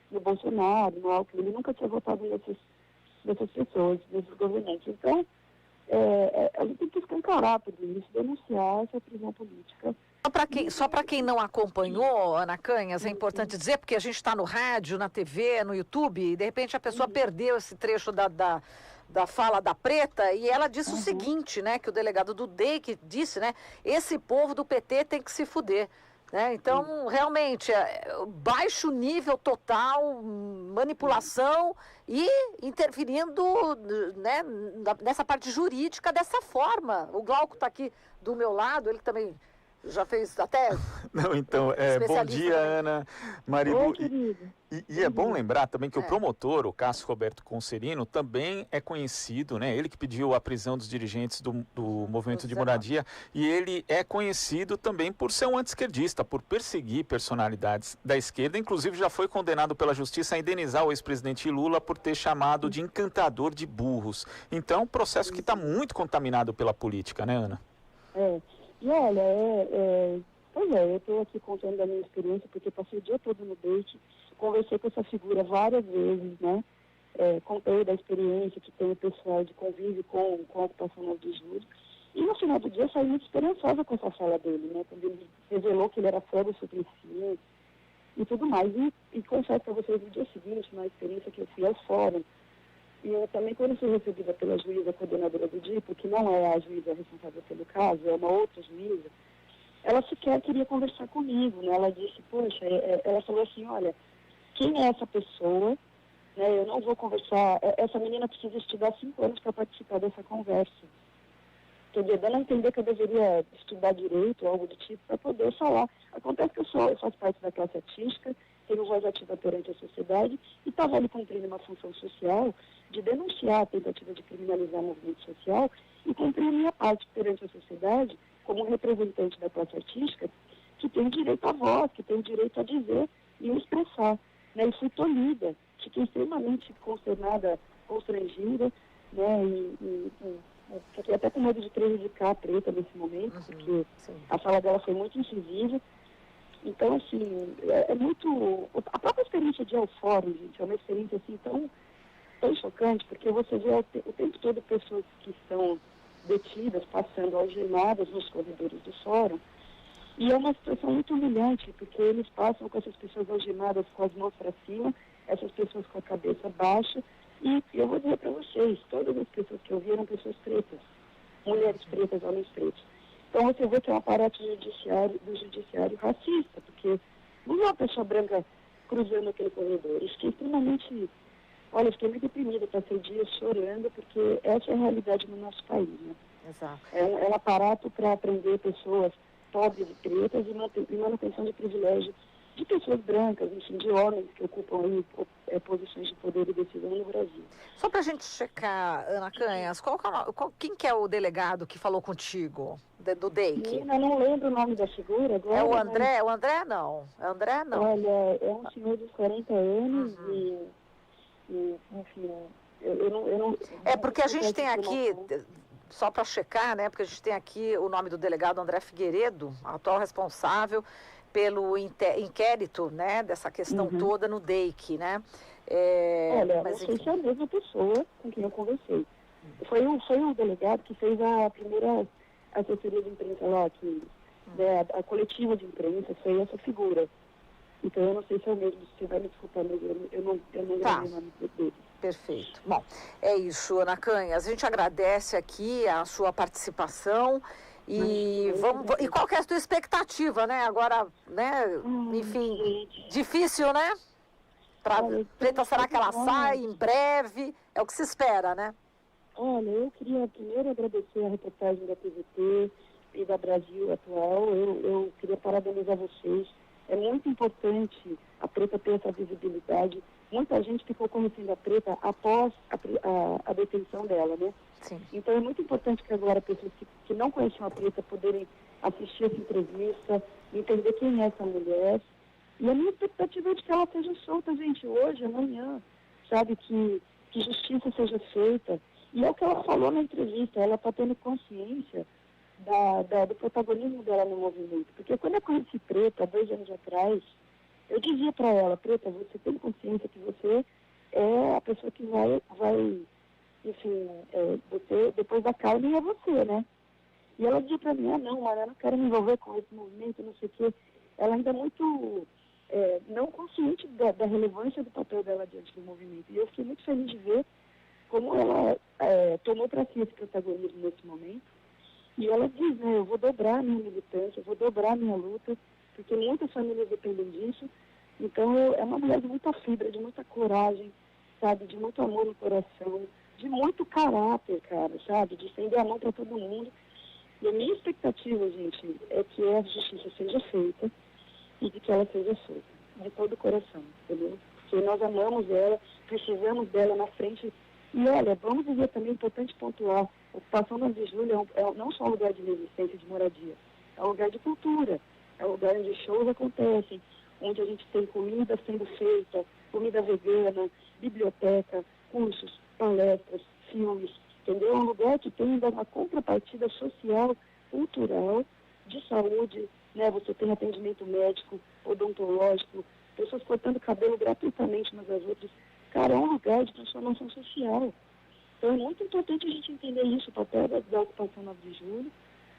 No Bolsonaro, no Alckmin, ele nunca tinha votado nessas pessoas, nesses governantes. Então, a gente tem que escancarar tudo isso, denunciar essa prisão política. Só para quem não acompanhou, Ana Canhas, é importante dizer, porque a gente está no rádio, na TV, no YouTube, e de repente a pessoa perdeu esse trecho da fala da Preta, e ela disse o seguinte, né, que o delegado do DEIC disse, né, esse povo do PT tem que se fuder. Né? Então, realmente, baixo nível total, manipulação e interferindo, né, nessa parte jurídica dessa forma. O Glauco está aqui do meu lado, ele também já fez até... Não, então, bom dia, Ana, Marilu. E é bom lembrar também que o promotor, o Cássio Roberto Concerino, também é conhecido, né? Ele que pediu a prisão dos dirigentes do Movimento de Moradia, e ele é conhecido também por ser um anti-esquerdista, por perseguir personalidades da esquerda, inclusive já foi condenado pela justiça a indenizar o ex-presidente Lula por ter chamado de encantador de burros. Então, um processo que está muito contaminado pela política, né, Ana? E olha, eu estou aqui contando da minha experiência, porque passei o dia todo no DEIC, conversei com essa figura várias vezes, né? Contei da experiência que tem o pessoal de convívio com a ocupação do júri. E no final do dia eu saí muito esperançosa com essa fala dele, né? Quando ele revelou que ele era fã do Suplicy e tudo mais. E confesso para vocês, no dia seguinte, na experiência que eu fui ao fórum, e eu também, quando fui recebida pela juíza coordenadora do DIPO, que não é a juíza responsável pelo caso, é uma outra juíza, ela sequer queria conversar comigo, né? Ela disse, poxa, ela falou assim, olha, quem é essa pessoa? Né? Eu não vou conversar, essa menina precisa estudar 5 anos para participar dessa conversa. Quer dizer, dando a entender que eu deveria estudar direito ou algo do tipo para poder falar. Acontece que eu faço parte da classe artística, tenho voz ativa perante a sociedade e estava ali cumprindo uma função social de denunciar a tentativa de criminalizar o movimento social e cumprir a minha parte perante a sociedade como representante da classe artística que tem direito à voz, que tem direito a dizer e expressar. Né? E fui tolhida, fiquei extremamente consternada, constrangida, né? E fiquei até com medo de prejudicar a Preta nesse momento, porque a fala dela foi muito incisiva. Então, assim, é muito... A própria experiência de ir ao fórum, gente, é uma experiência, assim, tão chocante, porque você vê o tempo todo pessoas que estão detidas, passando algemadas nos corredores do fórum, e é uma situação muito humilhante, porque eles passam com essas pessoas algemadas com as mãos para cima, essas pessoas com a cabeça baixa, e eu vou dizer para vocês, todas as pessoas que eu vi eram pessoas pretas, mulheres pretas, homens pretos. Então você vê que é um aparato do judiciário racista, porque não é uma pessoa branca cruzando aquele corredor. Eu fiquei extremamente... Olha, eu fiquei muito deprimida, passei dias chorando, porque essa é a realidade no nosso país, né? Exato. É um aparato para prender pessoas pobres e pretas e manutenção de privilégio de pessoas brancas, enfim, de homens que ocupam aí posições de poder e decisão no Brasil. Só para a gente checar, Ana Canhas, quem que é o delegado que falou contigo, do DEIC? Eu não lembro o nome da figura agora. É o André? Mas... O André não. É o André não. Olha, é um senhor de 40 anos e enfim, eu não... É porque a gente tem aqui... só para checar, né? Porque a gente tem aqui o nome do delegado André Figueiredo, atual responsável pelo inquérito, né? Dessa questão toda no DEIC, né? Olha, mas, não sei se é a mesma pessoa com quem eu conversei. Foi o delegado que fez a primeira assessoria de imprensa lá, né, a coletiva de imprensa, foi essa figura. Então eu não sei se é o mesmo, você vai me desculpar, mas eu não gravei o nome dele. Perfeito. Bom, é isso, Ana Canhas. A gente agradece aqui a sua participação e e qual que é a sua expectativa, né? Agora, né? Enfim, difícil, né? Preta, será que ela sai em breve? É o que se espera, né? Olha, eu queria primeiro agradecer a reportagem da TVT e da Brasil Atual. Eu queria parabenizar vocês. É muito importante a Preta ter essa visibilidade. Muita gente ficou conhecendo a Preta após a detenção dela, né? Sim. Então é muito importante que agora pessoas que não conheciam a Preta poderem assistir essa entrevista, entender quem é essa mulher. E a minha expectativa é de que ela seja solta, gente, hoje, amanhã, sabe? Que justiça seja feita. E é o que ela falou na entrevista, ela está tendo consciência do protagonismo dela no movimento. Porque quando eu conheci Preta, 2 anos atrás, eu dizia para ela, Preta, você tem consciência que você é a pessoa que vai enfim, você, depois da Carmen é você, né? E ela dizia para mim, não, mas eu não quero me envolver com esse movimento, não sei o quê. Ela ainda é muito não consciente da relevância do papel dela diante do movimento. E eu fiquei muito feliz de ver como ela tomou para si esse protagonismo nesse momento. E ela diz, né, eu vou dobrar a minha militância, eu vou dobrar a minha luta, porque muitas famílias dependem disso. Então, é uma mulher de muita fibra, de muita coragem, sabe, de muito amor no coração, de muito caráter, cara, sabe, de estender a mão para todo mundo. E a minha expectativa, gente, é que a justiça seja feita e de que ela seja solta, de todo o coração, entendeu? Porque nós amamos ela, precisamos dela na frente. E olha, vamos dizer também, importante pontuar, a ocupação 9 de julho é não só um lugar de resistência, de moradia, é um lugar de cultura, é um lugar onde shows acontecem, onde a gente tem comida sendo feita, comida vegana, biblioteca, cursos, palestras, filmes, entendeu? É um lugar que tem ainda uma contrapartida social, cultural, de saúde, né? Você tem atendimento médico, odontológico, pessoas cortando cabelo gratuitamente umas às outras. Cara, é um lugar de transformação social. Então é muito importante a gente entender isso, o papel da ocupação 9 de julho,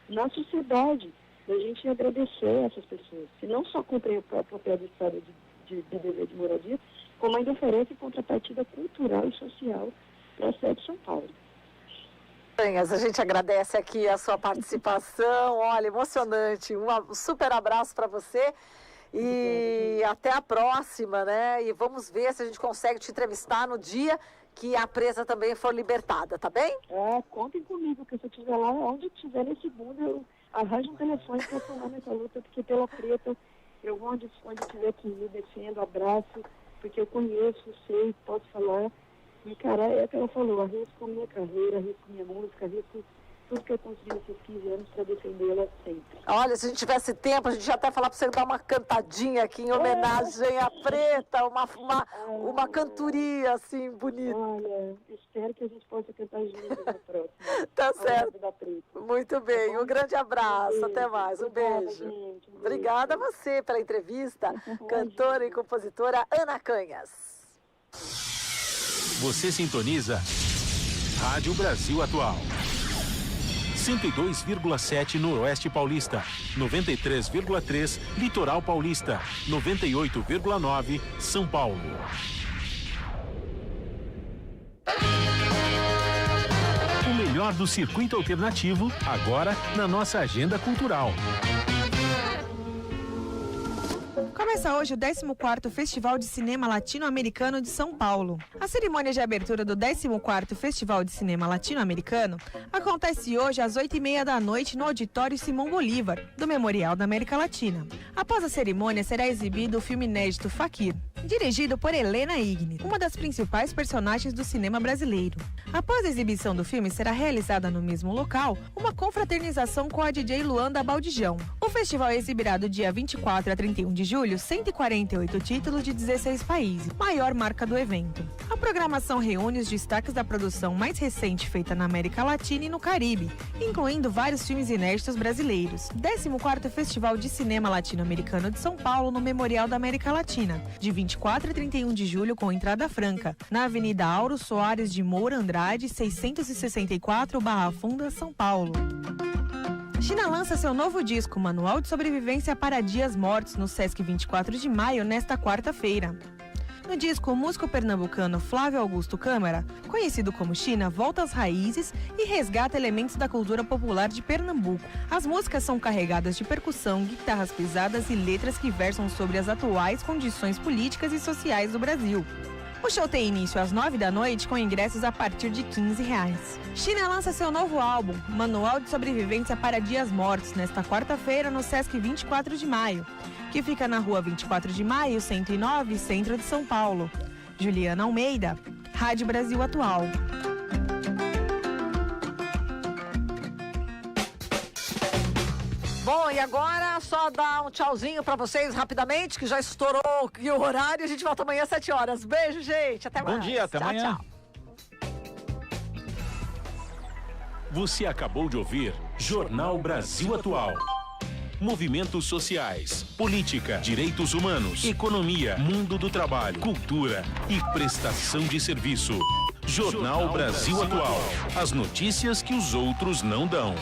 na sociedade, da gente agradecer essas pessoas, que não só cumprem o papel do Estado de dever de moradia, como ainda oferecem contrapartida cultural e social para a cidade de São Paulo. A gente agradece aqui a sua participação, olha, emocionante, um super abraço para você e até a próxima, né? E vamos ver se a gente consegue te entrevistar no dia que a presa também for libertada, tá bem? Contem comigo, que se eu estiver lá, onde estiver nesse mundo, eu arranjo um telefone para tomar nessa luta, porque pela Preta, eu vou onde tiver que ir, defendo, abraço, porque eu conheço, sei, posso falar. E, cara, é o que ela falou, arrisco a minha carreira, arrisco minha música, arrisco tudo que eu consegui nesses 15 anos para defendê-la sempre. Olha, se a gente tivesse tempo, a gente ia até falar para você dar uma cantadinha aqui em homenagem à Preta, uma cantoria, assim, bonita. Olha, espero que a gente possa cantar juntos na próxima. Tá certo. Muito bem, um grande abraço, até mais, um beijo. Gente, Obrigada a você pela entrevista, cantora e compositora Ana Canhas. Você sintoniza Rádio Brasil Atual. 102,7 Noroeste Paulista, 93,3 Litoral Paulista, 98,9 São Paulo. O melhor do circuito alternativo, agora na nossa agenda cultural. Começa hoje o 14º Festival de Cinema Latino-Americano de São Paulo. A cerimônia de abertura do 14º Festival de Cinema Latino-Americano acontece hoje às 20h30 da noite no Auditório Simão Bolívar, do Memorial da América Latina. Após a cerimônia, será exibido o filme inédito Fakir, dirigido por Helena Igni, uma das principais personagens do cinema brasileiro. Após a exibição do filme, será realizada no mesmo local uma confraternização com a DJ Luanda Baldijão. O festival exibirá do dia 24 a 31 de julho 148 títulos de 16 países, maior marca do evento. A programação reúne os destaques da produção mais recente feita na América Latina e no Caribe, incluindo vários filmes inéditos brasileiros. 14º Festival de Cinema Latino-Americano de São Paulo no Memorial da América Latina, de 24 a 31 de julho com entrada franca, na Avenida Auro Soares de Moura Andrade, 664, Barra Funda, São Paulo. China lança seu novo disco, Manual de Sobrevivência para Dias Mortos, no Sesc 24 de maio, nesta quarta-feira. No disco, o músico pernambucano Flávio Augusto Câmara, conhecido como China, volta às raízes e resgata elementos da cultura popular de Pernambuco. As músicas são carregadas de percussão, guitarras pesadas e letras que versam sobre as atuais condições políticas e sociais do Brasil. O show tem início às 9 da noite, com ingressos a partir de R$15. China lança seu novo álbum, Manual de Sobrevivência para Dias Mortos, nesta quarta-feira no Sesc 24 de maio, que fica na rua 24 de maio, 109, centro de São Paulo. Juliana Almeida, Rádio Brasil Atual. Bom, e agora só dar um tchauzinho pra vocês rapidamente, que já estourou aqui o horário. A gente volta amanhã às 7 horas. Beijo, gente. Até mais. Bom dia, até amanhã. Tchau. Você acabou de ouvir Jornal Brasil Atual. Movimentos sociais, política, direitos humanos, economia, mundo do trabalho, cultura e prestação de serviço. Jornal Brasil Atual. As notícias que os outros não dão.